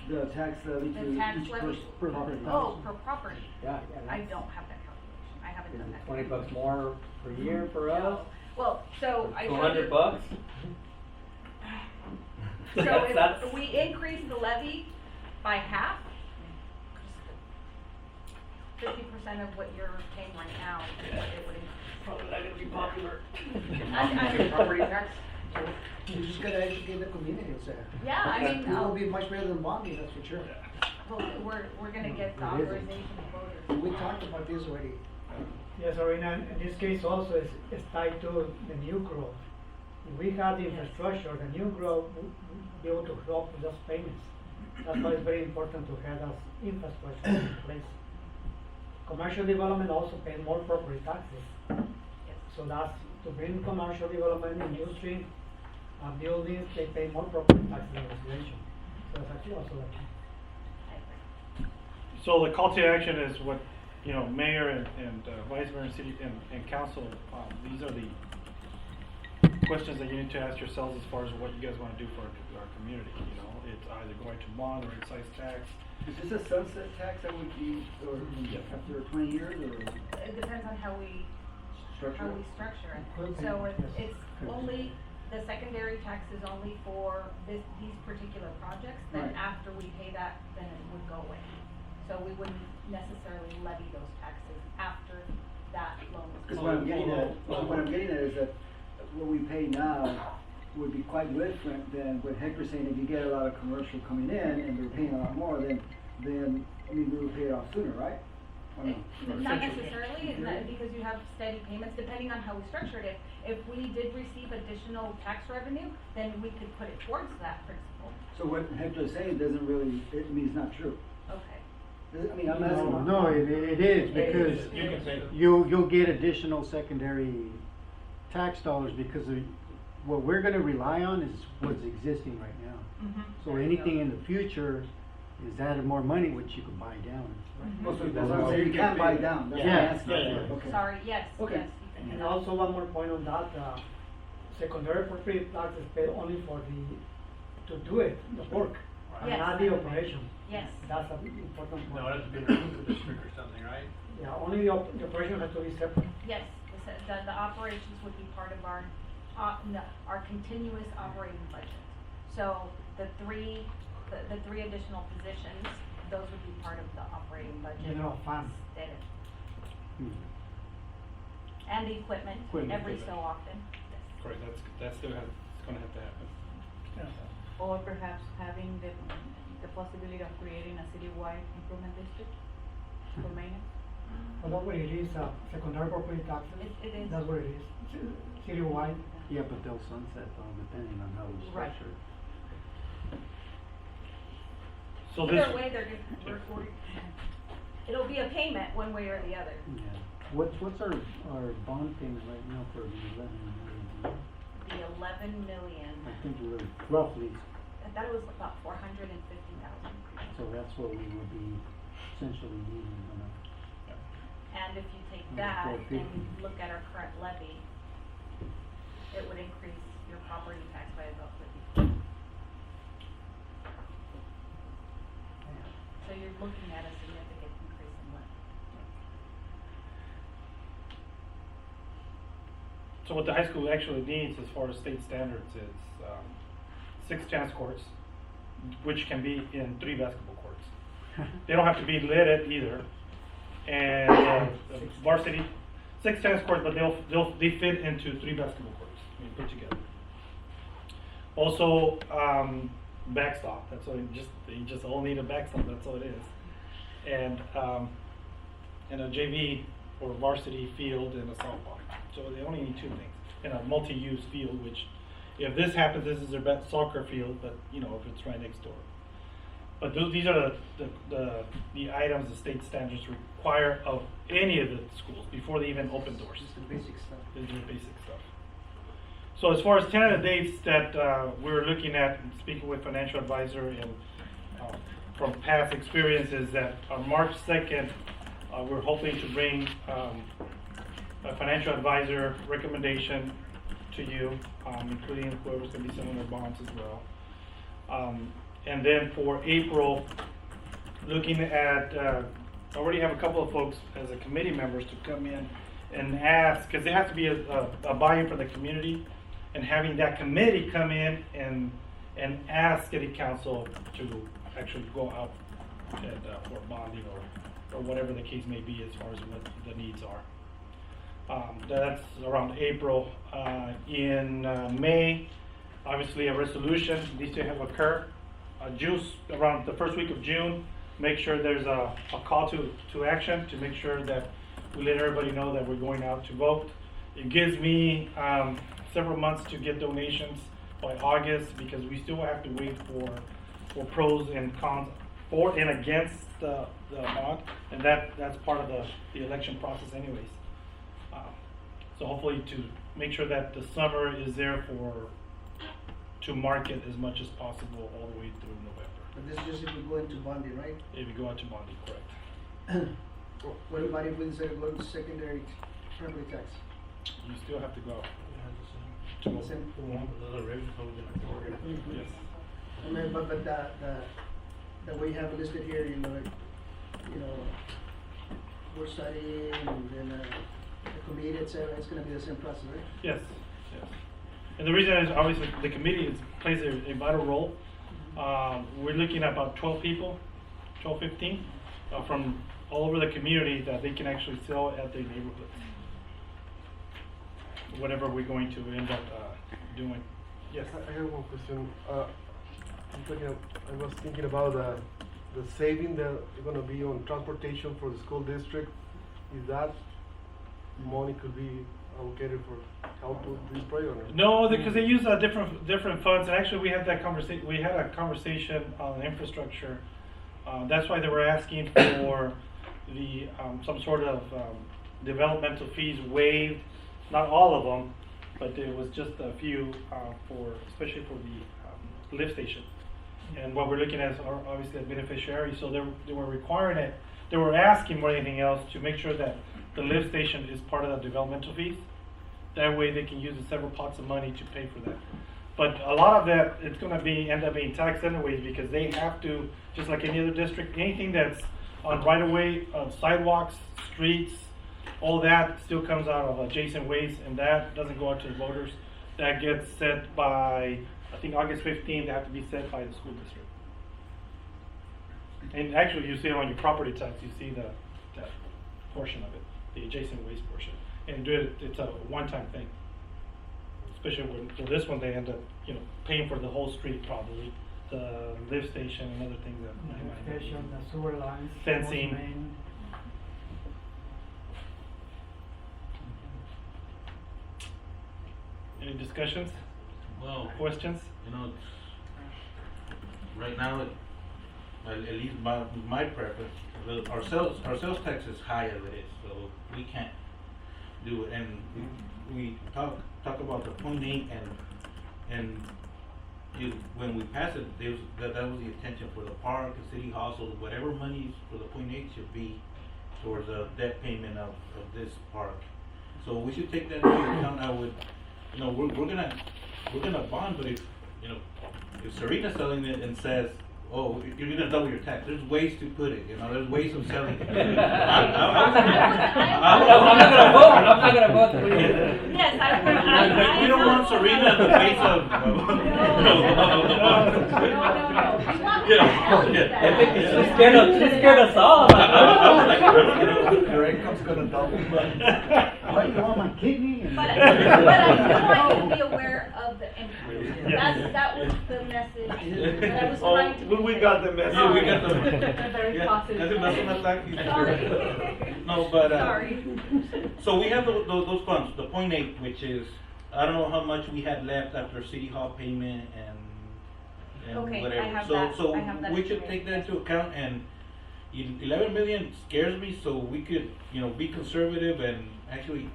The tax levy the to tax each levy. per property? Oh, per property. Yeah. I don't have that calculation. I haven't Is done it that. $20 more per year for us? Well, so I showed you. $200? So That's- if we increase the levy by half, 50% of what you're paying right now, is what it would increase. Probably not gonna be popular. Property tax? You just gotta educate the community, so. Yeah, I mean, It will be much better than bonding, that's for sure. Well, we're gonna get the It isn't. authorization of voters. We talked about this already. Yes, Arena, in this case also is tied to the new growth. If we have the infrastructure, the new growth will be able to help with those payments. That's why it's very important to have that infrastructure in place. Commercial development also pays more property taxes. So that's to bring commercial development, industry, buildings, they pay more property taxes than residential. So that's actually also the key. So the call to action is what, mayor and vice mayor and city and council, these are the questions that you need to ask yourselves as far as what you guys want to do for our community. It's either going to bond or excise tax. Is this a sunset tax that would be, or after 20 years, or? It depends on how we Structure it? structure it. So it's only, the secondary tax is only for these particular projects. Then Right. after we pay that, then it would go away. So we wouldn't necessarily levy those taxes after that loan was. Because what I'm getting at is that what we pay now would be quite different than what Hector's saying. If you get a lot of commercial coming in and they're paying a lot more, then we would pay it off sooner, right? Or no? Not necessarily, because you have steady payments, depending on how we structure it. If we did receive additional tax revenue, then we could put it towards that principle. So what Hector's saying doesn't really, it means not true. Okay. I mean, I'm asking. No, it is, because You can say that. you'll get additional secondary tax dollars because what we're gonna rely on is what's existing right now. Mhm. So anything in the future is added more money, which you can buy down. Oh, so that's what I'm saying, you can't buy down, that's what I'm Yeah. asking. Okay. Sorry, yes, Okay. yes. you can do And that. also one more point on that, secondary property tax is paid only for to do it, the work, and Yes. not the operation. Yes. That's an important point. No, it has to be in the district or something, right? Yeah, only the operation has to be separate. Yes, the operations would be part of our continuous operating budget. So the three additional positions, those would be part of the operating budget. General fund. Instead of- Hmm. And the equipment, every so often. Correct, that's still gonna have to happen. Or perhaps having the possibility of creating a citywide improvement district for maintenance? Well, that's what it is, secondary property taxes. It is. That's what it is, citywide. Yeah, but they'll sunset though, depending on how we Right. structure it. So this. Either way, it'll be a payment one way or the other. Yeah. What's our bond payment right now for the 11 million? The 11 million, I think we're roughly, I thought it was about 450,000. so that's what we would be essentially needing on a. And if you take Mm, that 450. and look at our current levy, it would increase your property tax by about 50%. So you're looking at a significant increase in levy. So what the high school actually needs as far as state standards is 6 tennis courts, which can be in 3 basketball courts. They don't have to be lit either. And varsity, 6 tennis courts, but they fit into 3 basketball courts, put together. Also, backstop. That's all. You just all need a backstop. That's all it is. And a JV or varsity field and a softball. So they only need 2 things. And a multi-use field, which, if this happens, this is their best soccer field. But if it's right next door. But these are the items the state standards require of any of the schools before they even open doors. Just the basic stuff. These are the basic stuff. So as far as tentative dates that we're looking at, speaking with financial advisor and from past experiences, that on March 2nd, we're hoping to bring a financial advisor recommendation to you, including whoever's going to be selling their bonds as well. And then for April, looking at, I already have a couple of folks as a committee members to come in and ask, because there has to be a buy-in from the community, and having that committee come in and ask city council to actually go out and, for bonding or whatever the case may be as far as what the needs are. That's around April. In May, obviously a resolution needs to have occur. Around the first week of June, make sure there's a call to action to make sure that we let everybody know that we're going out to vote. It gives me several months to get donations by August, because we still have to wait for pros and cons for and against the bond, and that's part of the election process anyways. So hopefully to make sure that the summer is there to market as much as possible all the way through November. But this is just if we go into bonding, right? If you go out to bonding, correct. What about if we decide to go to secondary property tax? You still have to go. Yes. I mean, but the way you have it listed here, we're studying and then the committee, etc. It's going to be the same process, right? Yes. And the reason is obviously the committee plays a vital role. We're looking at about 12 people, 15 from all over the community that they can actually sell at their neighborhoods. Whatever we're going to end up doing. Yes. I have one question. I was thinking about the saving that is going to be on transportation for the school district. Is that money could be allocated for help with this project? No, because they use different funds. And actually, we had that conversation. We had a conversation on infrastructure. That's why they were asking for the some sort of developmental fees waived. Not all of them, but there was just a few especially for the lift station. And what we're looking at is obviously a beneficiary. So they were requiring it. They were asking more than anything else to make sure that the lift station is part of the developmental fees. That way they can use the several pots of money to pay for that. But a lot of that, it's going to end up being taxed anyways, because they have to, just like any other district, anything that's on right-of-way, sidewalks, streets, all that still comes out of adjacent ways, and that doesn't go out to the voters. That gets set by, I think, August 15th. They have to be set by the school district. And actually, you see it on your property tax. You see that portion of it, the adjacent waste portion. And it's a one-time thing. Especially when for this one, they end up, paying for the whole street probably, the lift station and other things that. The station, the sewer lines, fencing. Any discussions? Well, questions? Right now, at least my preference, our sales tax is high as it is, so we can't do it. And we talk about the 0.8, and when we pass it, that was the intention for the park, the city hall, so whatever money for the 0.8 should be towards the debt payment of this park. So we should take that into account. I would. We're gonna bond, but if Serena's selling it and says, oh, you're gonna double your tax. There's ways to put it, there's ways of selling it. I'm not gonna vote. I'm not gonna vote for you. Yes, We don't want Serena in the face of. No. I think she's scared us all. Your income's gonna double. Why you want my kidney? But I do want you to be aware of the impact. That was the message that I was trying to. We got the message. Yeah, we got the Very positive. Sorry. No, but, Sorry. so we have those funds, the 0.8, which is, I don't know how much we had left after City Hall payment and Okay, whatever. I have So, that. so I have that we should information. take that into account, and 11 million scares me, so we could, be conservative and actually,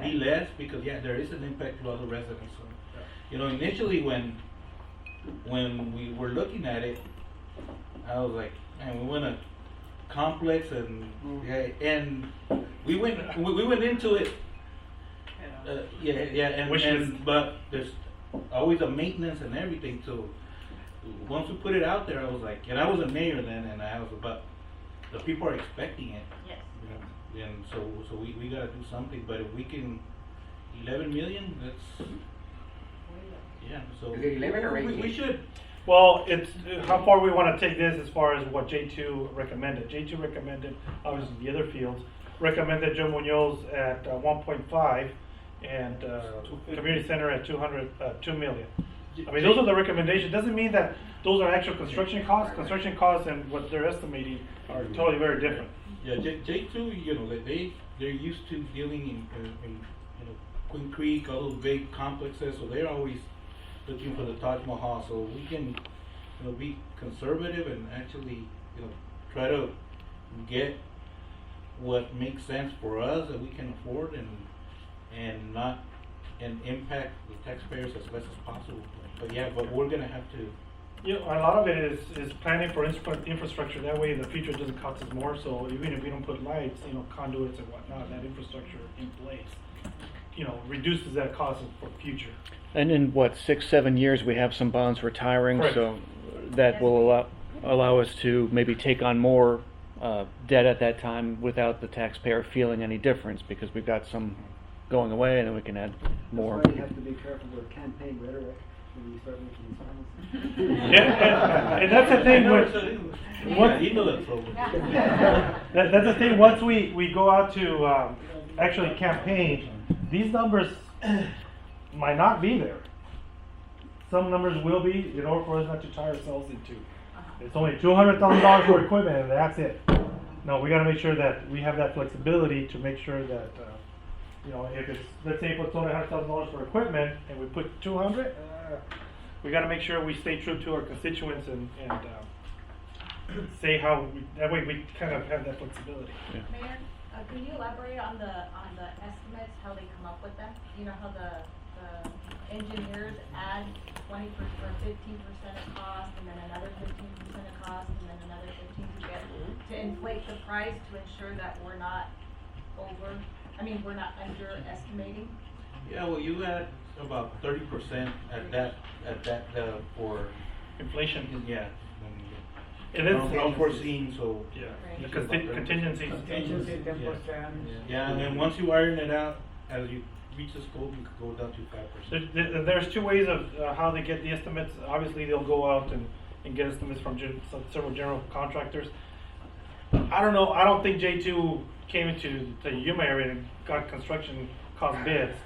be less, because there is an impact to other residents. So, initially when we were looking at it, I was like, man, we want a complex, and we went into it. But there's always a maintenance and everything. So once we put it out there, I was like, and I wasn't mayor then, and I was, but the people are expecting it. Yes. And so we gotta do something. But if we can, 11 million, that's. Yeah, so Is it 11 or 18? we should. Well, it's how far we want to take this as far as what J2 recommended. J2 recommended, obviously the other fields, recommended Joe Munoz at 1.5 and community center at 2 million. I mean, those are the recommendations. Doesn't mean that those are actual construction costs. Construction costs and what they're estimating are totally very different. Yeah, J2, they're used to dealing in Queen Creek, all those big complexes, so they're always looking for the Taj Mahal. So we can, be conservative and actually, try to get what makes sense for us that we can afford and impact the taxpayers as best as possible. But we're gonna have to. A lot of it is planning for infrastructure. That way, in the future, it doesn't cost us more. So even if we don't put lights, conduits and whatnot, that infrastructure in place, reduces that cost for future. And in 6-7 years, we have some bonds retiring, Correct. so that will allow us to maybe take on more debt at that time without the taxpayer feeling any difference, because we've got some going away, and then we can add more. That's why you have to be careful with campaign rhetoric when you start making these comments. And that's the thing that's the thing. Once we go out to actually campaign, these numbers might not be there. Some numbers will be, in order for us not to tie ourselves into. It's only $200,000 for equipment, and that's it. No, we got to make sure that we have that flexibility to make sure that, if it's, let's say, it's only $100,000 for equipment, and we put 200, we got to make sure we stay true to our constituents and say how. That way, we kind of have that flexibility. Yeah. Mayor, can you elaborate on the estimates, how they come up with them? How the engineers add 20% or 15% of cost, and then another 15% of cost, and then another 15% to inflate the price to ensure that we're not underestimating? Yeah, well, you add about 30% at that for inflation. Yeah. And it's unforeseen, so the contingencies. Contingency 10%. Yeah, and then once you iron it out, as you reach the scope, you could go down to 5%. There's two ways of how they get the estimates. Obviously, they'll go out and get estimates from several general contractors. I don't know. I don't think J2 came into the Yuma area and got construction cost bids.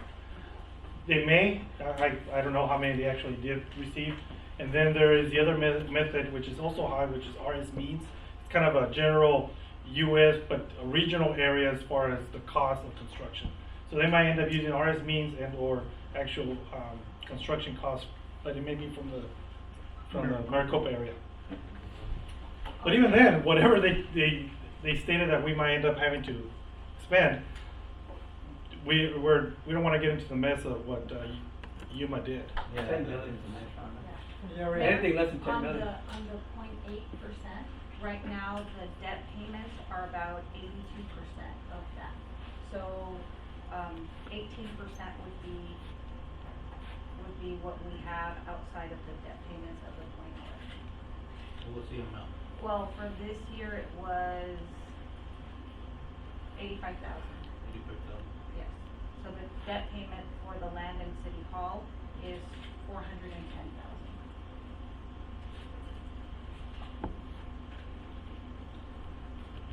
They may. I don't know how many they actually did receive. And then there is the other method, which is also high, which is RS means. It's kind of a general U.S. but a regional area as far as the cost of construction. So they might end up using RS means and or actual construction costs, but it may be from the Maricopa area. But even then, whatever they stated that we might end up having to spend, we don't want to get into the mess of what Yuma did. Yeah. 10 million. Anything less than 10 million. On the 0.8%, right now the debt payments are about 82% of that. So 18% would be what we have outside of the debt payments of the 0.8. What was the amount? Well, for this year, it was 85,000. 85,000. Yes. So the debt payment for the land in City Hall is 410,000.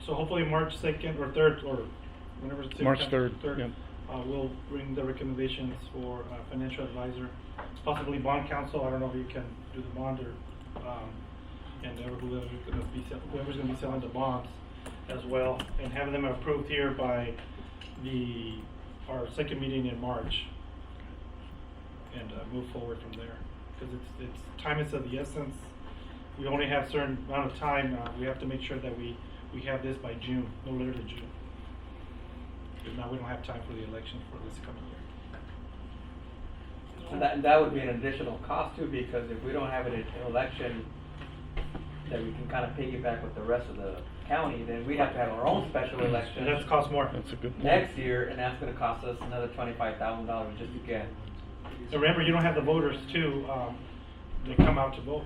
So hopefully March 2nd or 3rd, or whenever it's March 3rd, yeah. We'll bring the recommendations for financial advisor, possibly bond counsel. I don't know if you can do the bond or, and whoever's gonna be selling the bonds as well, and have them approved here by our second meeting in March, and move forward from there. Because it's time is of the essence. We only have certain amount of time. We have to make sure that we have this by June, no later than June. Because now we don't have time for the election for this coming year. And that would be an additional cost too, because if we don't have an election that we can kind of piggyback with the rest of the county, then we'd have to have our own special election. And that's cost more. That's a good point. Next year, and that's gonna cost us another $25,000 just to get. So remember, you don't have the voters too, that come out to vote.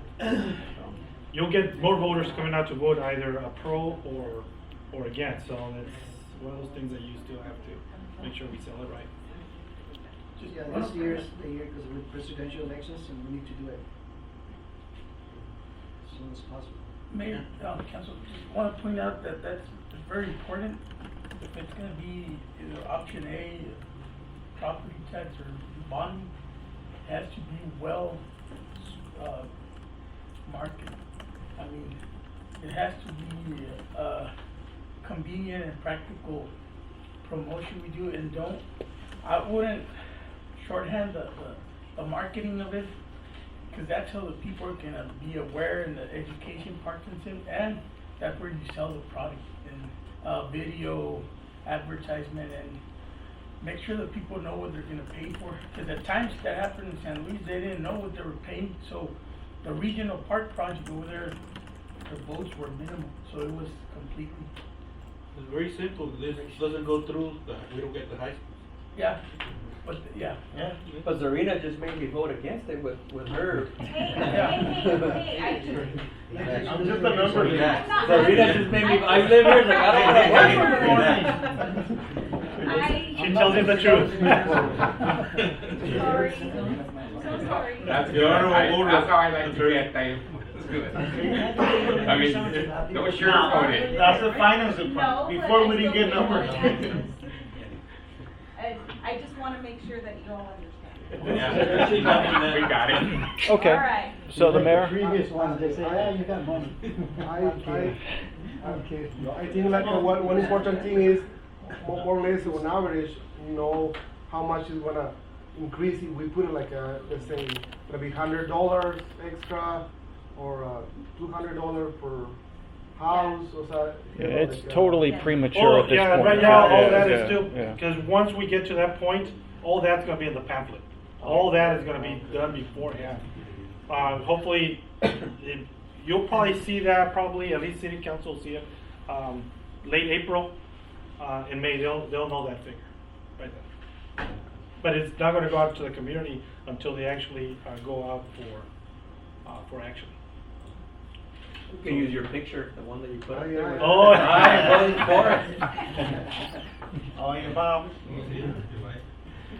You'll get more voters coming out to vote either a pro or against, so it's one of those things that you still have to make sure we sell it right. Yeah, this year's the year because with presidential elections and we need to do it as soon as possible. Mayor, Council, just want to point out that that's very important. If it's going to be either option A, property tax or bonding, it has to be well marketed. I mean, it has to be convenient and practical promotion we do, and I wouldn't shorthand the marketing of it, because that's how the people are gonna be aware, and the education part concept, and that's where you sell the product, and video advertisement, and make sure that people know what they're gonna pay for. Because at times that happened in San Luis, they didn't know what they were paying, so the regional park project over there, the votes were minimal, so it was completely. It's very simple. This doesn't go through, we don't get the high school. Yeah, but yeah. But Zarina just made me vote against it with her. Hey, I'm just a number. Zarina just made me, I live here, like, I don't want to vote. She tells you the truth. Sorry. So sorry. That's good. That's how I like to get time. It's good. I mean, no sugarcoat it. That's the finance department. Before we didn't get numbers. I just want to make sure that you all understand. Yeah. We got it. Okay. All right. So the mayor. Previous ones, they say, yeah, you got money. I think like one important thing is more or less on average, know how much is gonna increase if we put it like let's say gonna be $100 extra or $200 per house or so. Yeah, it's totally premature at this point. Right now, all that is still, because once we get to that point, all that's gonna be in the pamphlet. All that is gonna be done beforehand. Hopefully, you'll probably see that, probably, at least city council will see it, late April, in May, they'll know that figure, right then. But it's not gonna go out to the community until they actually, go out for action. You can use your picture, the one that you put up there. Oh, I'm voting for it. Oh, yeah, Bob.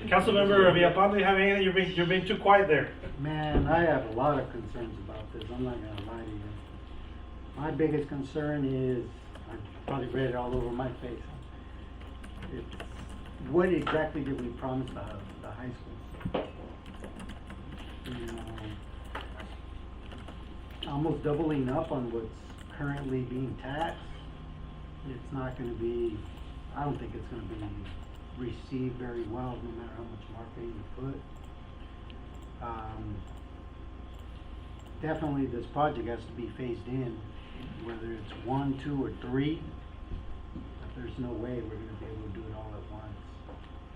Councilmember Villapalma, do you have anything? You're being too quiet there. Man, I have a lot of concerns about this. I'm not gonna lie to you. My biggest concern is, I probably read it all over my face. It's, what exactly did we promise the high school? You know, almost doubling up on what's currently being taxed. It's not gonna be, I don't think it's gonna be received very well, no matter how much marketing you put. Definitely this project has to be phased in, whether it's 1, 2, or 3. But there's no way we're gonna be able to do it all at once.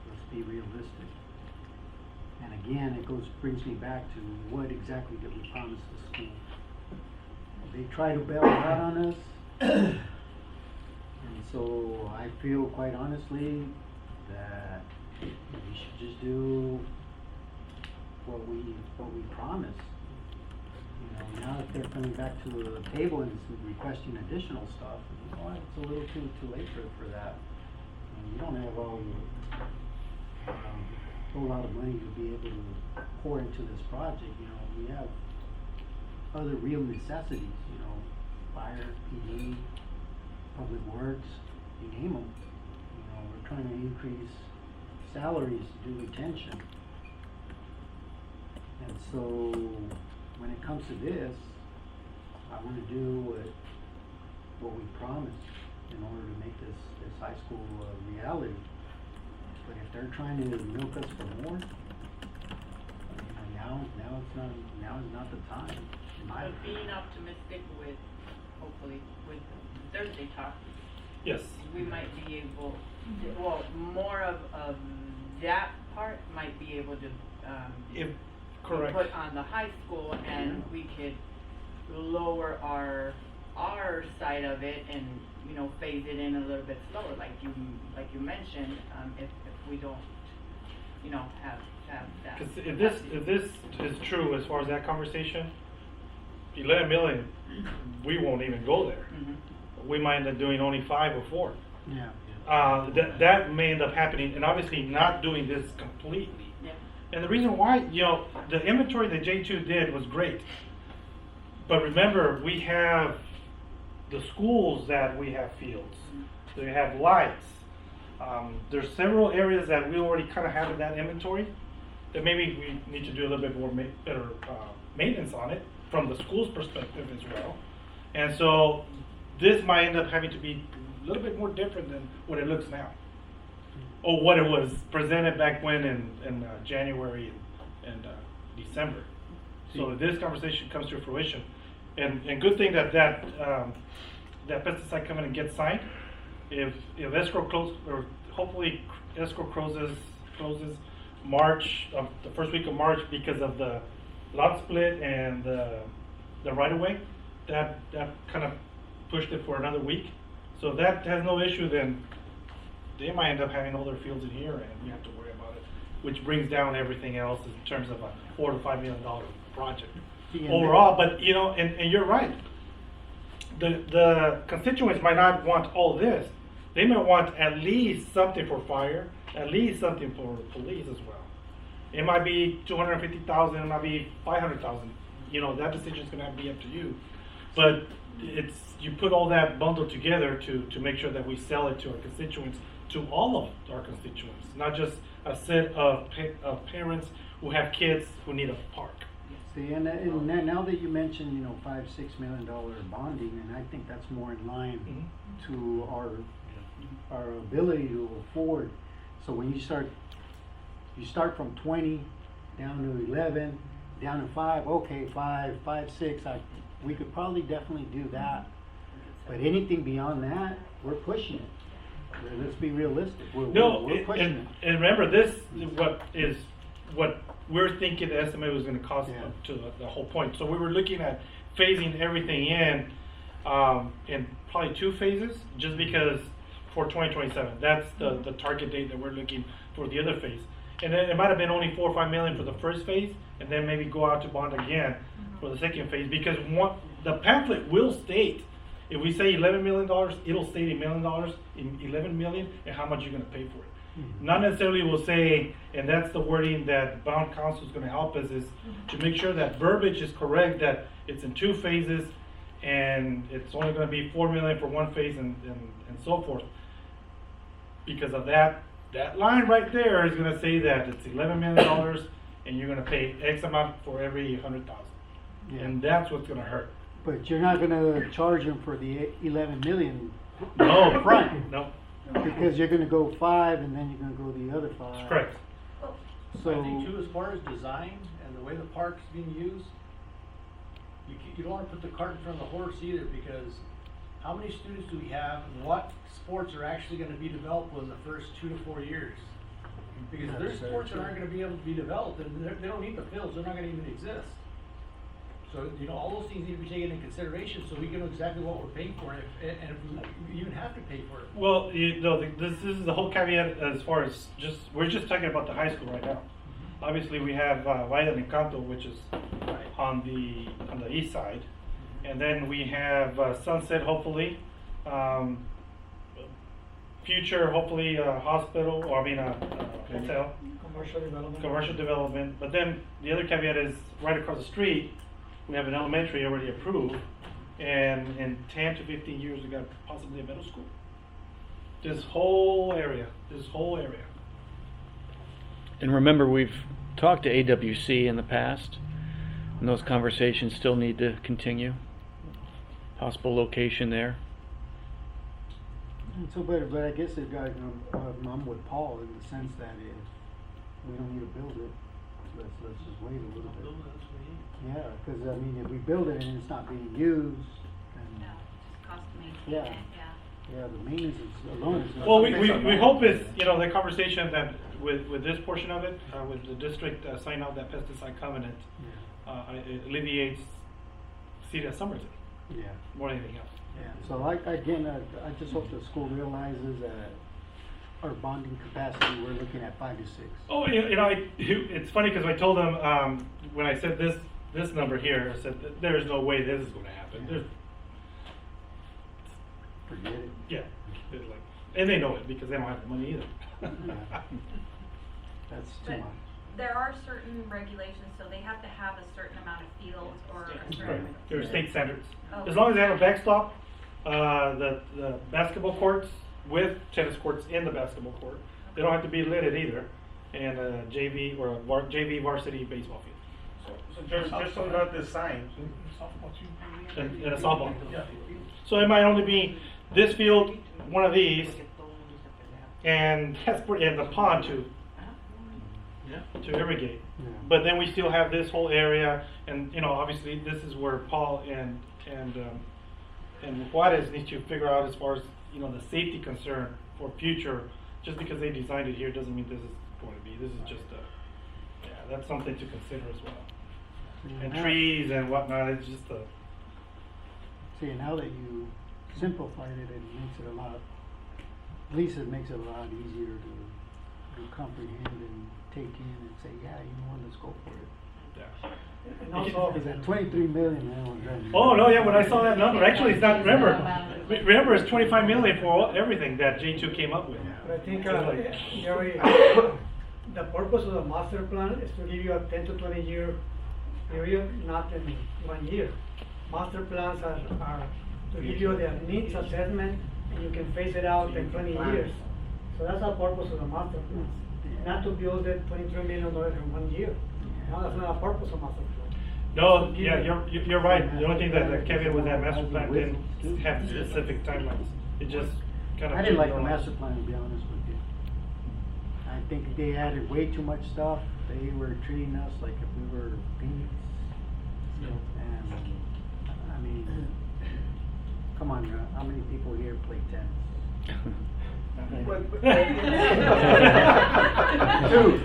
Let's be realistic. And again, it brings me back to what exactly did we promise the school? They try to bail out on us. And so I feel quite honestly that we should just do what we promised. You know, now that they're coming back to the table and requesting additional stuff, you know, it's a little too late for that. And you don't have all the, whole lot of money to be able to pour into this project, you know, we have other real necessities, you know, fire, PD, public works, you name them. You know, we're trying to increase salaries to do retention. And so, when it comes to this, I want to do what we promised in order to make this high school a reality. But if they're trying to milk us for more, you know, now is not the time. In my But opinion. being optimistic with, hopefully, with Thursday talk. Yes. We might be able, well, more of that part might be able to, If, be correct. put on the high school, and we could lower our side of it and, you know, phase it in a little bit slower, like you mentioned, if we don't, you know, have that. Because if this is true as far as that conversation, 11 million, we won't even go there. Mm-hmm. We might end up doing only 5 or 4. Yeah. That may end up happening, and obviously not doing this completely. Yeah. And the reason why, you know, the inventory that J2 did was great. But remember, we have the schools that we have fields. They have lights. There's several areas that we already kind of have in that inventory that maybe we need to do a little bit more better maintenance on it from the school's perspective as well. And so this might end up having to be a little bit more different than what it looks now, or what it was presented back when in January and December. So if this conversation comes to fruition, and good thing that pesticide come in and get signed. If escrow closes, or hopefully escrow closes March, the first week of March, because of the lot split and the right of way, that kind of pushed it for another week. So if that has no issue, then they might end up having all their fields in here, and we have to worry about it, which brings down everything else in terms of a $4 to $5 million project overall. But you know, and you're right. The constituents might not want all this. They might want at least something for fire, at least something for police as well. It might be $250,000, it might be $500,000. You know, that decision is going to have to be up to you. But you put all that bundled together to make sure that we sell it to our constituents, to all of our constituents, not just a set of parents who have kids who need a park. See, and now that you mentioned, you know, $5-6 million bonding, and I think that's more in line to our ability to afford. So when you start from 20 down to 11, down to 5. Okay, 5, 6. We could probably definitely do that. But anything beyond that, we're pushing it. Let's be realistic. We're pushing it. And remember, this is what we're thinking the estimate was going to cost up to the whole point. So we were looking at phasing everything in probably 2 phases, just because for 2027, that's the target date that we're looking for the other phase. And then it might have been only $4 or $5 million for the first phase, and then maybe go out to bond again for the second phase, because the pamphlet will state, if we say $11 million, it'll state $1 million, $11 million, and how much you're going to pay for it. Not necessarily will say, and that's the wording that bond counsel is going to help us, is to make sure that verbiage is correct, that it's in 2 phases, and it's only going to be $4 million for one phase, and so forth. Because of that line right there is going to say that it's $11 million, and you're going to pay X amount for every 100,000, and that's what's going to hurt. But you're not going to charge them for the 11 million No, front. No. Because you're going to go 5, and then you're going to go the other 5. That's correct. So I think too, as far as design and the way the park's being used, you don't want to put the cart in front of the horse either, because how many students do we have, and what sports are actually going to be developed within the first 2 to 4 years? Because if there's sports that aren't going to be able to be developed, then they don't need the fields, they're not going to even exist. So, you know, all those things need to be taken into consideration so we can know exactly what we're paying for, and if we even have to pay for it. Well, you know, this is the whole caveat as far as we're just talking about the high school right now. Obviously, we have Valle del Encanto, which is on the east side, and then we have Sunset, hopefully, future, hopefully, hospital, or I mean, hotel. Commercial development. Commercial development, but then the other caveat is right across the street, we have an elementary already approved, and in 10 to 15 years, we got possibly a middle school. This whole area. And remember, we've talked to AWC in the past, and those conversations still need to continue. Possible location there. So, but I guess they've got, I'm with Paul in the sense that if we don't need to build it, let's just wait a little bit. Yeah, because I mean, if we build it and it's not being used, then No, just cost to maintain yeah, it, yeah. yeah, the maintenance is alone. Is not Well, something we that's hope not- is, the conversation that with this portion of it, with the district signing out that pesticide covenant, it alleviates city of Somerton Yeah. more than anything else. Yeah, so again, I just hope the school realizes that our bonding capacity, we're looking at 5 to 6. Oh, it's funny because I told them when I said this number here, I said that there's no way this is going to happen. Yeah. Forget it. Yeah, and they know it because they don't have the money either. Yeah. That's too But much. there are certain regulations, so they have to have a certain amount of fields or a Right. certain. There are state standards. Okay. As long as they have a backstop, the basketball courts with tennis courts in the basketball court, they don't have to be lidded either, and JV or JV varsity baseball field. So just on that design. And a softball. So it might only be this field, one of these, and and the pond to irrigate. Yeah. But then we still have this whole area, and obviously this is where Paul and Juarez need to figure out as far as the safety concern for future. Just because they designed it here doesn't mean this is going to be. This is just that's something to consider as well. And trees and whatnot. It's just a. See, now that you simplified it, it makes it a lot, at least it makes it a lot easier to comprehend and take in and say, yeah, let's go for it. Yeah. And also, Because at 23 million, man, was ready. Oh no! Yeah, when I saw that number, actually, it's not. Remember, it's 25 million for everything that J2 came up with. but I think, Jerry, the purpose of the master plan is to give you a 10 to 20 year period, not in 1 year. Master plans are to give you the needs assessment, and you can phase it out in 20 years. So that's the purpose of the master plan, not to build it $23 million in 1 year. No, that's not the purpose of master plan. No, yeah, you're right. The only thing that Kevin with that master plan didn't have specific timelines. It just kind of. I didn't like the master plan, to be honest with you. I think they added way too much stuff. They were treating us like if we were peanuts. And, I mean, come on, how many people here play tennis? Two.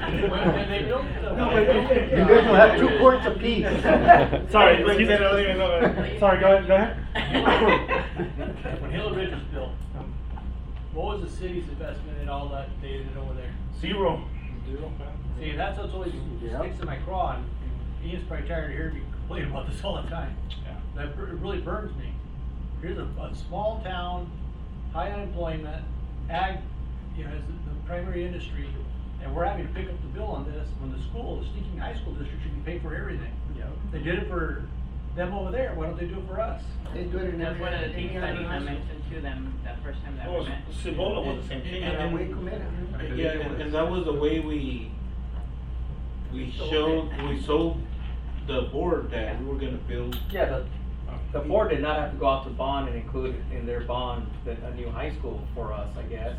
You guys will have 2 courts apiece. Sorry, sorry, go ahead. When Hill Ridge was built, what was the city's investment in all that they did over there? Zero. See, that's what's always sticks in my craw, and Ian's probably tired of hearing me complain about this all the time. Yeah. That it really burns me. Here's a small town, high unemployment, ag, is the primary industry, and we're having to pick up the bill on this when the school, the stinking high school district, should be paid for everything. Yeah. They did it for them over there. Why don't they do it for us? They do it in that's one of the things that I mentioned to them that first time that we met. Cibola was the same thing. Yeah, and that was the way we sold the board that we were gonna build. Yeah, the board did not have to go out to bond and include in their bond a new high school for us, I guess,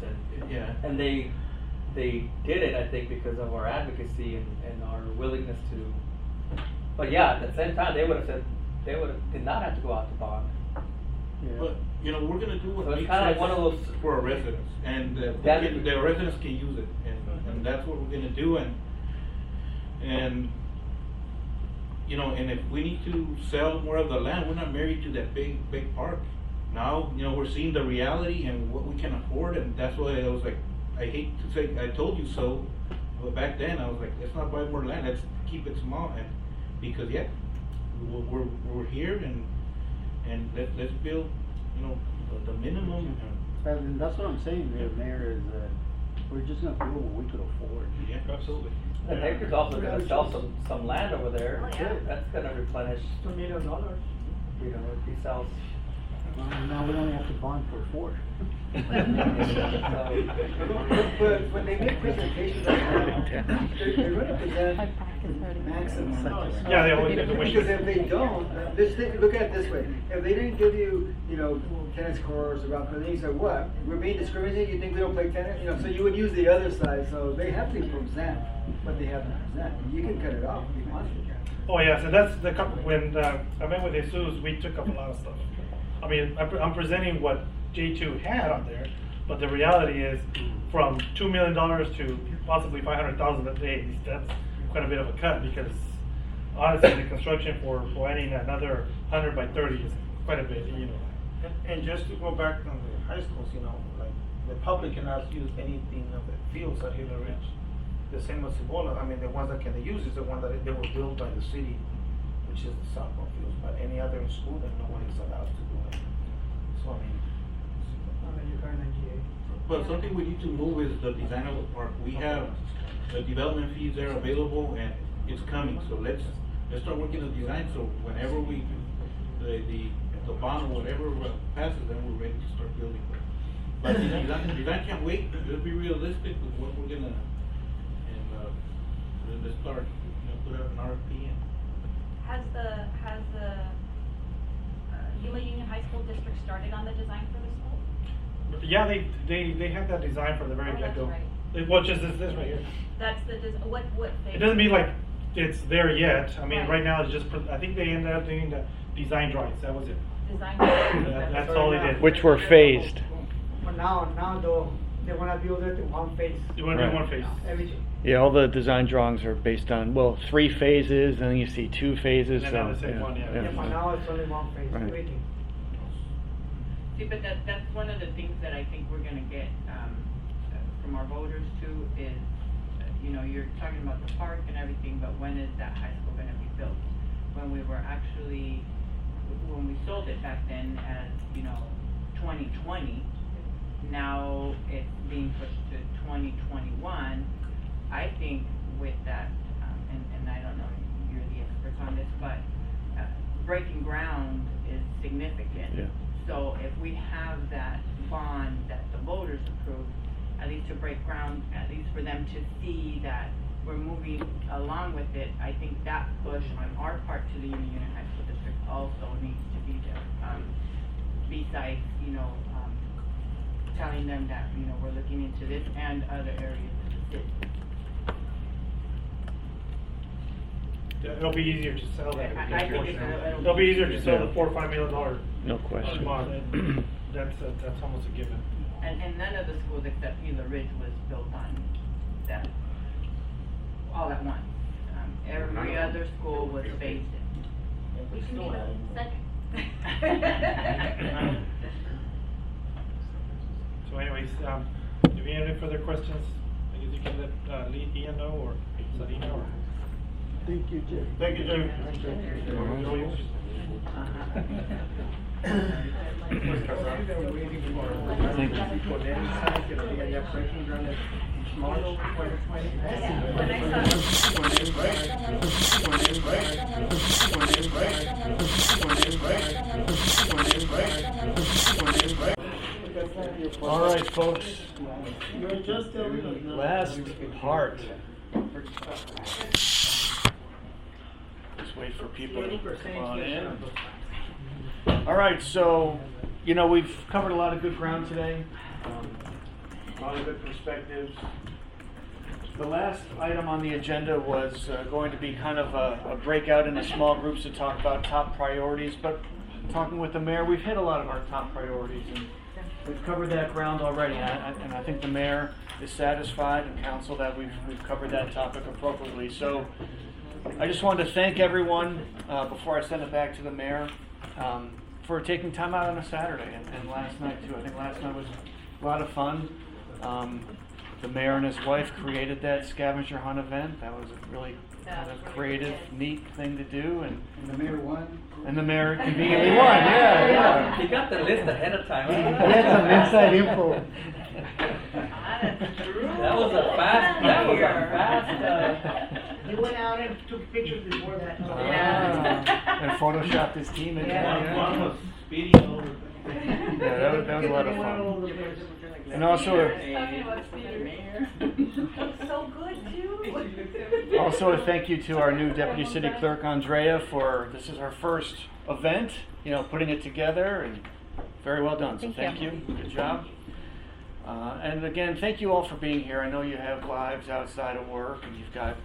and they did it, I think, because of our advocacy and our willingness to. But yeah, at the same time, they would have said did not have to go out to bond. Yeah. But we're gonna do what So it's makes kinda like sense one of those for our residents, and the residents can use it, and that's what we're gonna do, and and if we need to sell more of the land, we're not married to that big park. Now, we're seeing the reality and what we can afford, and that's why I was like, I hate to say I told you so, But back then, I was like, let's not buy more land, let's keep it small, and, because, yeah, we're here, and let's build, you know, the minimum. And that's what I'm saying there, Mayor, is that we're just gonna build what we could afford. Yeah, absolutely. And Hector's also gonna sell some land over there. Oh, yeah. That's gonna replenish, $2 million. you know, if he sells. Well, now we only have to bond for 4. But when they make presentations like that, they're gonna present maximum. Yeah, they always give the wish Because list. if they don't, just look at it this way, if they didn't give you, you know, tennis courts around, then you say, what, we're being discriminated, you think we don't play tennis? You know, so you would use the other side, so they have to present what they have to present. You can cut it off if you want to. Oh, yeah, so that's when I met with Jesus, we took up a lot of stuff. I mean, I'm presenting what J2 had on there, but the reality is from $2 million to possibly 500,000 a day, that's quite a bit of a cut, because honestly, the construction for adding another 100 by 30 is quite a bit, you know. And just to go back on the high schools, you know, like, the public cannot use anything of the fields at Hilo Ridge. The same with Cibola, I mean, the ones that can use is the ones that they were built by the city, which is the softball fields, but any other school, then no one is allowed to do it. So, I mean. But something we need to move is the design of the park. We have the development fees there available, and it's coming, so let's start working the design, so whenever we, the bond or whatever passes, then we're ready to start building. But the design can't wait, let's be realistic with what we're gonna, and let's start, put out an RFP in. Has the Yuma Union High School District started on the design for the school? Yeah, they have that design from the very Oh, that's get-go. right. Which is this right here. That's the, what phase? It doesn't mean like it's there yet. I mean, Right. right now it's just, I think they ended up doing the design drawings, that was it. Design. That's all they did. Which were phased. But now though, they wanna build it in one phase. You want to do Right. one phase. Everything. Yeah, all the design drawings are based on, well, 3 phases, and then you see 2 phases. And then so, the same one, yeah. Yeah, but now it's only one phase, Right. everything. See, but that's one of the things that I think we're gonna get, from our voters too, is, you know, you're talking about the park and everything, but when is that high school gonna be built? When we were actually, when we sold it back then as, you know, 2020, now it's being pushed to 2021. I think with that, and I don't know, you're the experts on this, but breaking ground is significant. Yeah. So if we have that bond that the voters approve, at least to break ground, at least for them to see that we're moving along with it, I think that push on our part to the Union High School District also needs to be there. Besides, you know, telling them that, you know, we're looking into this and other areas of the city. Yeah, it'll be easier to sell that. I think It'll be easier to sell the $4 or $5 million. No question. bond, and that's almost a given. And none of the schools except Gila Ridge was built on that, all at once. Every other school was phased in. We can be the second. So anyways, if you have any further questions, I guess you can let Ian know, or Salina, or. Thank you, Jeff. Thank you, Jim. All right, folks. Last part. Just wait for people to come on in. All right, so, you know, we've covered a lot of good ground today. A lot of good perspectives. The last item on the agenda was going to be kind of a breakout into small groups to talk about top priorities, but talking with the mayor, we've hit a lot of our top priorities, and we've covered that ground already, and I think the mayor is satisfied, and council, that we've covered that topic appropriately. So I just wanted to thank everyone before I send it back to the mayor for taking time out on a Saturday, and last night too. I think last night was a lot of fun. the mayor and his wife created that scavenger hunt event. That was a really kind of creative, neat thing to do, and the mayor won. And the mayor conveniently won. Yeah. He got the list ahead of time. He had some inside info. That was a fast. He went out and took pictures before that. And photoshopped his team in. One was speeding over. Yeah, that was a lot of fun. And also, So good too. also a thank you to our new Deputy City Clerk, Andrea, for, this is her first event, putting it together, and very well done. So thank you. Good job. And again, thank you all for being here. I know you have lives outside of work, and you've got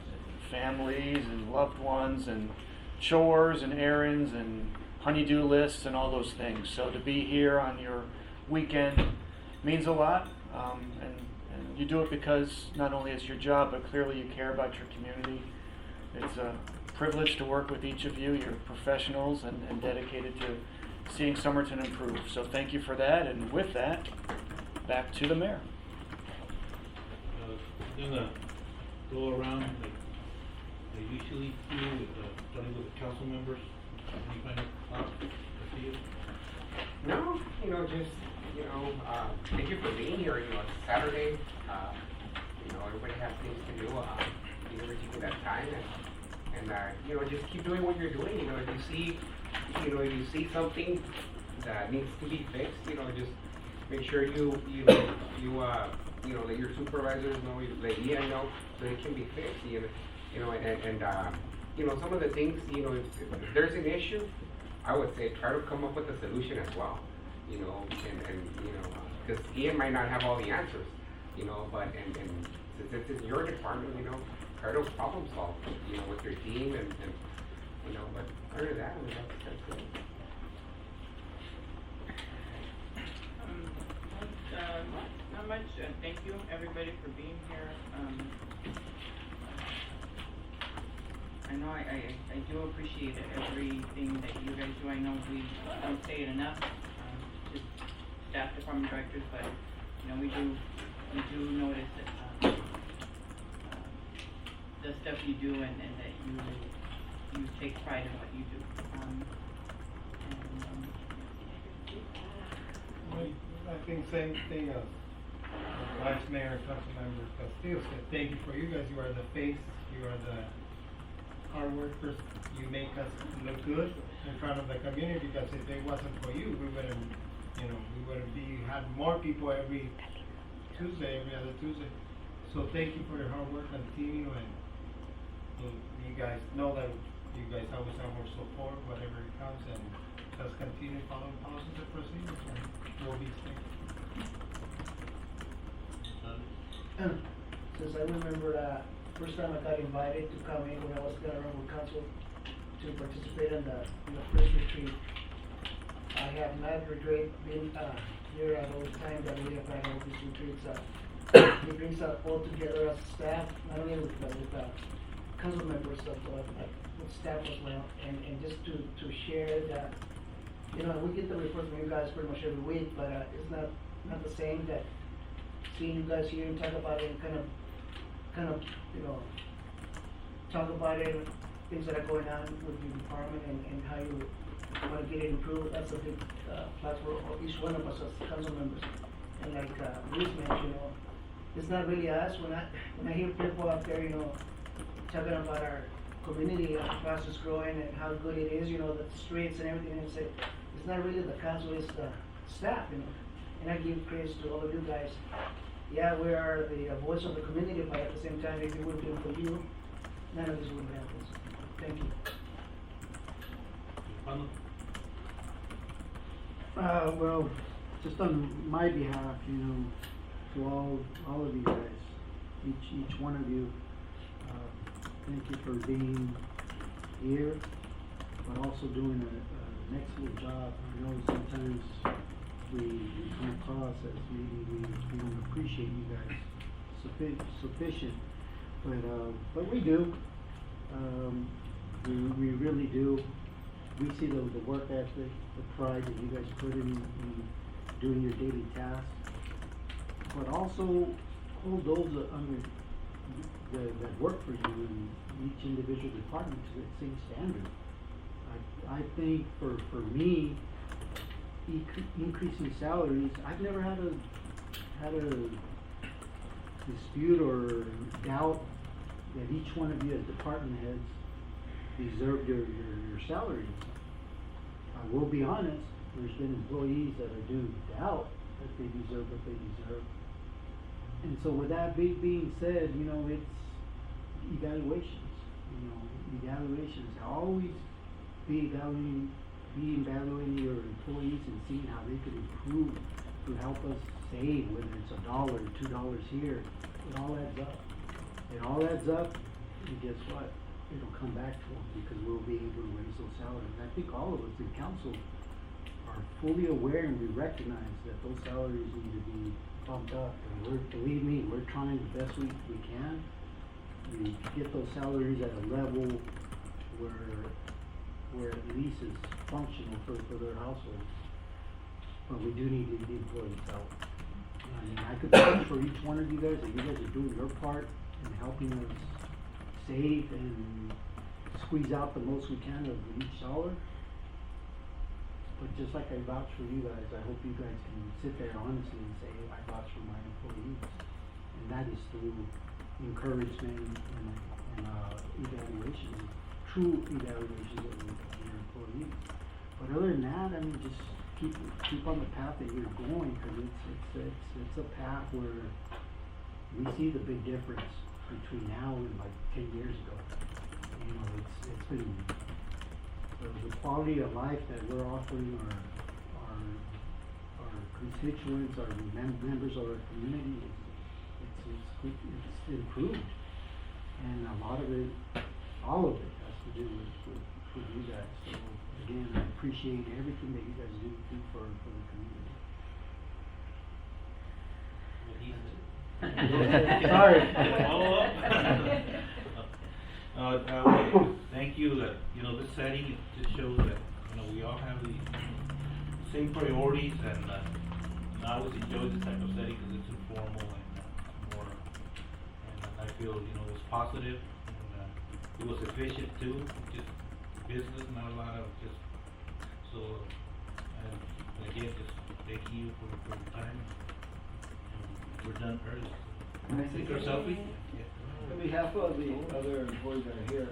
families and loved ones and chores and errands and honey-do lists and all those things. So to be here on your weekend means a lot, and you do it because not only it's your job, but clearly you care about your community. It's a privilege to work with each of you. You're professionals and dedicated to seeing Somerton improve. So thank you for that, and with that, back to the mayor. I'm gonna go around like they usually do, starting with the council members. Any kind of thoughts? No, just, thank you for being here. It's Saturday. Everybody has things to do. You never take that time, and just keep doing what you're doing. If you see something that needs to be fixed, just make sure you let your supervisors know, let Ian know, so it can be fixed. Some of the things, if there's an issue, I would say try to come up with a solution as well. Because Ian might not have all the answers, but since it's in your department, try to problem solve, with your team and but other than that, that's good. Not much. Thank you, everybody, for being here. I know I do appreciate everything that you guys do. I know we don't say it enough, just staff department directors, but we do notice that the stuff you do and that you take pride in what you do. I think same thing as Vice Mayor and Councilmember Castillo said. Thank you for you guys. You are the face. You are the hard workers. You make us look good in front of the community, because if it wasn't for you, we wouldn't have more people every other Tuesday. So thank you for your hard work and team, and you guys know that you guys always have our support, whatever it comes, and just continue following policies and procedures, and we'll be safe. Since I remember first time I got invited to come in when I was gonna run with council to participate in the press retreat, I have not regret being here at all the time that we have had all these retreats. It brings us all together as staff, not only with council members, but with staff as well, and just to share that. We get the reports from you guys pretty much every week, but it's not the same that seeing you guys here and talk about it and kind of talk about it, things that are going on with your department and how you want to get it improved. That's a big plus for each one of us as council members. And like Luis mentioned, it's not really us. When I hear people out there, talking about our community, how fast it's growing and how good it is, the streets and everything, and say it's not really the council, it's the staff, And I give praise to all of you guys. Yeah, we are the voice of the community, but at the same time, if it would have been for you, none of this would have happened. Thank you. Well, just on my behalf, to all of you guys, each one of you, thank you for being here, but also doing an excellent job. I know sometimes we come across as maybe we don't appreciate you guys sufficient, but we do. We really do. We see the work ethic, the pride that you guys put in doing your daily tasks, but also hold those under, that work for you in each individual department to the same standard. I think for me, increasing salaries, I've never had a dispute or doubt that each one of you as department heads deserve your salaries. I will be honest, there's been employees that I do doubt that they deserve what they deserve. And so with that being said, you know, it's evaluations. You know, evaluations. Always be evaluating your employees and seeing how they could improve to help us save, whether it's $1 or $2 here. It all adds up. It all adds up, and guess what? It'll come back to them because we'll be able to raise those salaries. And I think all of us in council are fully aware and we recognize that those salaries need to be bumped up. And believe me, we're trying the best we can to get those salaries at a level where at least is functional for their households. But we do need the employees' help. I mean, I could speak for each one of you guys that you guys are doing your part in helping us save and squeeze out the most we can of each dollar. But just like I vouch for you guys, I hope you guys can sit there honestly and say, I vouch for my employees. And that is through encouragement and evaluation, true evaluation of your employees. But other than that, I mean, just keep on the path that you're going, because it's a path where we see the big difference between now and like 10 years ago. You know, it's been the quality of life that we're offering our constituents, our members of our community. It's improved, and a lot of it, all of it, has to do with you guys. So again, I appreciate everything that you guys do for the community. Sorry. Thank you. You know, this setting just shows that, you know, we all have the same priorities, and I always enjoy this type of setting because it's informal and more. And I feel, you know, it was positive and it was efficient too. Just business, not a lot of just so. And again, just thank you for your time. We're done early. Can I Take say our selfie? On behalf of the other employees that are here,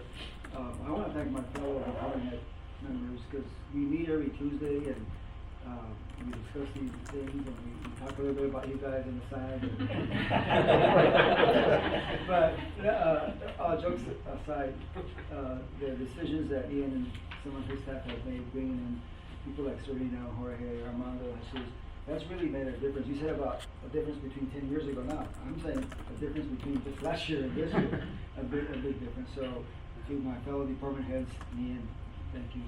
I want to thank my fellow department head members because we meet every Tuesday and we discuss these things and we talk a little bit about you guys on the side. But all jokes aside, the decisions that Ian and some of his staff have made, bringing in people like Serena, Jorge, Armando, Jesus, that's really made a difference. You said about a difference between 10 years ago. Now, I'm saying a difference between just last year and this year, a big difference. So, to my fellow department heads, Ian, thank you.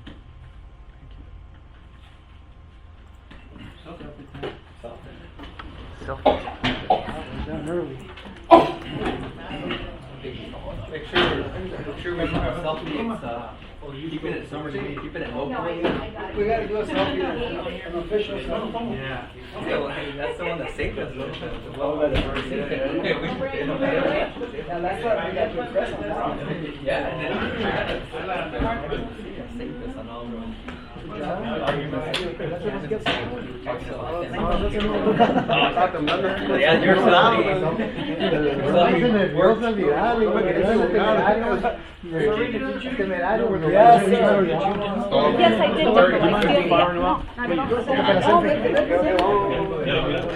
Done early. Make sure we have a selfie. Keep it at Somerton, keep it at local. We gotta do a selfie, an official selfie. Yeah. That's the one that saved us. Yeah, that's what we got to impress on that. Yeah. Saved us on all of them. Yeah, you're Yes, I did.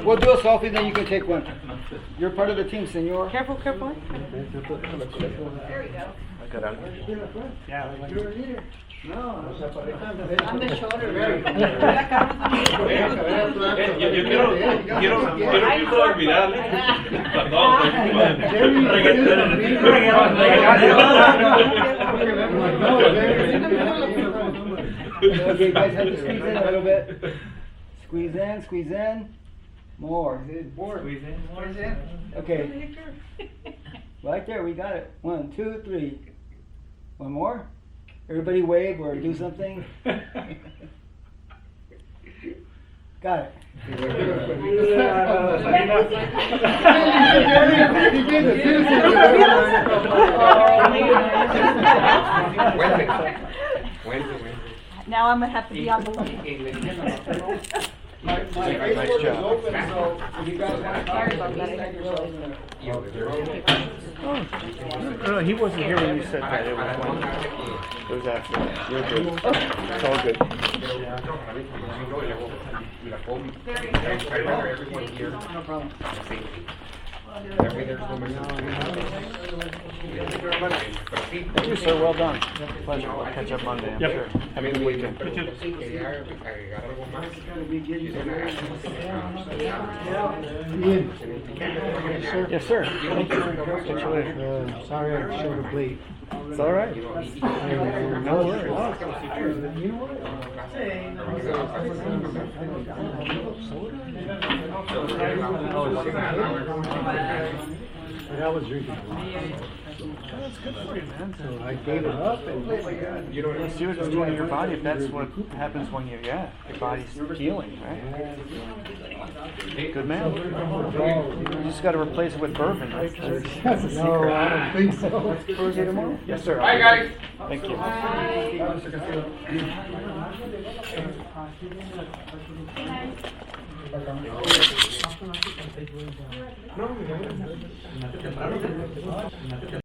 We'll do a selfie, then you can take one. You're part of the team, senor. Careful, careful. There we go. Yeah, you're a leader. No, I'm the shoulder. Quiero olvidar. Okay, guys, have to squeeze in a little bit. Squeeze in, squeeze in. More. Squeeze in. Squeeze in. Okay. Right there, we got it. 1, 2, 3. One more. Everybody wave or do something. Got it. Now I'm gonna have to be on the list. My Facebook is open, so if you guys want to Sorry about contact that. No, he wasn't here when you said that. It was when, it was after. You're good. It's all good. No problem. Thank you, sir. Well done. Pleasure. We'll catch up Monday, I'm sure. Have a good weekend. Yes, sir. Thank you. Catch you later. Sorry I showed up late. It's all right. No worries. But I was drinking a lot. That's good for you, man. So I gave it up and You don't see what it's doing to your body. If that's what happens when your body's healing, right? Good man. You just got to replace it with bourbon. Right? No, I don't think so. Thursday tomorrow? Yes, sir. Bye, guys. Thank you.